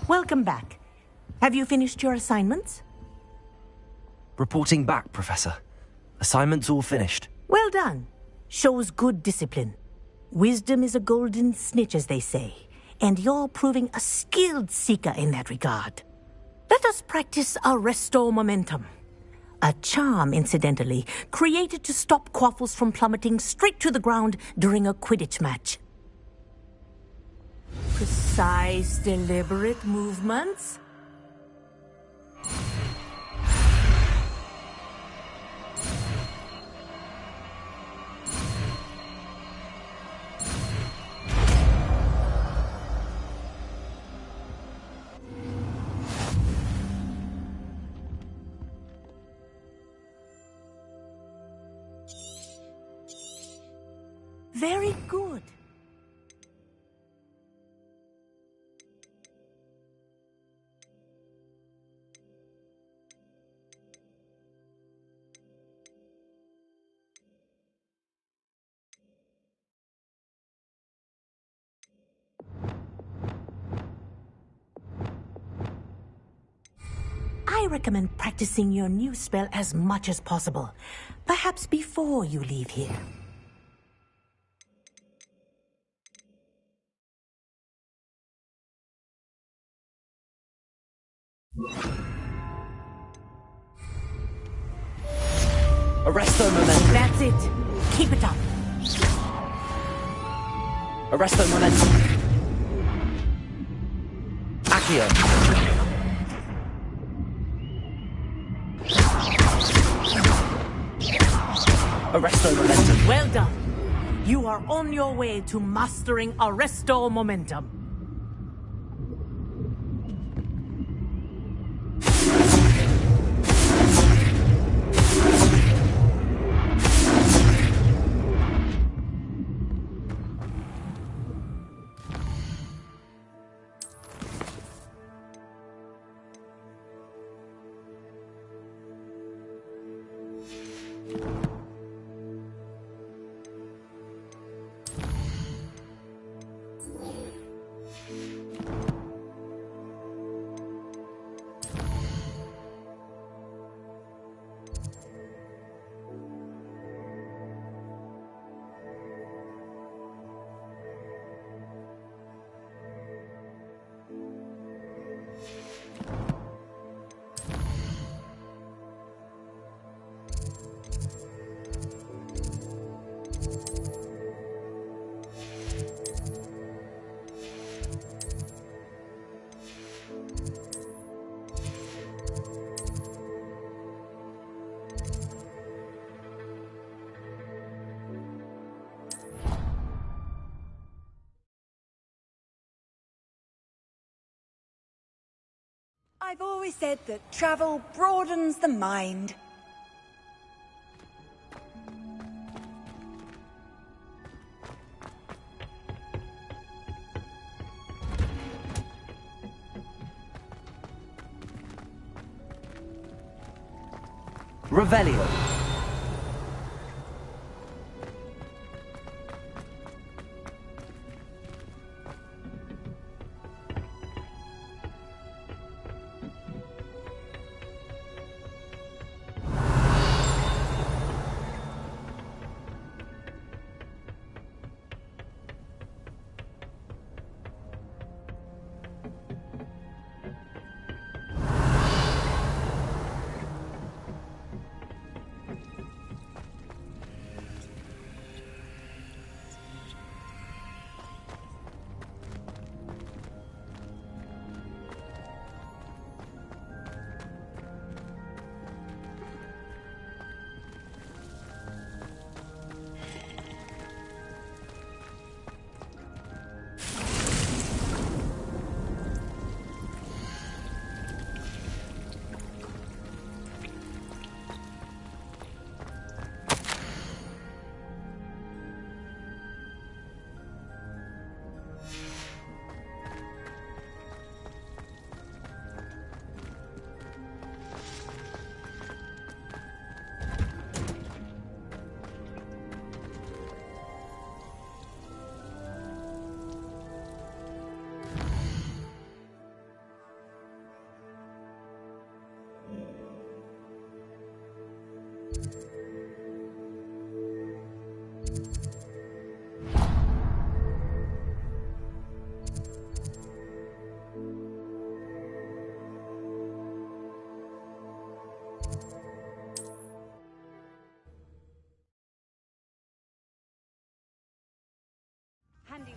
Welcome back. Have you finished your assignments? Reporting back, Professor. Assignments all finished. Well done. Shows good discipline. Wisdom is a golden snitch, as they say, and you're proving a skilled seeker in that regard. Let us practice Arresto Momentum. A charm, incidentally, created to stop Quaffles from plummeting straight to the ground during a Quidditch match. Precise, deliberate movements. Very good. I recommend practicing your new spell as much as possible, perhaps before you leave here. Arresto Momentum. That's it. Keep it up. Arresto Momentum. Accio. Arresto Momentum. Well done. You are on your way to mastering Arresto Momentum. I've always said that travel broadens the mind. Revelio.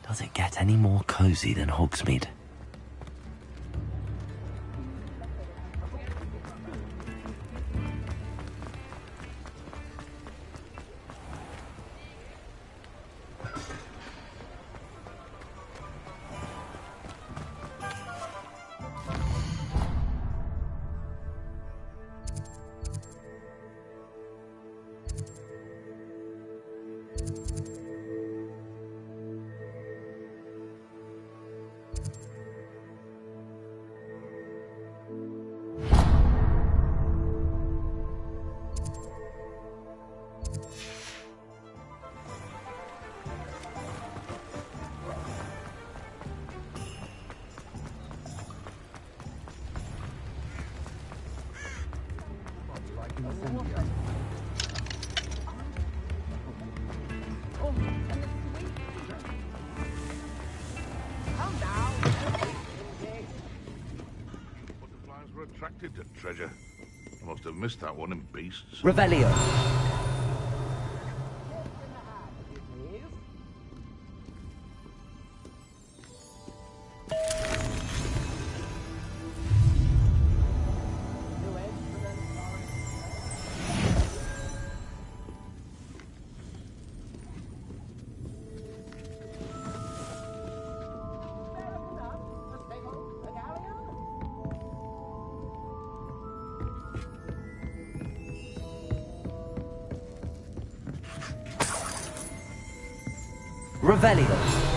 Does it get any more cosy than Hogsmeade? Butterflies were attracted to treasure. I must have missed that one in Beasts. Revelio. Revelio.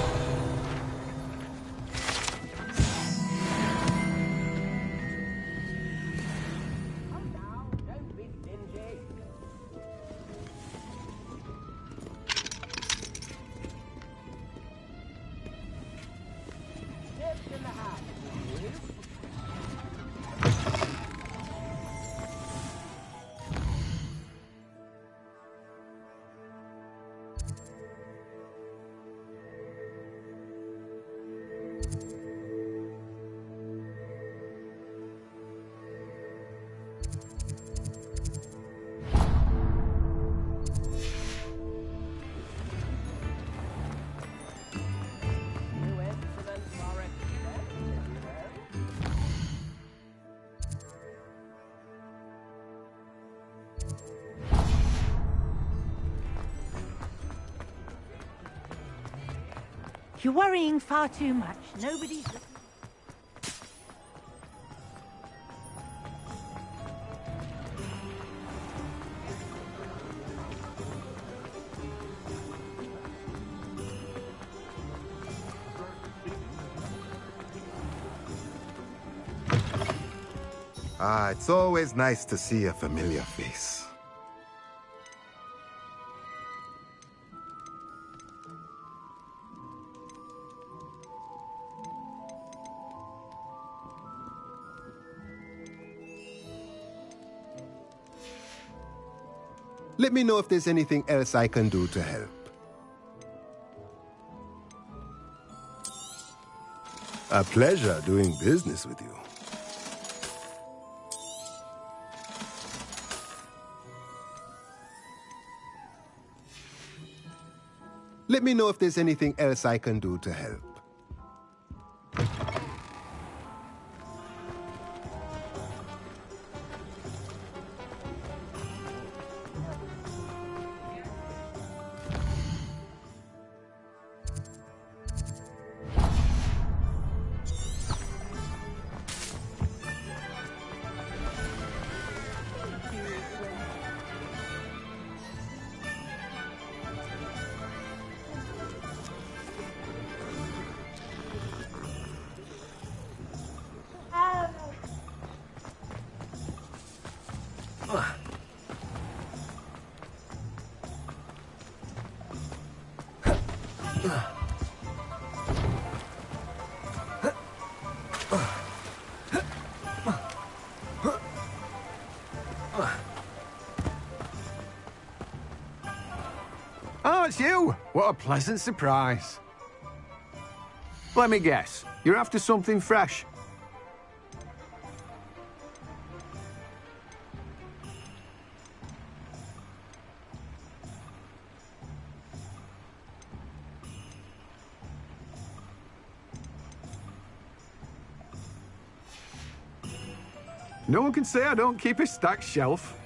You're worrying far too much. Nobody's listening. Ah, it's always nice to see a familiar face. Let me know if there's anything else I can do to help. A pleasure doing business with you. Let me know if there's anything else I can do to help. Oh, it's you! What a pleasant surprise. Let me guess, you're after something fresh. No one can say I don't keep a stacked shelf.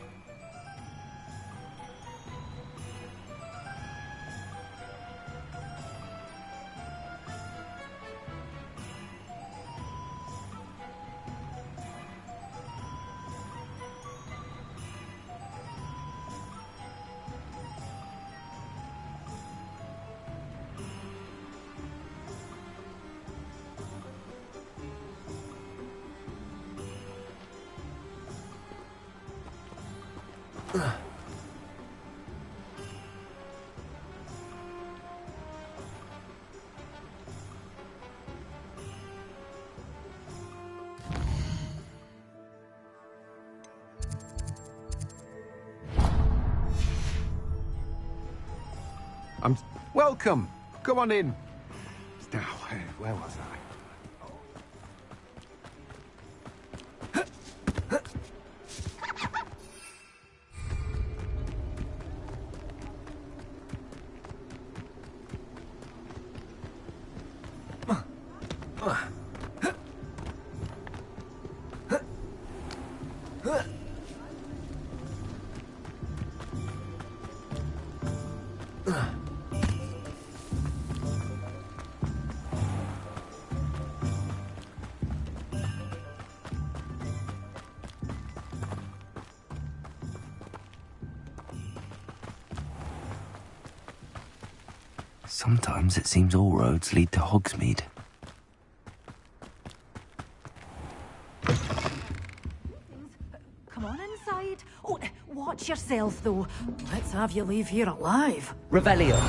Welcome. Come on in. Now, where was I? Sometimes it seems all roads lead to Hogsmeade. Come on inside. Oh, watch yourself, though. Let's have you leave here alive. Revelio.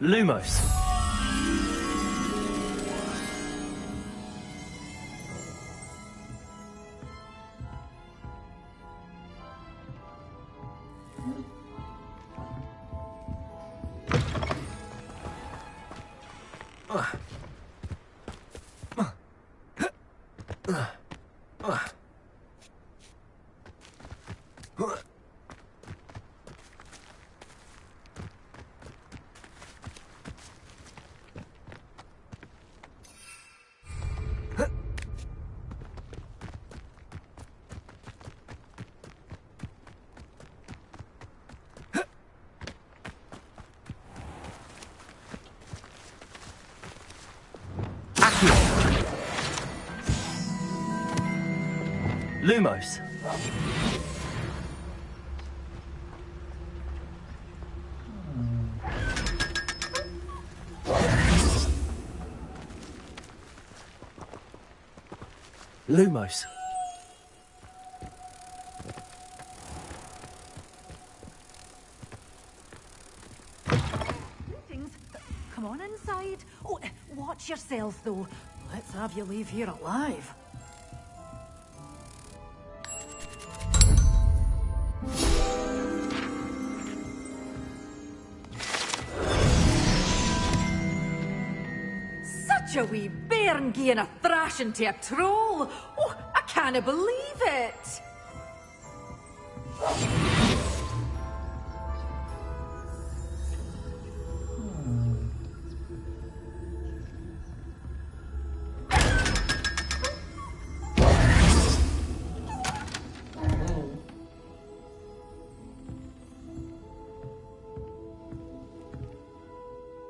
Lumos. Lumos. Lumos. Come on inside. Oh, watch yourself, though. Let's have you leave here alive. Such a wee bairn gieing a thrashing to a troll. Oh, I can't believe it.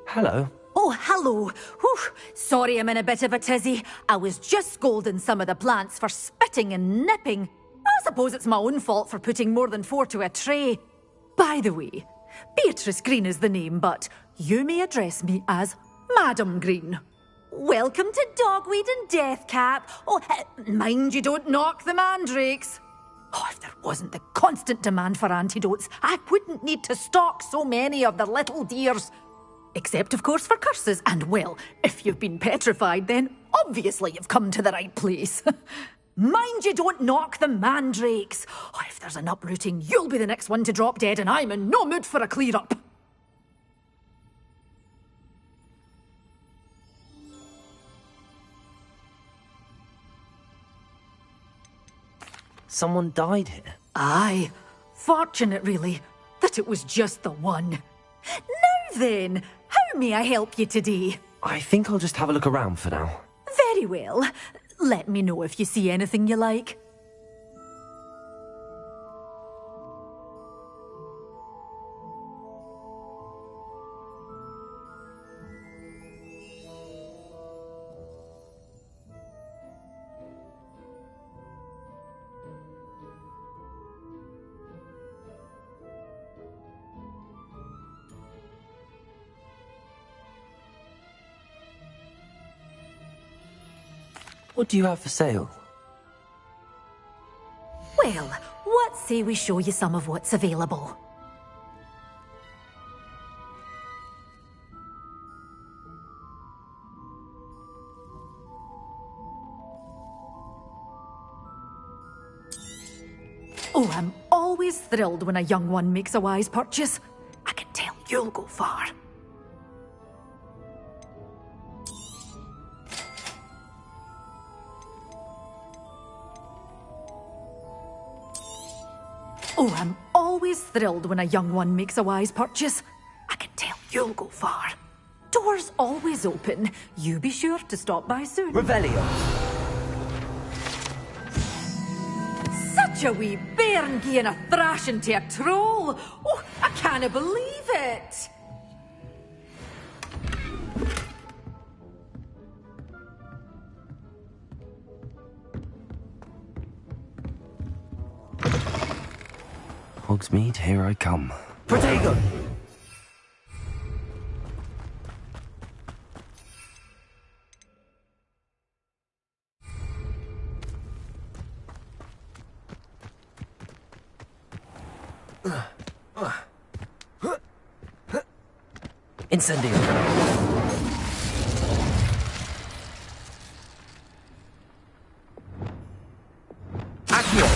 Hello. Oh, hello. Whew. Sorry I'm in a bit of a tizzy. I was just scolding some of the plants for spitting and nipping. I suppose it's my own fault for putting more than 4 to a tray. By the way, Beatrice Green is the name, but you may address me as Madam Green. Welcome to Dogweed and Deathcap. Oh, mind you don't knock the mandrakes. Oh, if there wasn't the constant demand for antidotes, I wouldn't need to stock so many of the little dears. Except, of course, for curses. And, well, if you've been petrified, then obviously you've come to the right place. Mind you don't knock the mandrakes. Oh, if there's an uprooting, you'll be the next one to drop dead, and I'm in no mood for a clear-up. Someone died here. Aye. Fortunate, really, that it was just the one. Now then, how may I help you today? I think I'll just have a look around for now. Very well. Let me know if you see anything you like. What do you have for sale? Well, what say we show you some of what's available? Oh, I'm always thrilled when a young one makes a wise purchase. I can tell you'll go far. Oh, I'm always thrilled when a young one makes a wise purchase. I can tell you'll go far. Doors always open. You be sure to stop by soon. Revelio. Such a wee bairn gieing a thrashing to a troll. Oh, I can't believe it. Hogsmeade, here I come. Protego! Incendio. Accio.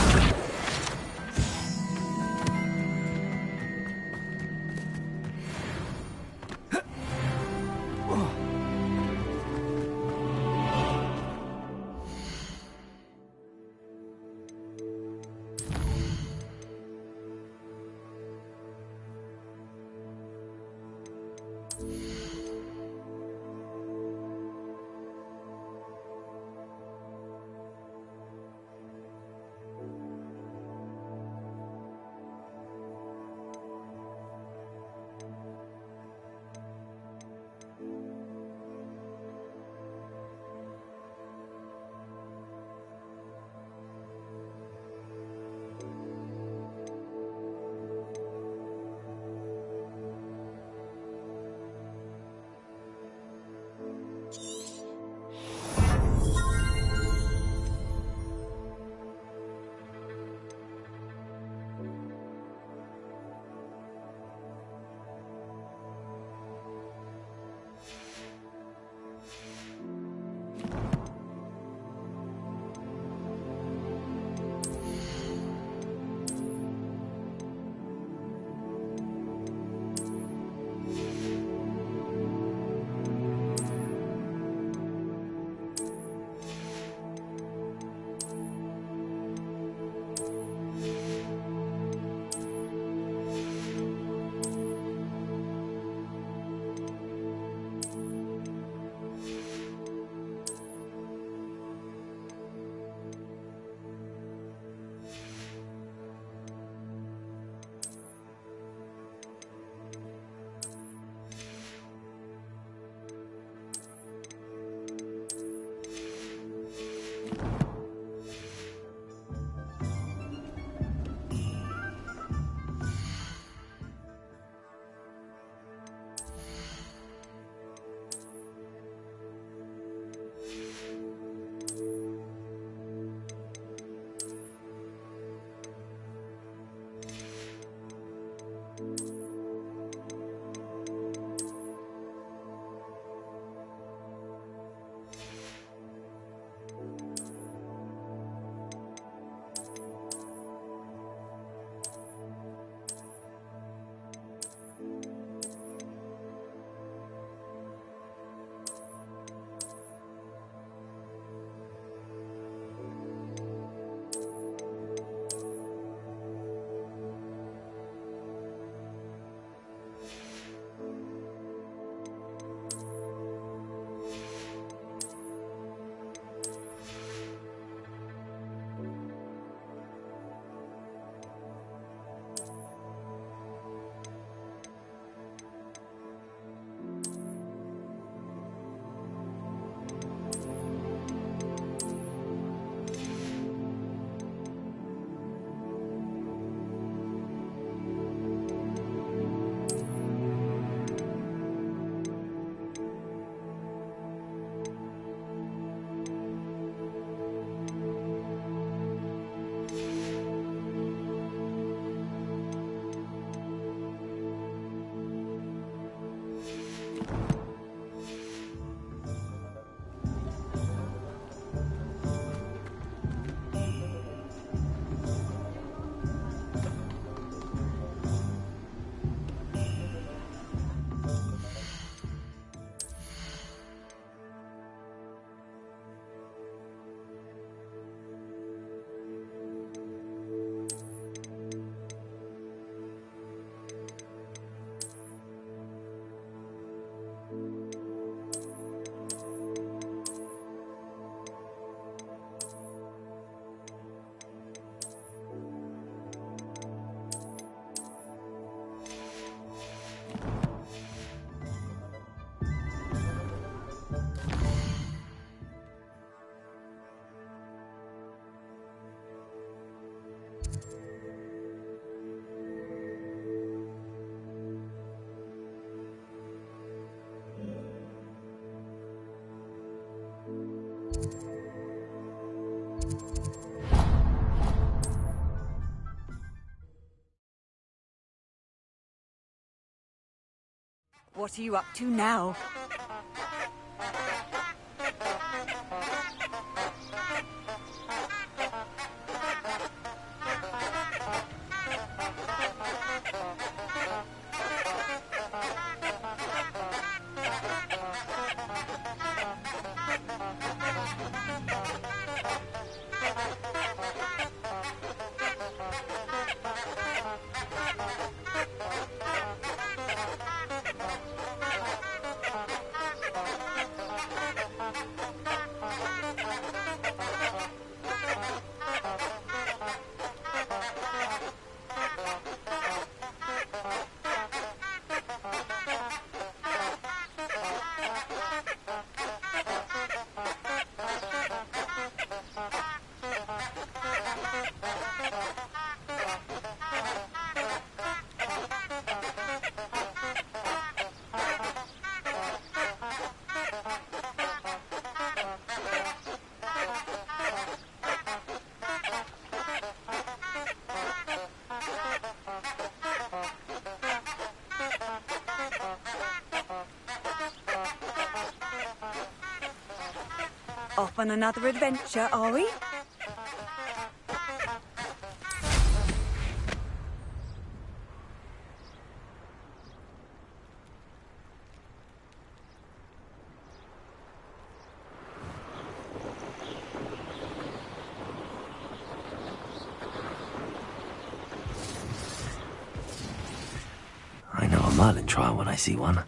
What are you up to now? Off on another adventure, are we? I know a Merlin trial when I see one.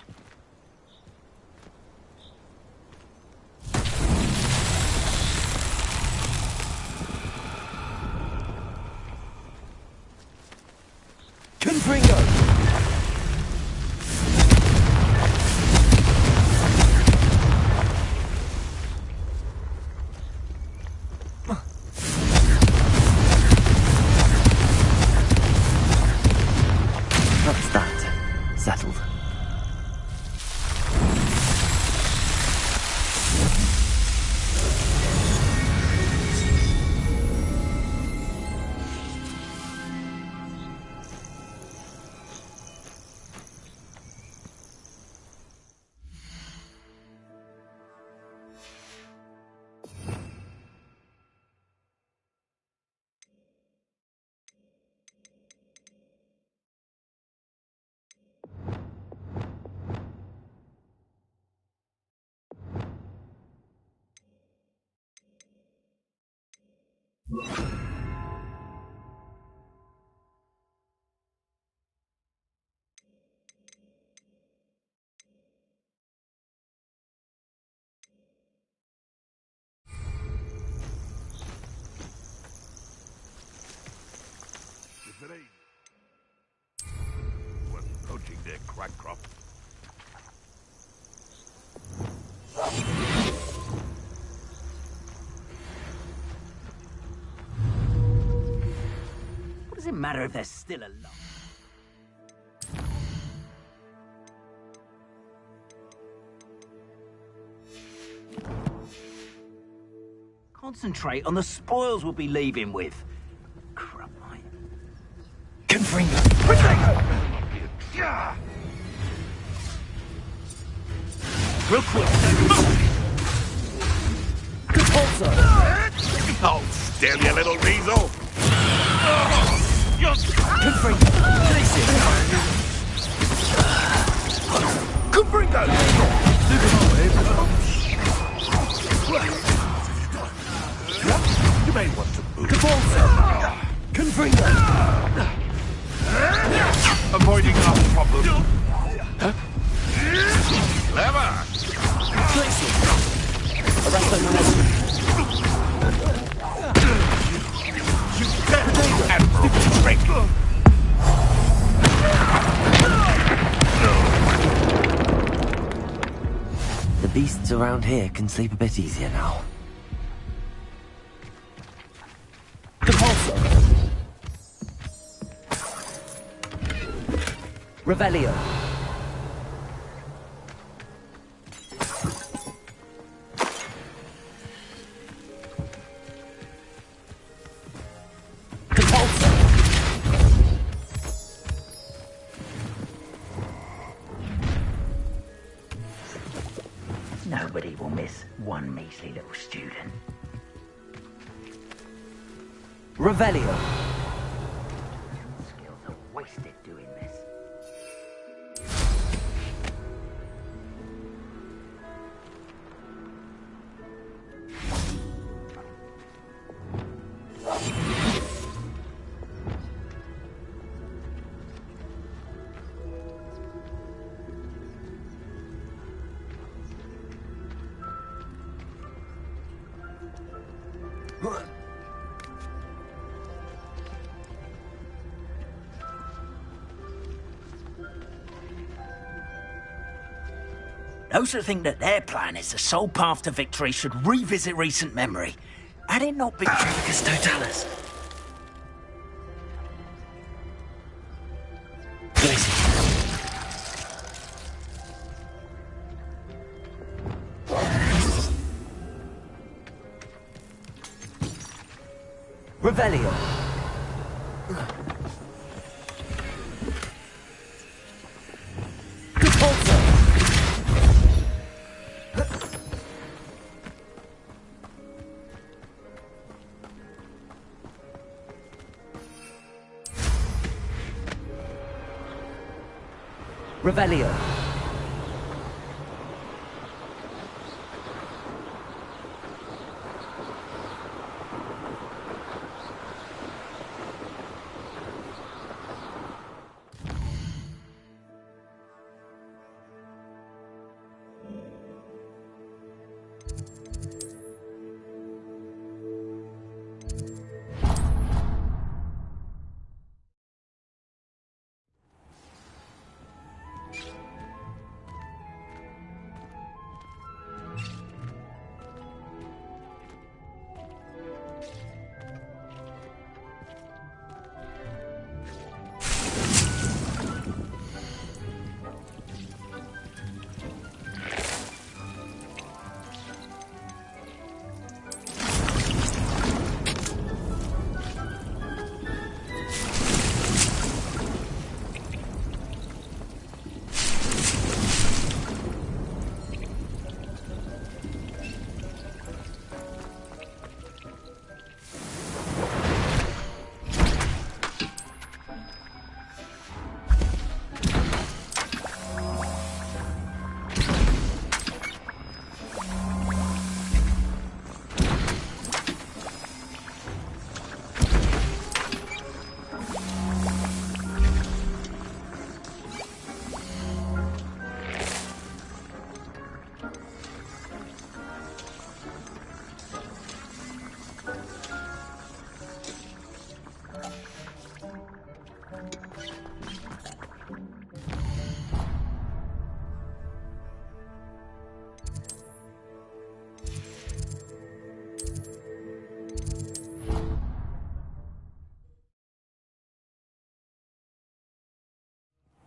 That's that. Settled. Was approaching their crack crop. What does it matter if they're still alive? Concentrate on the spoils we'll be leaving with. Crap, mate. Confringo! Real quick. Compulsor! Hold still, you little weasel! Confringo! Confringo! You may want to move. Compulsor! Confringo! Avoiding our problem. Huh? Clever! You dead, Admiral Drake! The beasts around here can sleep a bit easier now. Compulsor! Revelio! Nobody will miss one measly little student. Revelio. Skills are wasted doing this. Those who think that their plan is the sole path to victory should revisit recent memory. Had it not been... Tricus totalis. Revelio. Revelio.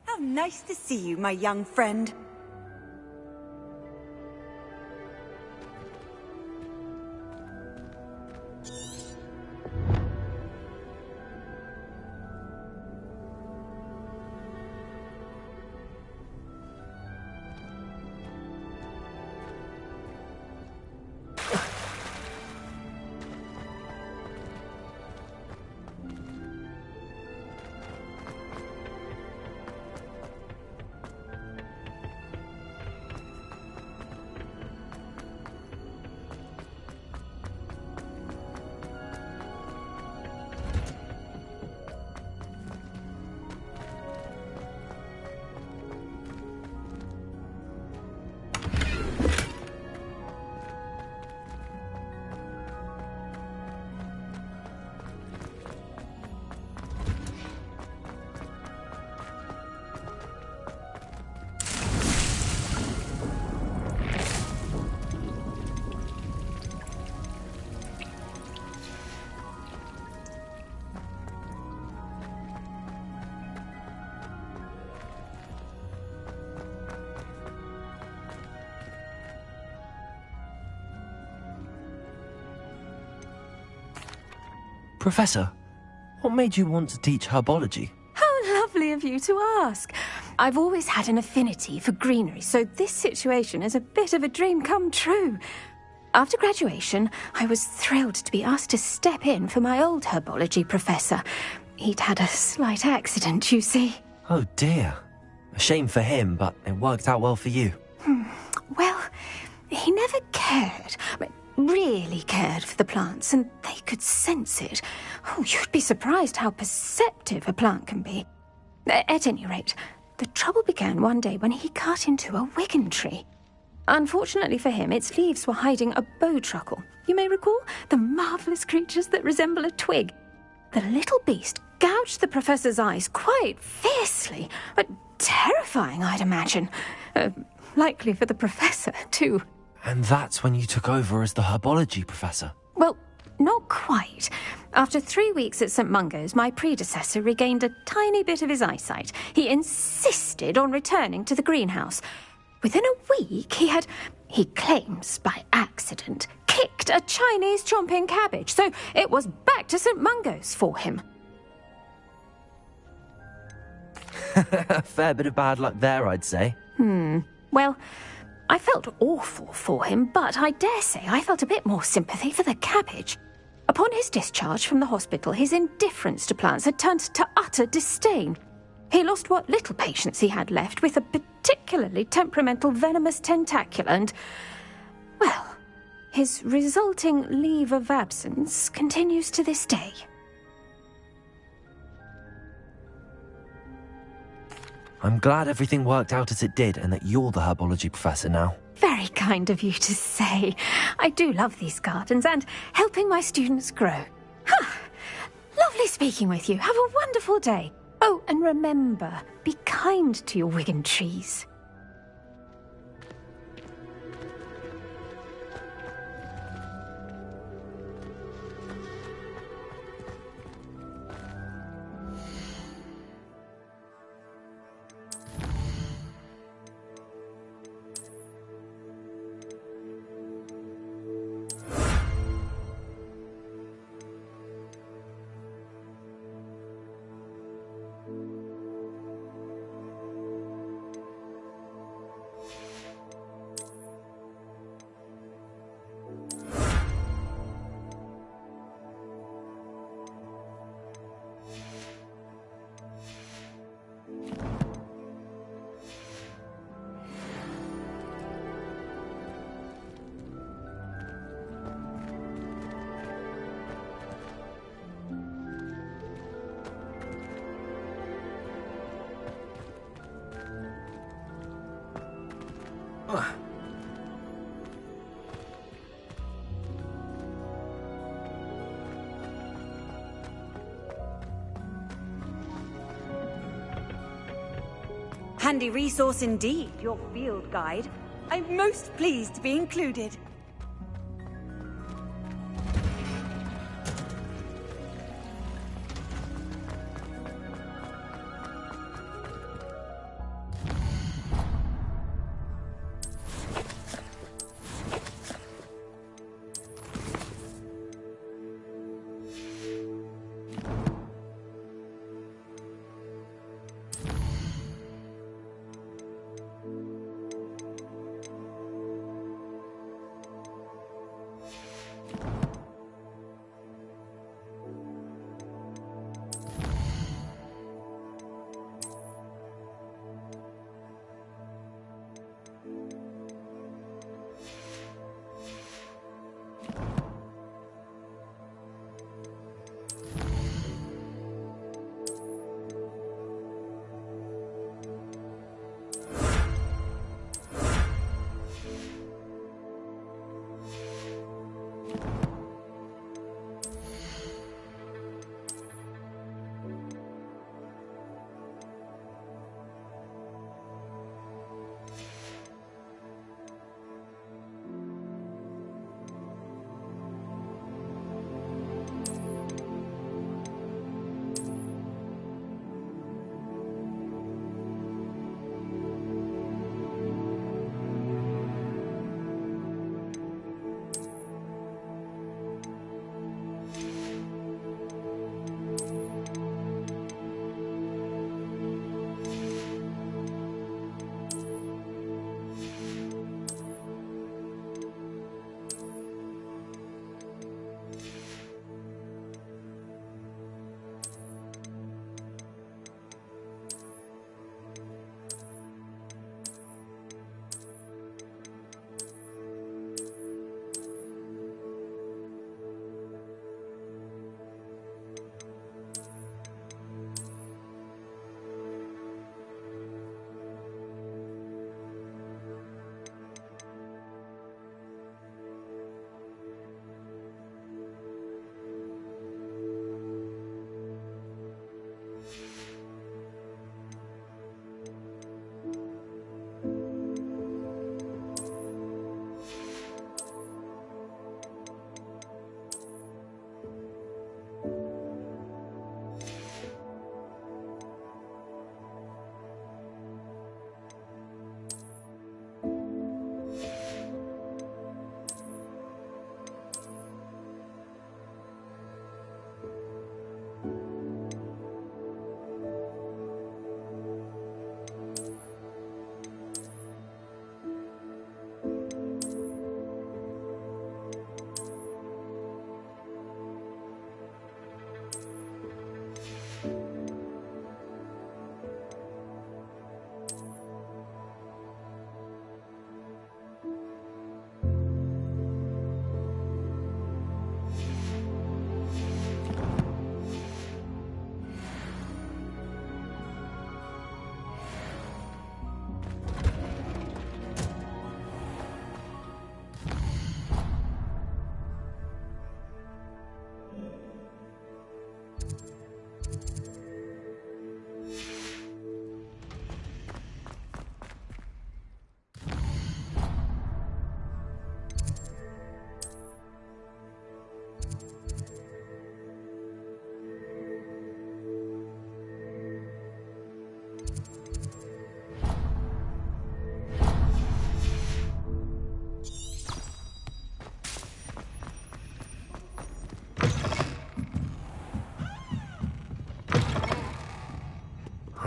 How nice to see you, my young friend. Professor, what made you want to teach herbology? How lovely of you to ask. I've always had an affinity for greenery, so this situation is a bit of a dream come true. After graduation, I was thrilled to be asked to step in for my old herbology professor. He'd had a slight accident, you see. Oh dear. A shame for him, but it worked out well for you. Well, he never cared, really cared for the plants, and they could sense it. Oh, you'd be surprised how perceptive a plant can be. At any rate, the trouble began one day when he cut into a wigan tree. Unfortunately for him, its leaves were hiding a bowtruckle. You may recall the marvellous creatures that resemble a twig. The little beast gouged the professor's eyes quite fiercely, but terrifying, I'd imagine. Likely for the professor, too. And that's when you took over as the herbology professor? Well, not quite. After 3 weeks at St. Mungo's, my predecessor regained a tiny bit of his eyesight. He insisted on returning to the greenhouse. Within a week, he claims by accident, kicked a Chinese chomping cabbage, so it was back to St. Mungo's for him. A fair bit of bad luck there, I'd say. Well, I felt awful for him, but I dare say I felt a bit more sympathy for the cabbage. Upon his discharge from the hospital, his indifference to plants had turned to utter disdain. He lost what little patience he had left with a particularly temperamental venomous tentacula and, well, his resulting leave of absence continues to this day. I'm glad everything worked out as it did and that you're the herbology professor now. Very kind of you to say. I do love these gardens and helping my students grow. Lovely speaking with you. Have a wonderful day. Oh, and remember, be kind to your wigan trees. Handy resource indeed, your field guide. I'm most pleased to be included.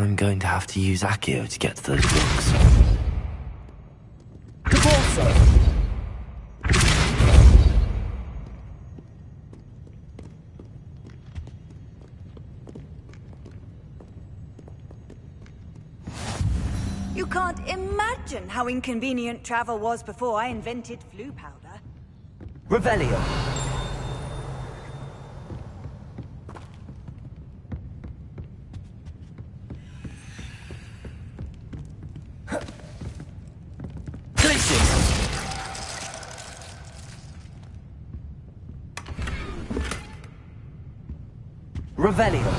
I'm going to have to use Accio to get to those books. You can't imagine how inconvenient travel was before I invented flu powder. Revelio. Revelio.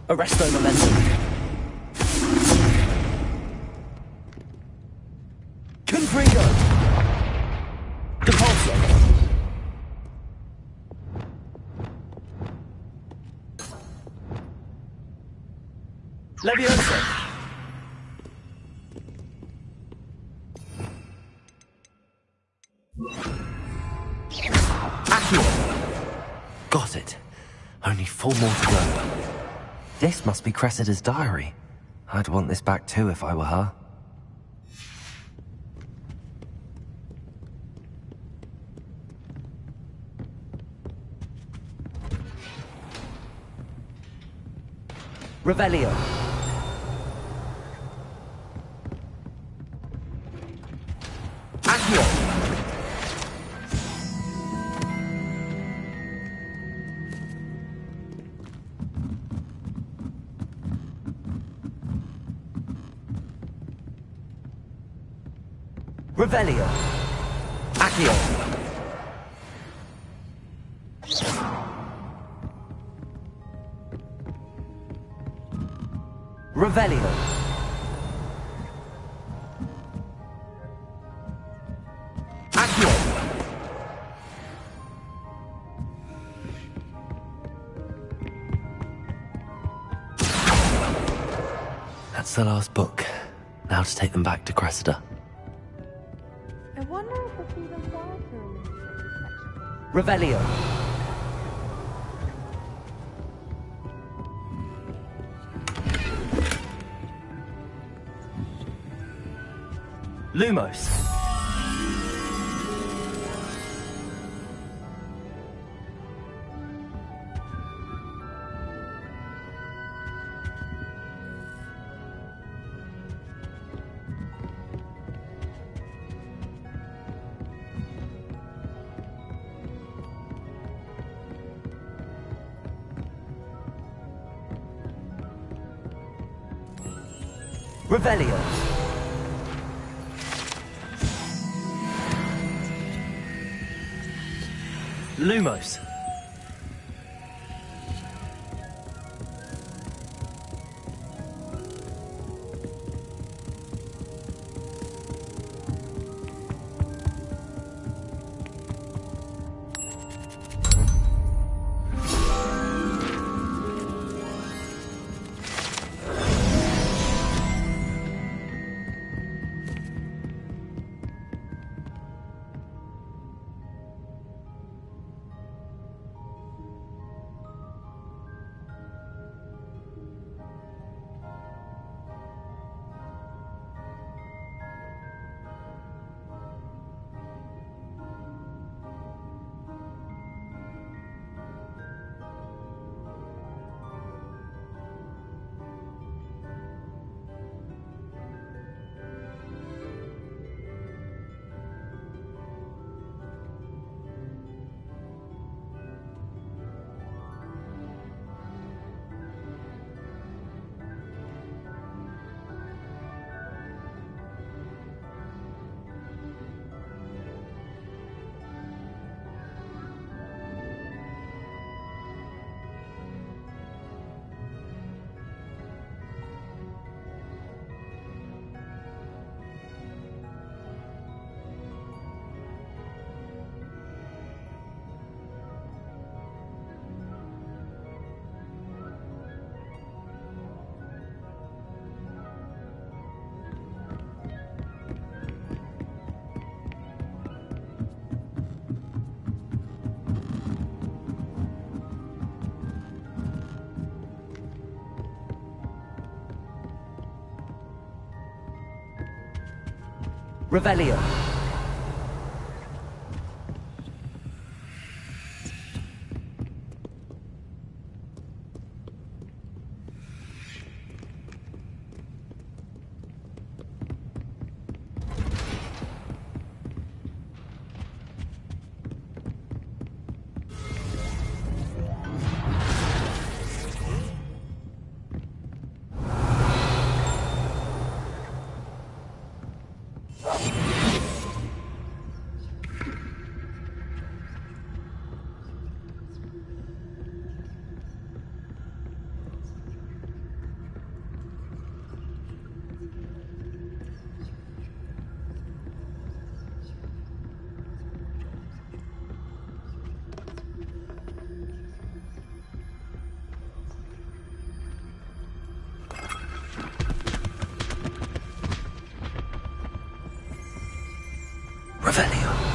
Arresto momentum. Confringo. Depulso. Levioso. Got it. Only 4 more to go. This must be Cressida's diary. I'd want this back too if I were her. Revelio. Accio. Revelio. Accio. Revelio. Accio. That's the last book. Now to take them back to Cressida. I wonder if we'll see them quieter in the section. Revelio. Lumos. Revelio. Lumos. Revelio. Revelio.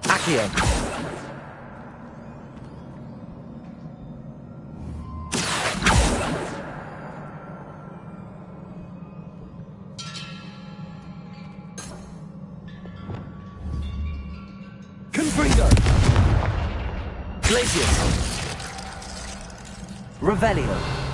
Accio. Confringo. Glacius. Revelio.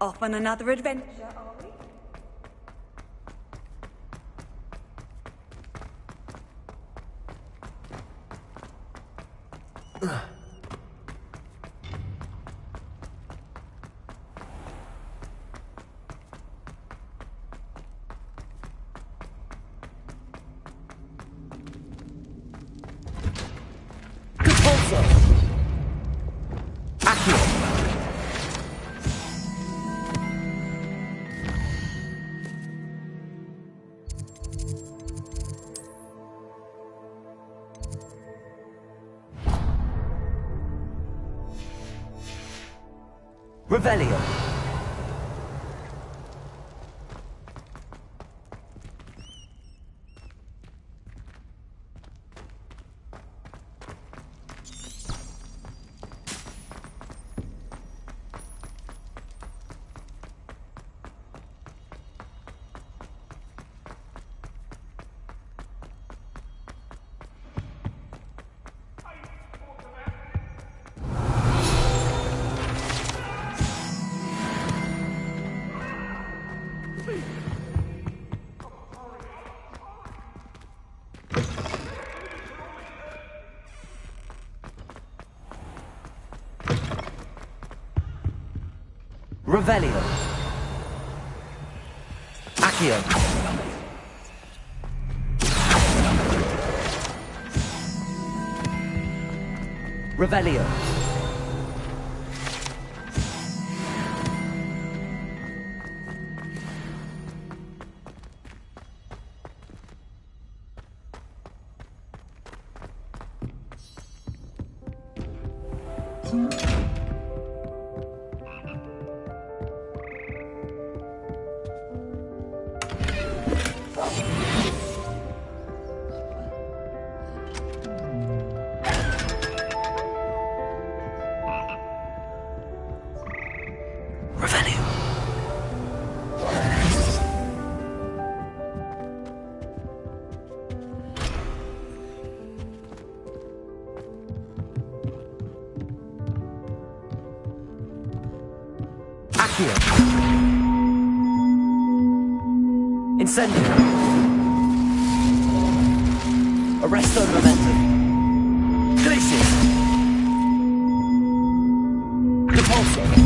Off on another adventure, are we? Revelio. Revelio. Accio. Revelio. Incendio. Arresto momentum. Glacius. Repulsor.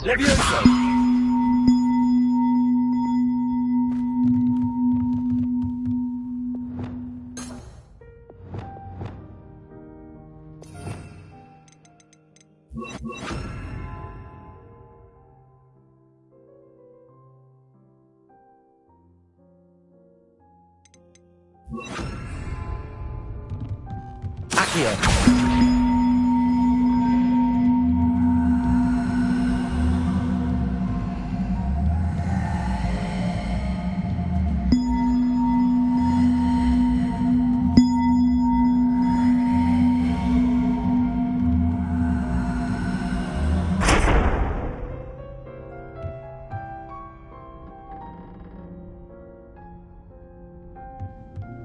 Levioso! Accio!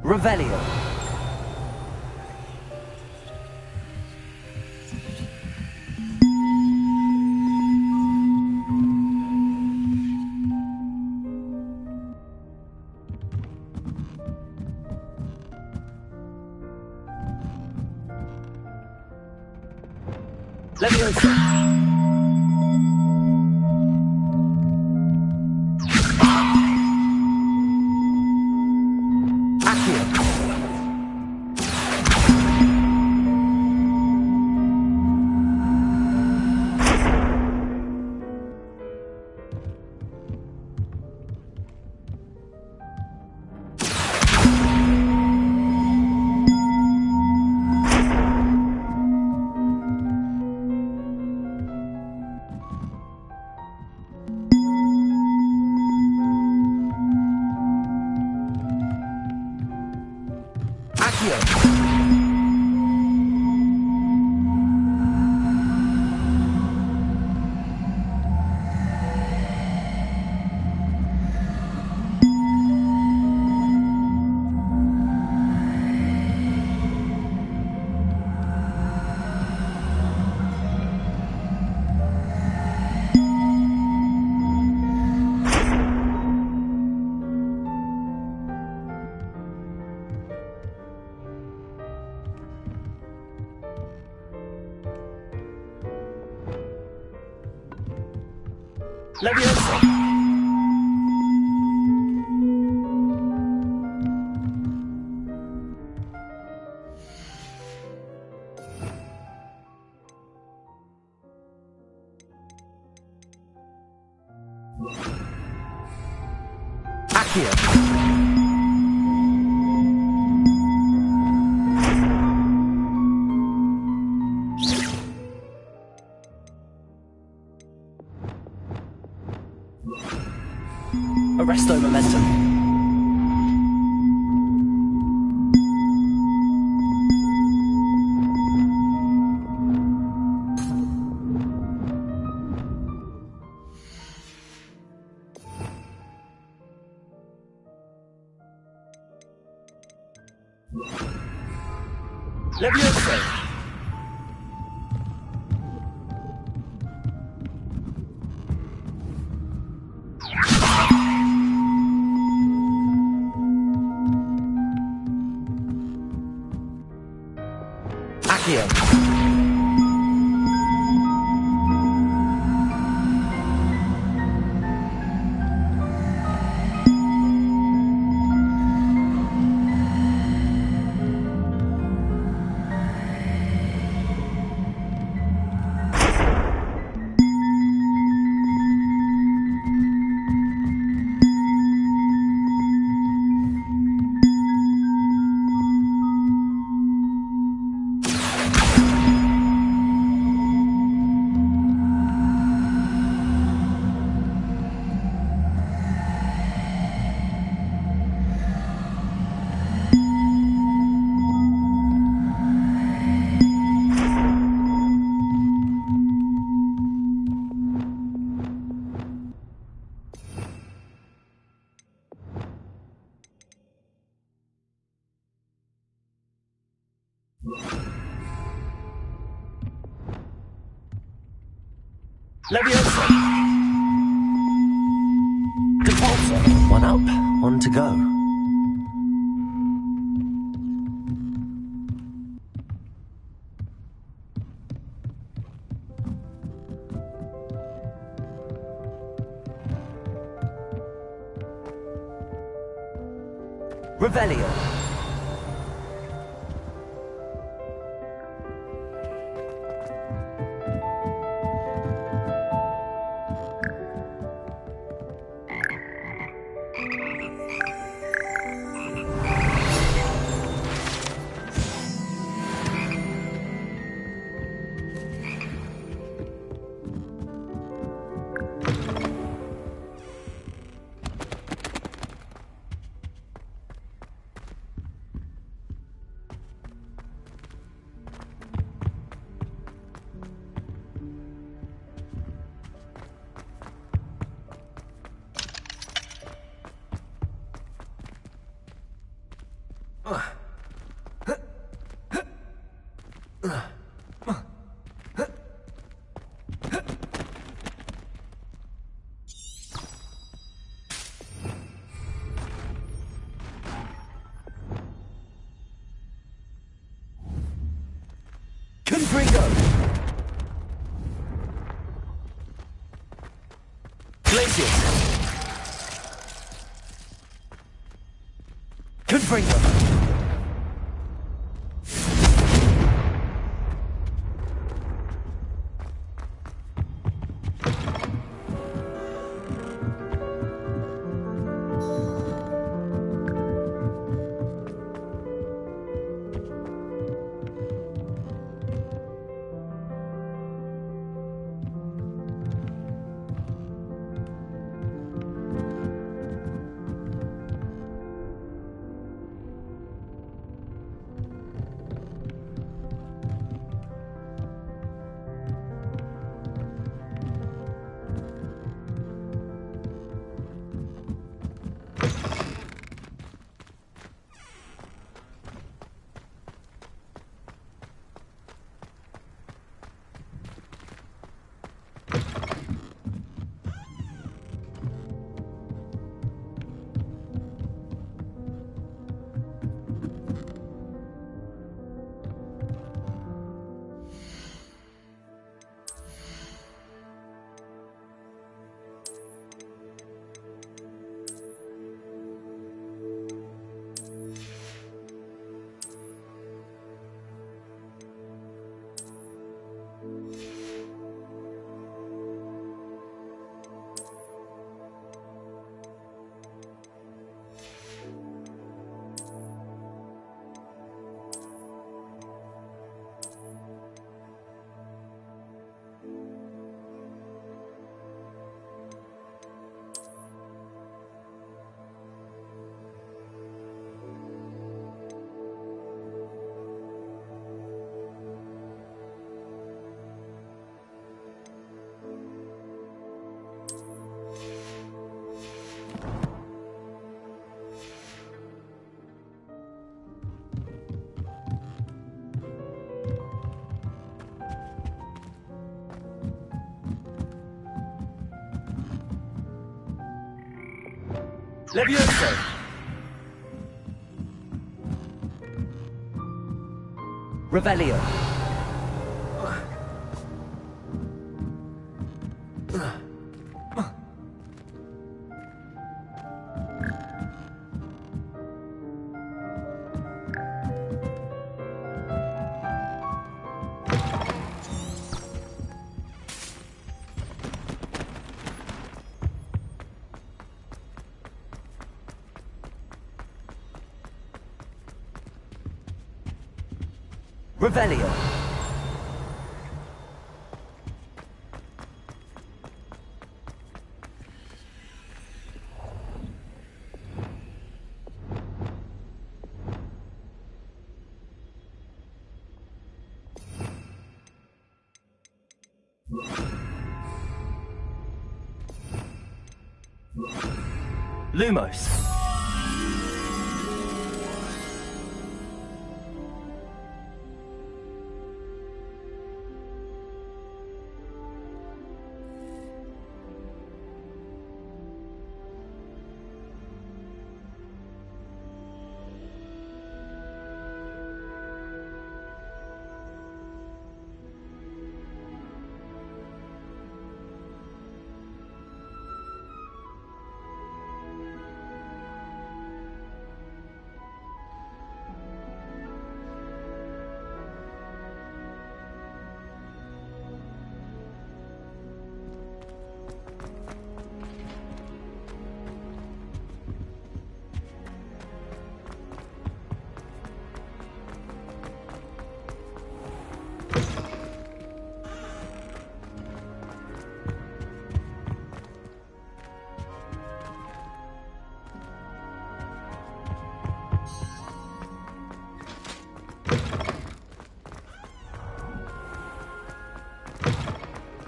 Revelio. Levioso. Levioso. Accio. Arresto momentum. Levioso. Accio. Levioso. Defaulter. One up, one to go. Revelio. Confringo! Glacius! Confringo! Levioso! Revelio! Revelio! Lumos!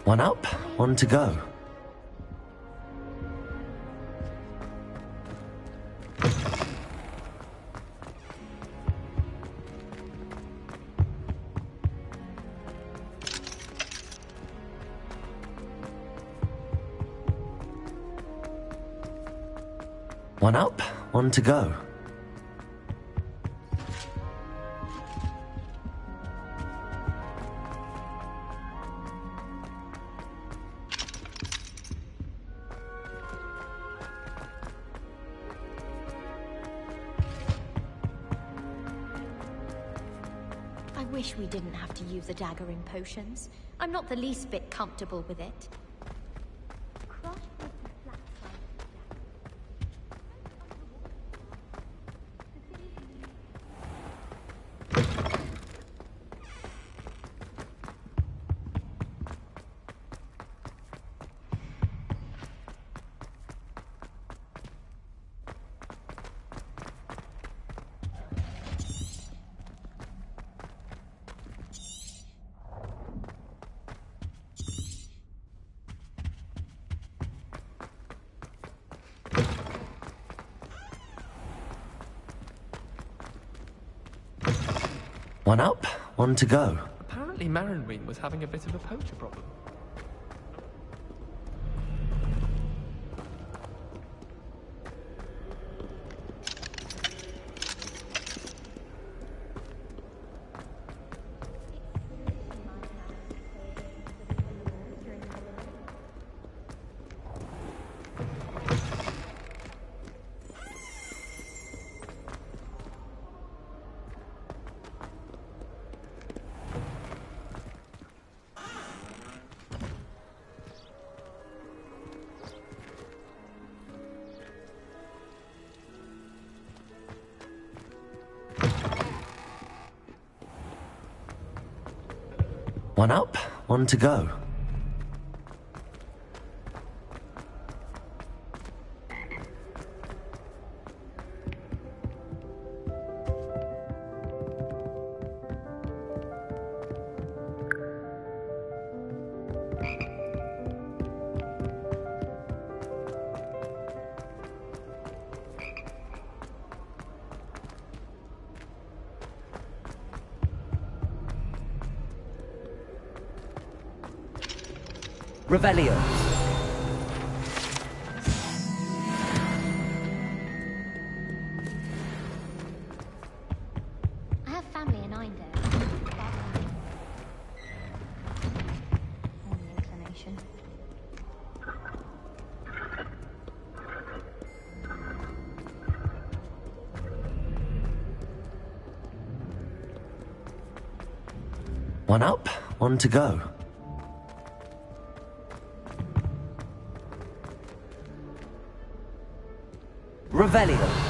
One up, one to go. One up, one to go. I wish we didn't have to use a dagger in potions. I'm not the least bit comfortable with it. One up, one to go. Apparently Marinween was having a bit of a poacher problem. One up, one to go. Revelio. I have family in Eindale. Only inclination. One up, one to go. Revelio.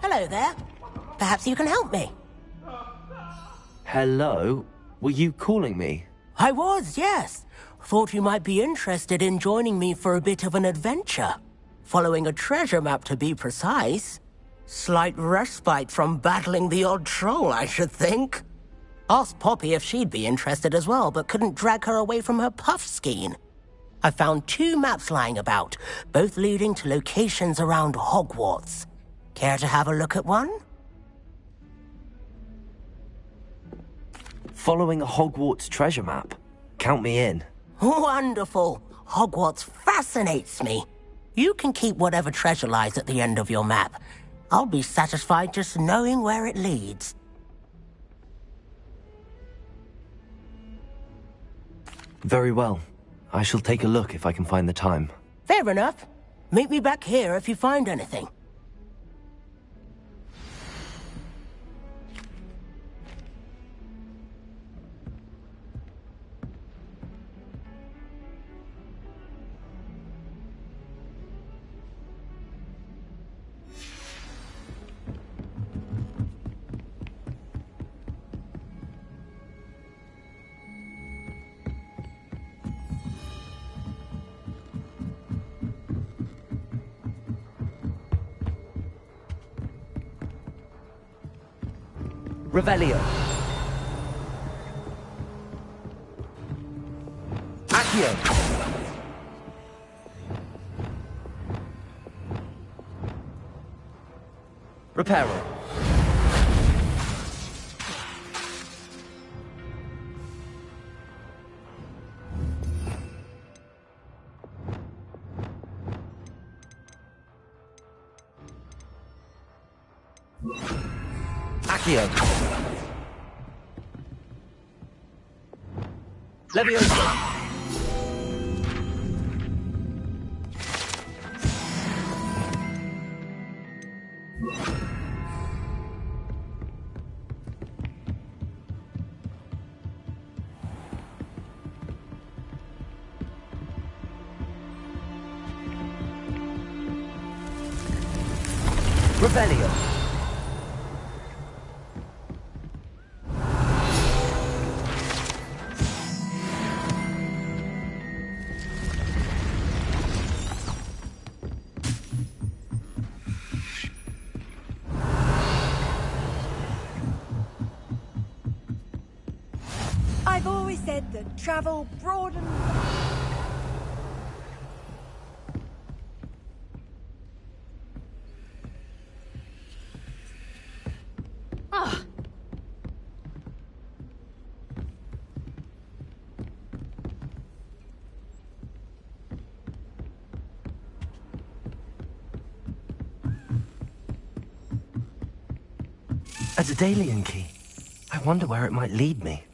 Hello there. Perhaps you can help me. Hello? Were you calling me? I was, yes. Thought you might be interested in joining me for a bit of an adventure. Following a treasure map, to be precise. Slight respite from battling the odd troll, I should think. Asked Poppy if she'd be interested as well, but couldn't drag her away from her puff skein. I found 2 maps lying about, both leading to locations around Hogwarts. Care to have a look at one? Following a Hogwarts treasure map. Count me in. Wonderful. Hogwarts fascinates me. You can keep whatever treasure lies at the end of your map. I'll be satisfied just knowing where it leads. Very well. I shall take a look if I can find the time. Fair enough. Meet me back here if you find anything. Revelio. Accio. Reparo. Accio. Levioso. Revelio. I've always said that travel broadens. Ah. A Daedalian key. I wonder where it might lead me.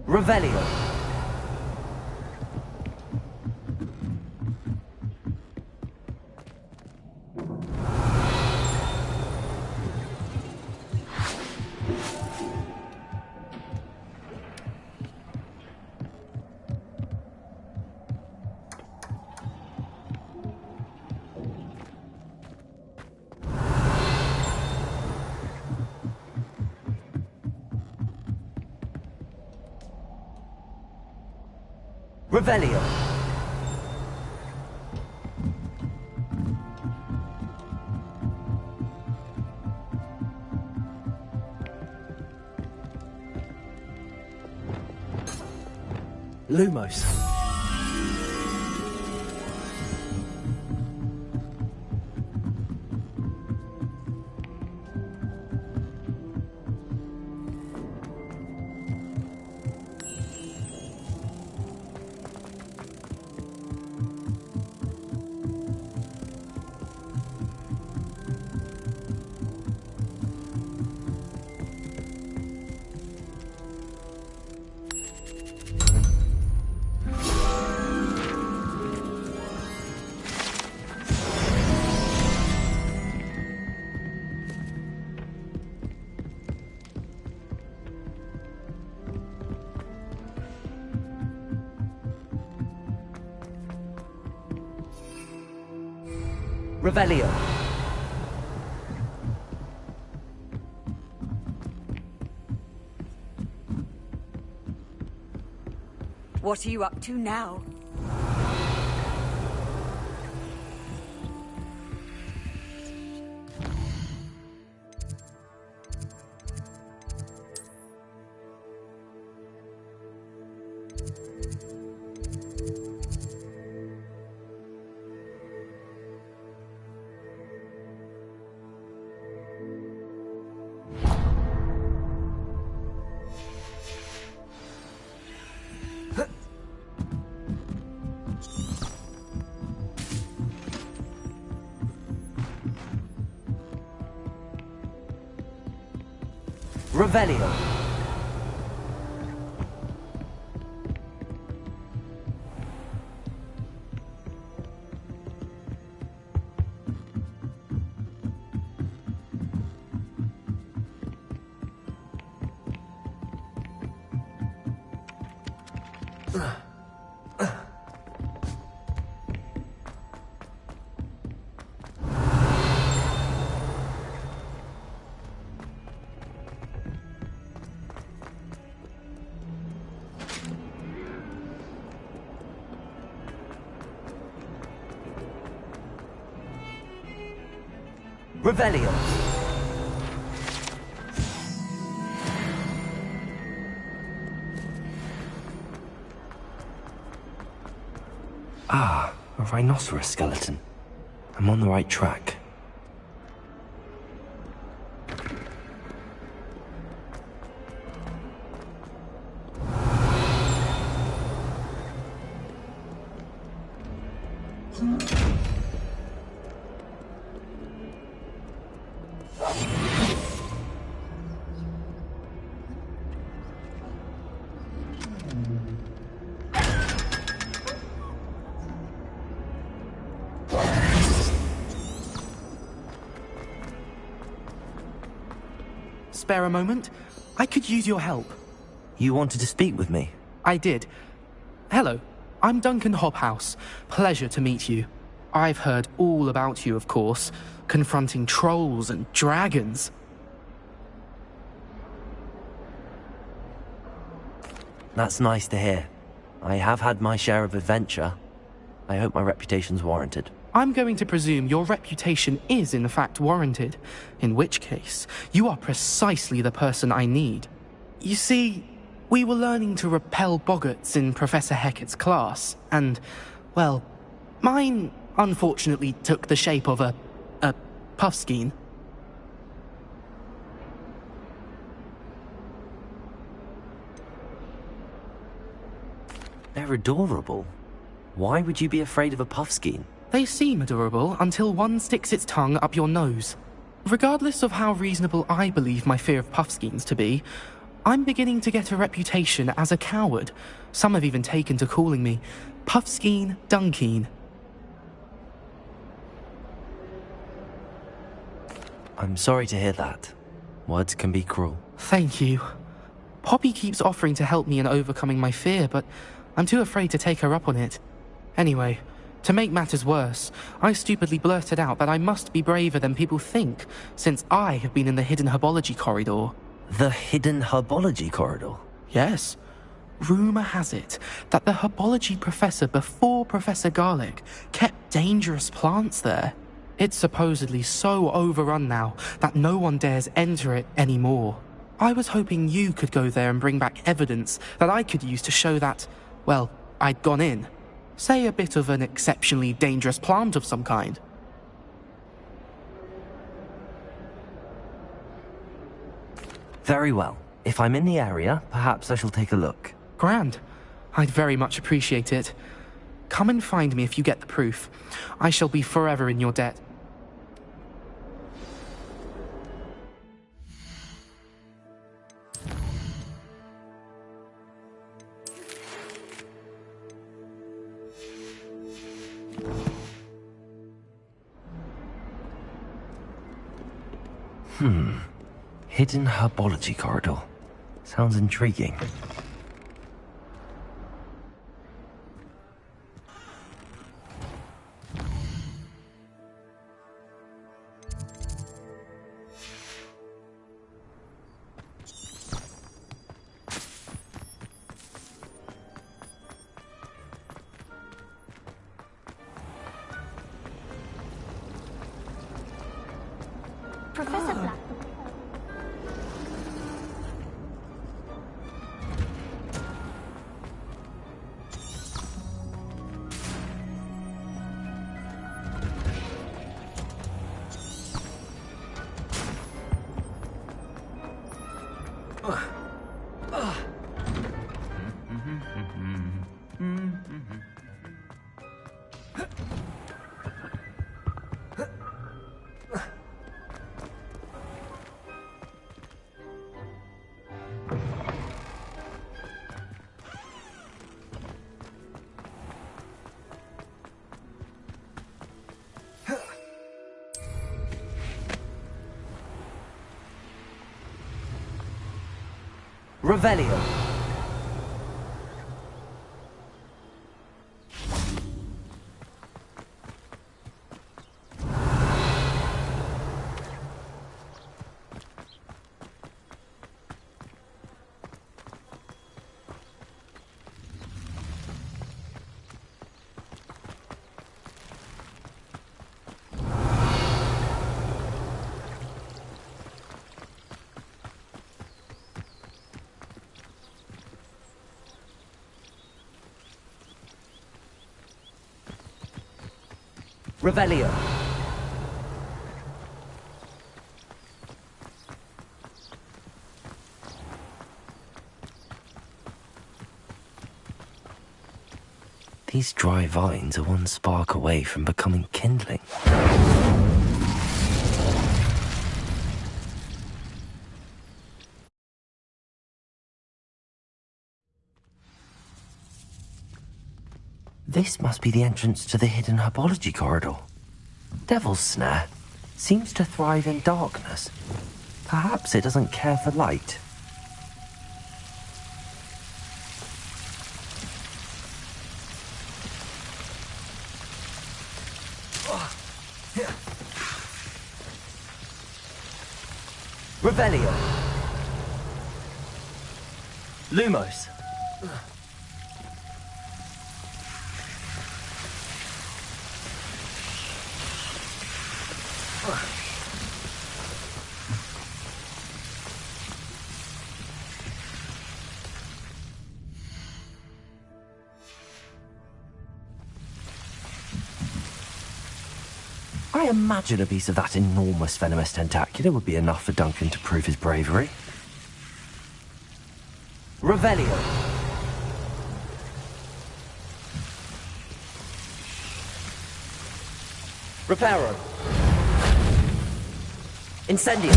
Revelio. Revelio. Lumos. Revelio. What are you up to now? Revelio. Revelio. Ah, a rhinoceros skeleton. I'm on the right track. Spare a moment? I could use your help. You wanted to speak with me? I did. Hello, I'm Duncan Hobhouse. Pleasure to meet you. I've heard all about you, of course, confronting trolls and dragons. That's nice to hear. I have had my share of adventure. I hope my reputation's warranted. I'm going to presume your reputation is in fact warranted, in which case, you are precisely the person I need. You see, we were learning to repel boggarts in Professor Hecat's class, and, well, mine unfortunately took the shape of a puffskein. They're adorable. Why would you be afraid of a puffskein? They seem adorable until one sticks its tongue up your nose. Regardless of how reasonable I believe my fear of puffskeins to be, I'm beginning to get a reputation as a coward. Some have even taken to calling me Puffskein Dunkeen. I'm sorry to hear that. Words can be cruel. Thank you. Poppy keeps offering to help me in overcoming my fear, but I'm too afraid to take her up on it. Anyway, to make matters worse, I stupidly blurted out that I must be braver than people think, since I have been in the hidden herbology corridor. The hidden herbology corridor? Yes. Rumour has it that the herbology professor before Professor Garlic kept dangerous plants there. It's supposedly so overrun now that no one dares enter it anymore. I was hoping you could go there and bring back evidence that I could use to show that, well, I'd gone in. Say a bit of an exceptionally dangerous plant of some kind. Very well. If I'm in the area, perhaps I shall take a look. Grand. I'd very much appreciate it. Come and find me if you get the proof. I shall be forever in your debt. Hidden herbology corridor. Sounds intriguing. Professor Black. Revelio. Revelio. These dry vines are one spark away from becoming kindling. This must be the entrance to the hidden herbology corridor. Devil's Snare seems to thrive in darkness. Perhaps it doesn't care for light. Revelio. Lumos. I imagine a piece of that enormous venomous tentacular would be enough for Duncan to prove his bravery. Revelio. Reparo. Incendio.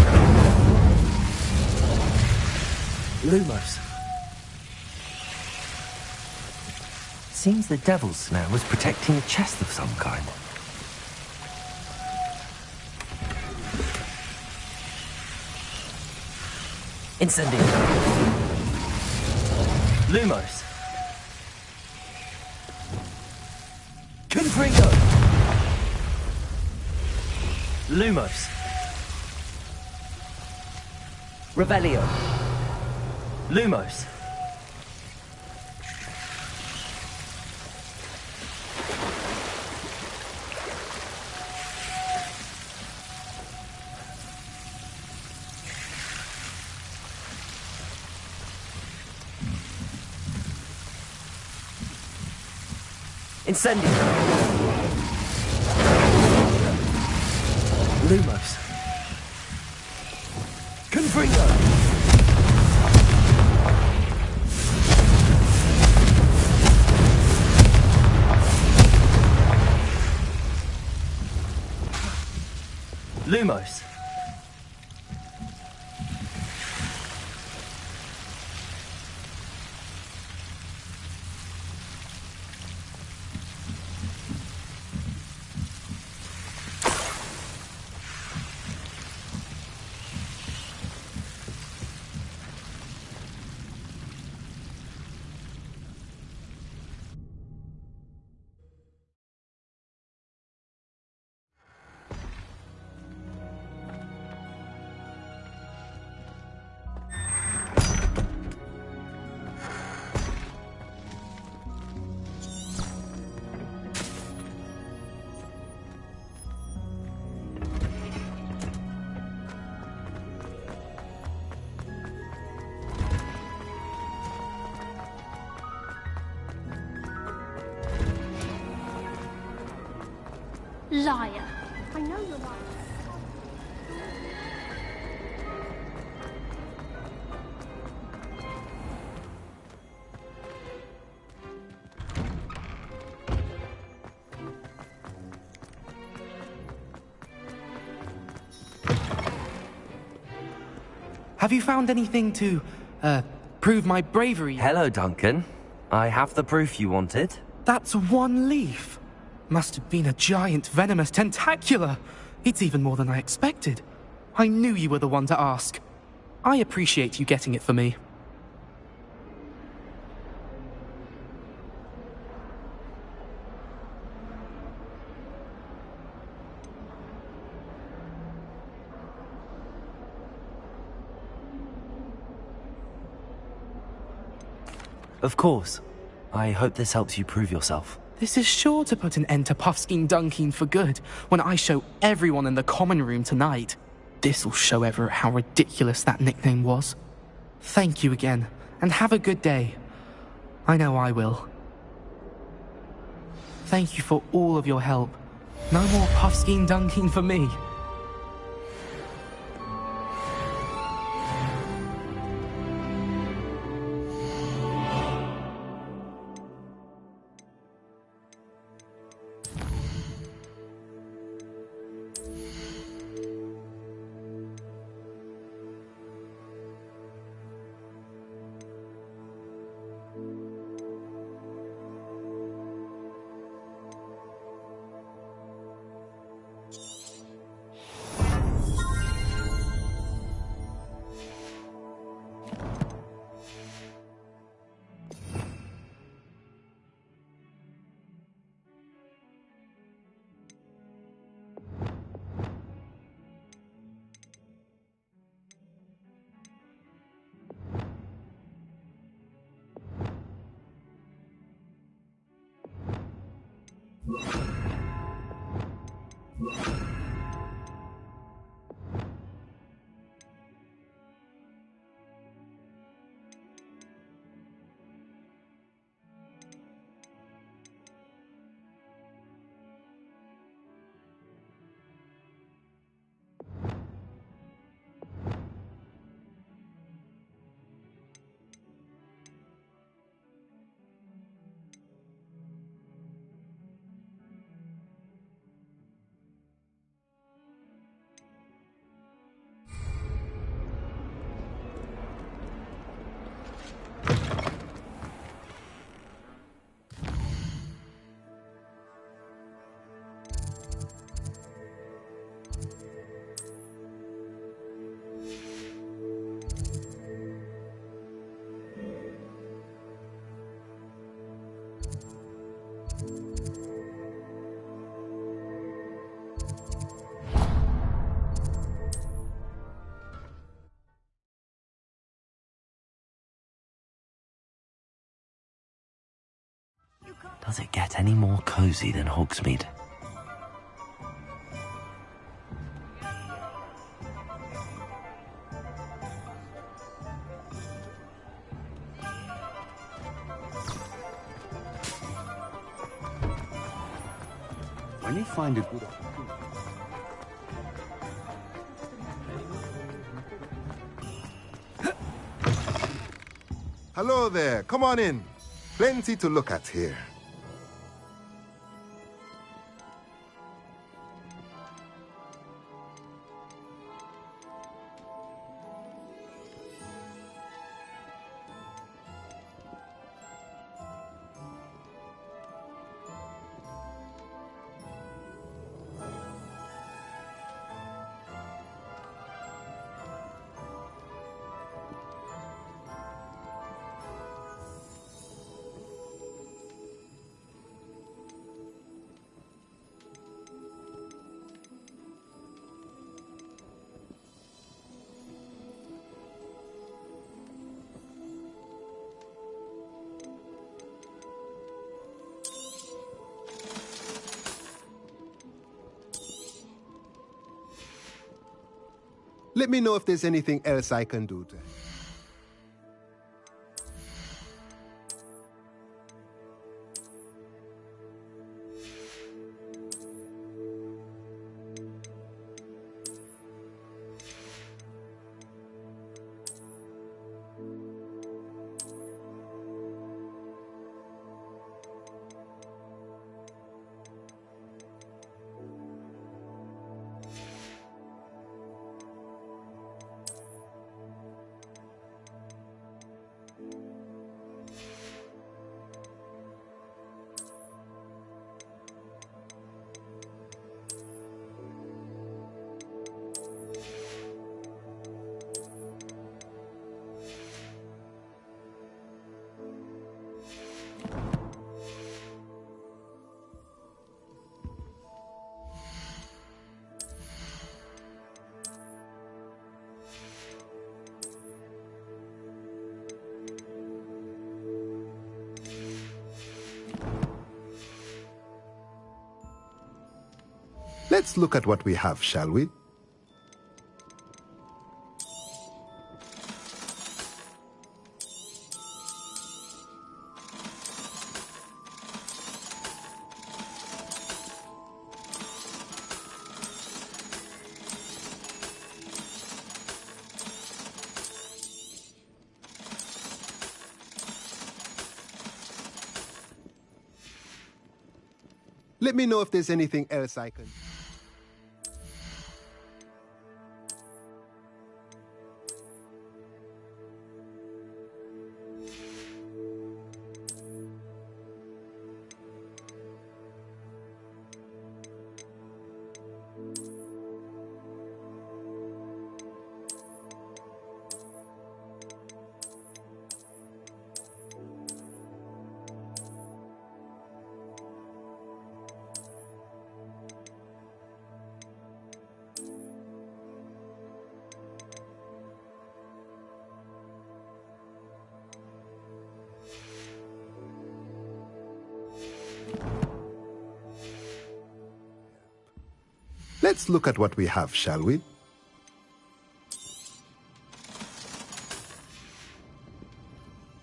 Lumos. Seems the Devil's Snare was protecting a chest of some kind. Incendio. Lumos. Confringo. Lumos. Revelio. Lumos. Incendio. Lumos. Confringo. Lumos. Liar. I know you're lying. Have you found anything to, prove my bravery? Hello, Duncan. I have the proof you wanted. That's one leaf. Must have been a giant venomous tentacula. It's even more than I expected. I knew you were the one to ask. I appreciate you getting it for me. Of course. I hope this helps you prove yourself. This is sure to put an end to Puffskein Dunkeen for good when I show everyone in the common room tonight. This'll show Everett how ridiculous that nickname was. Thank you again, and have a good day. I know I will. Thank you for all of your help. No more Puffskein Dunkeen for me. Does it get any more cozy than Hogsmeade? When you find a good... Hello there. Come on in. Plenty to look at here. Let me know if there's anything else I can do to help. Let's look at what we have, shall we? Let me know if there's anything else I can... Let's look at what we have, shall we?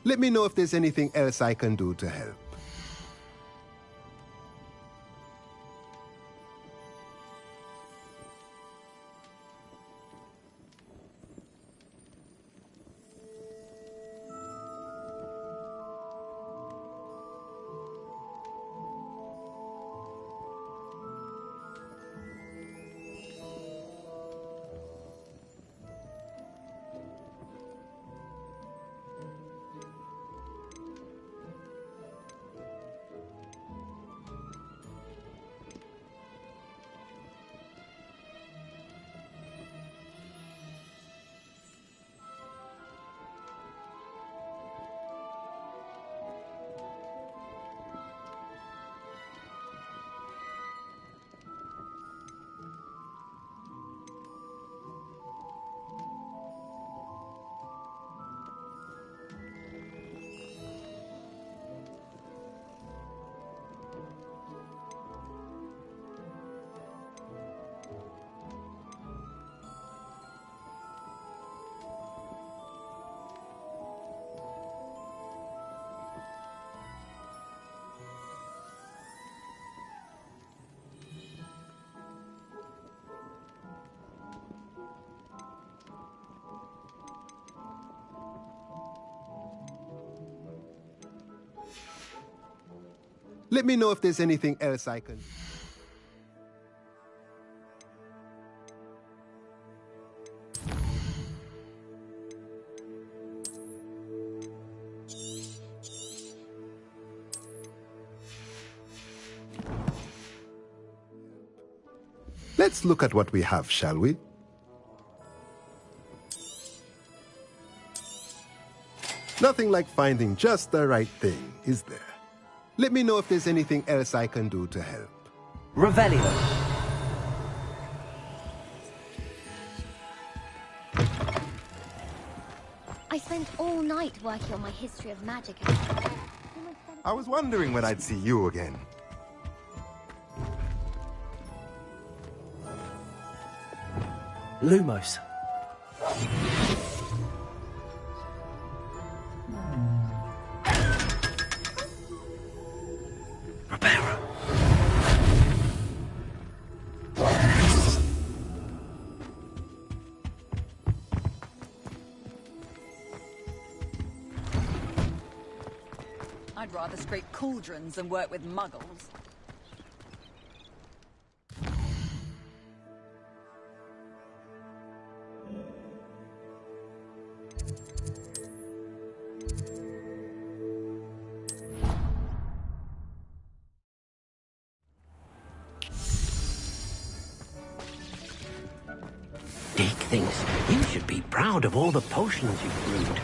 Let me know if there's anything else I can do to help. Let me know if there's anything else I can... Let's look at what we have, shall we? Nothing like finding just the right thing, is there? Let me know if there's anything else I can do to help. Revelio. I spent all night working on my history of magic. I was wondering when I'd see you again. Lumos. I'd rather scrape cauldrons than work with muggles. Dick thinks you should be proud of all the potions you've brewed.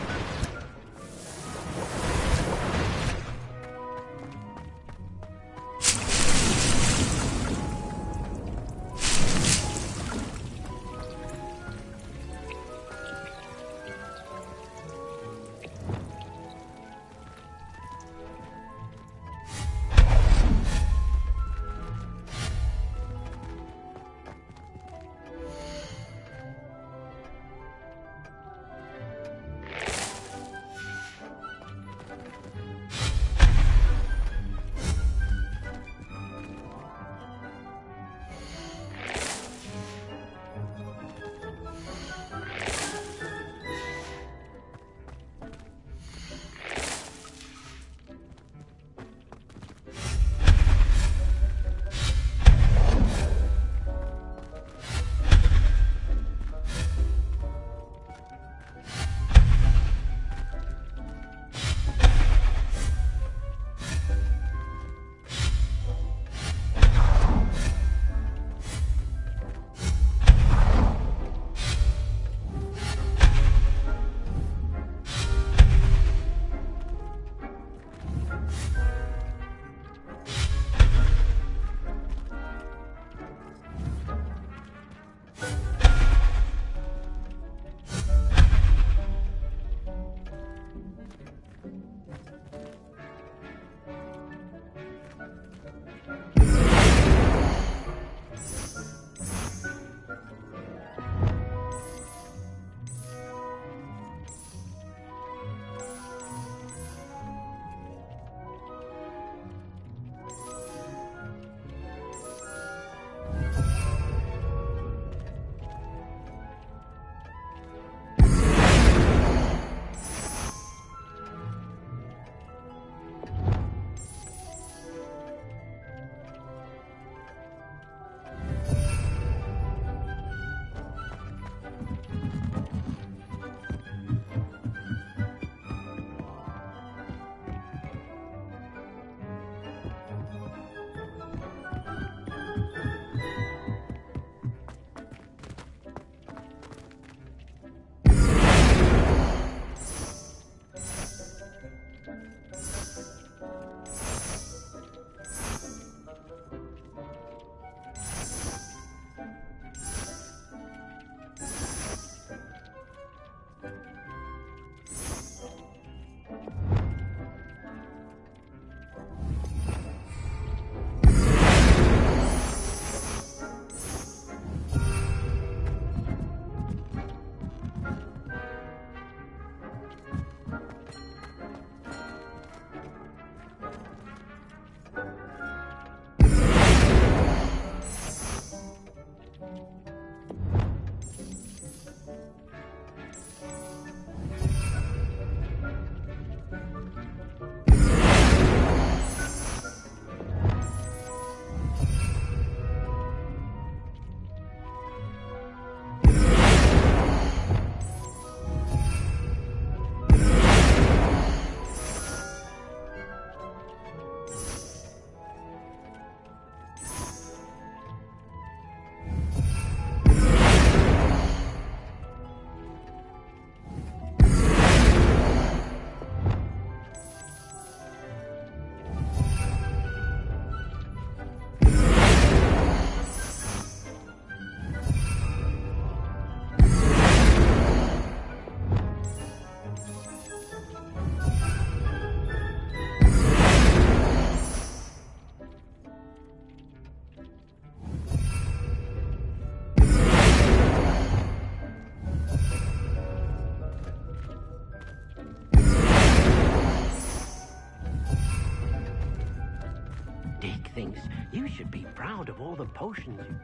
proud of all the potions you...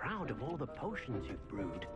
proud of all the potions you've brewed.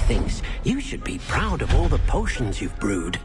thinks you should be proud of all the potions you've brewed.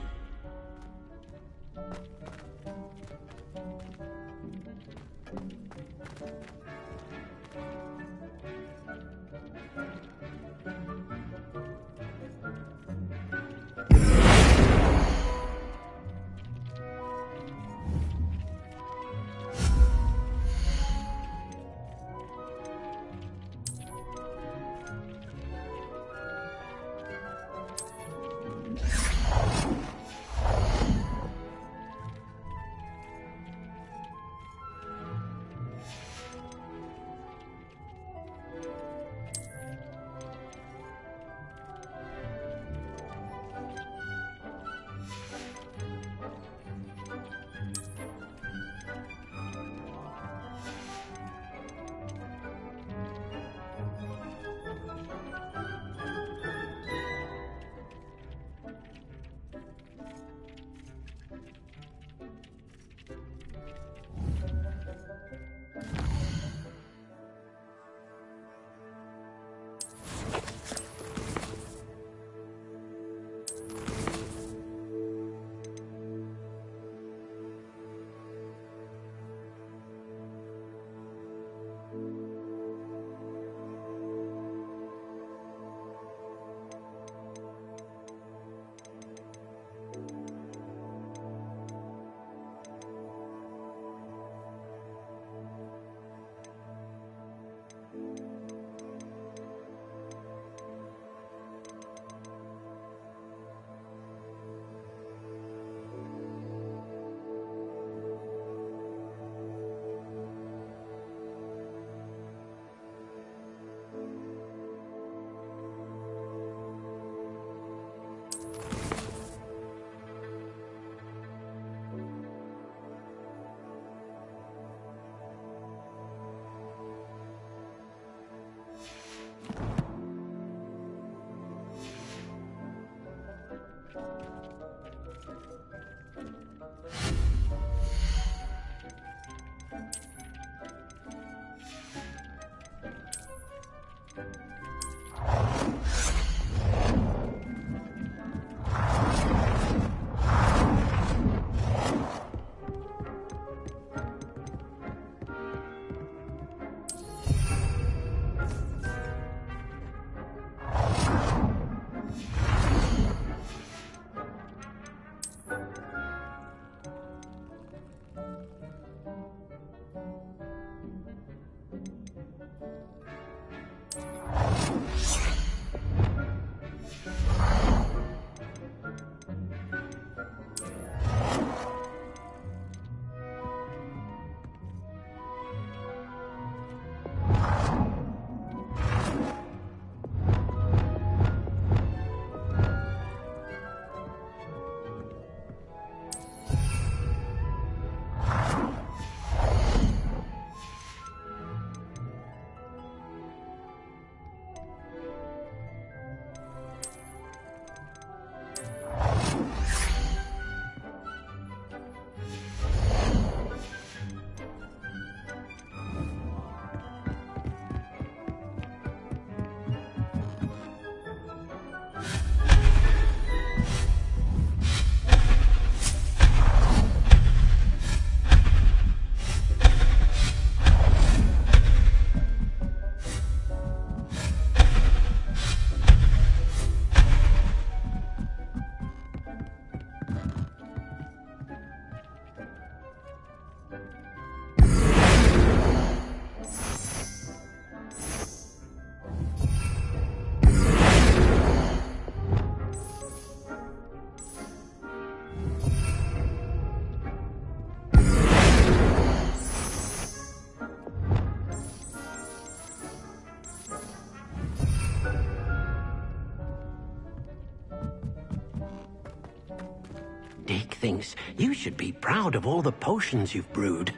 Dick thinks you should be proud of all the potions you've brewed.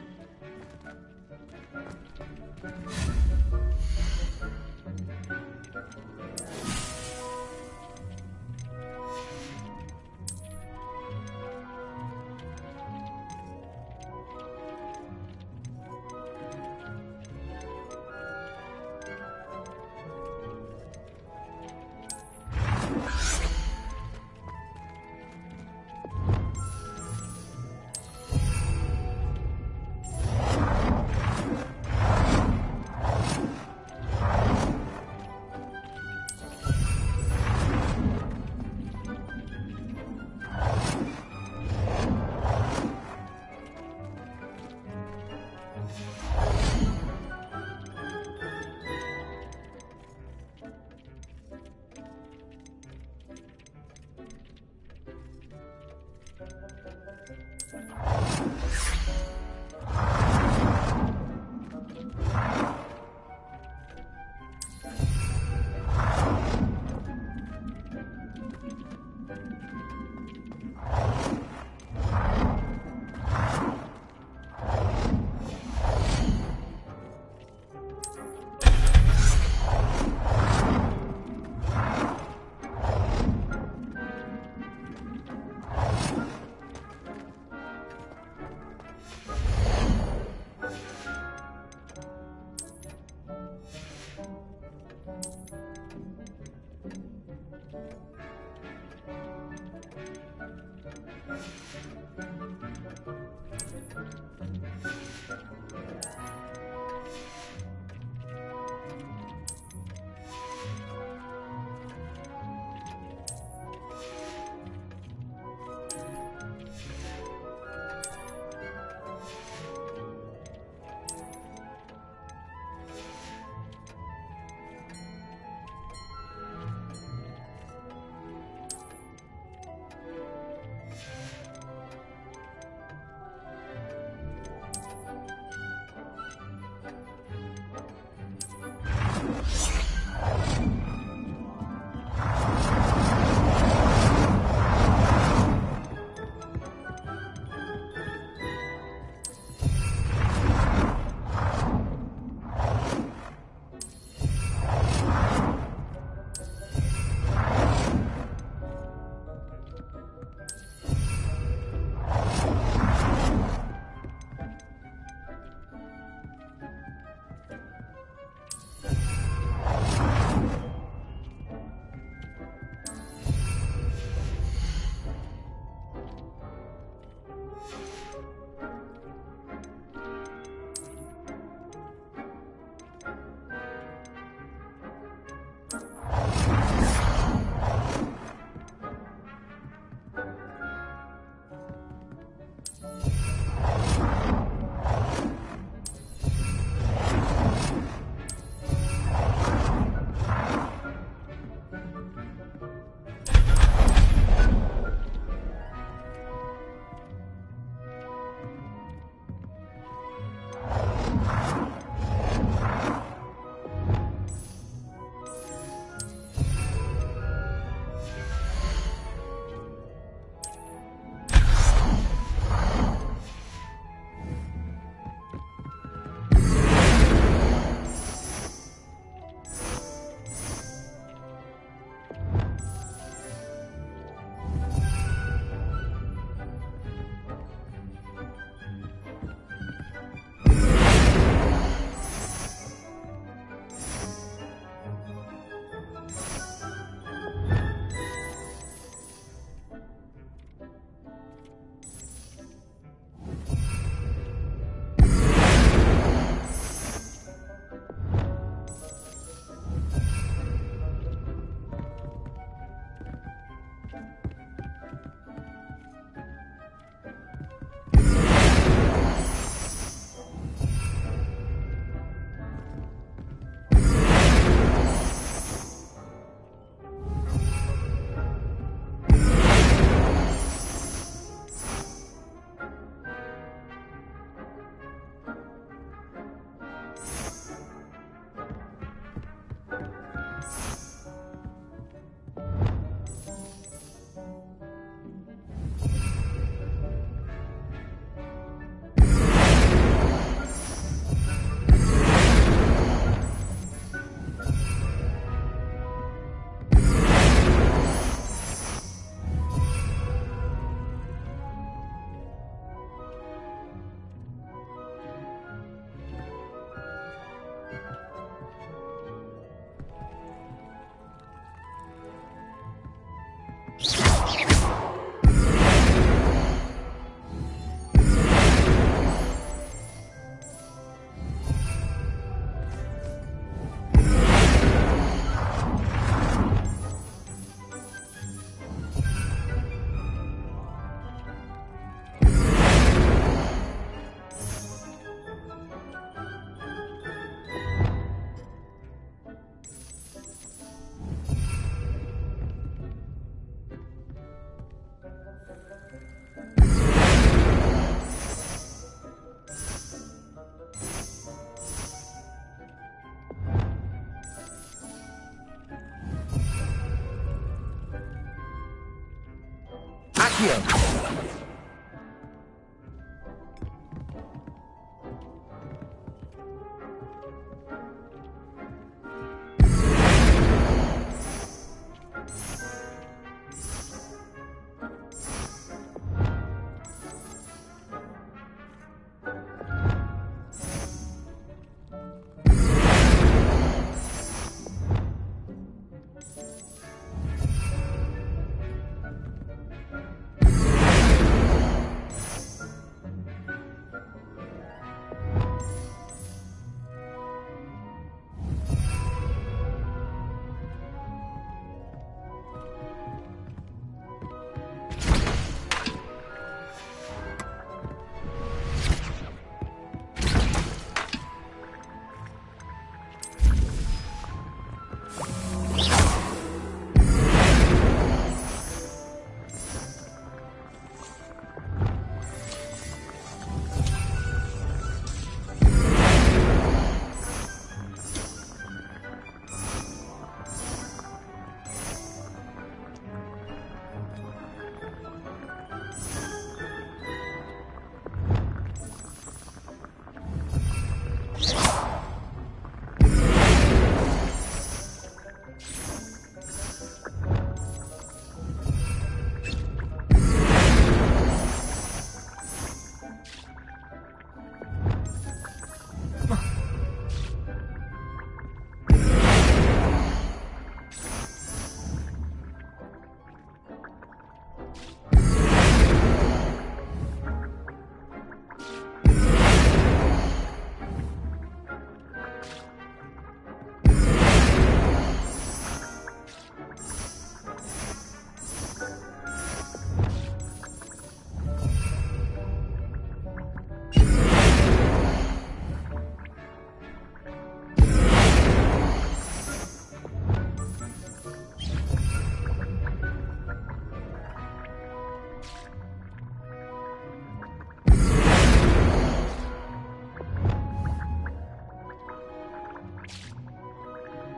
you.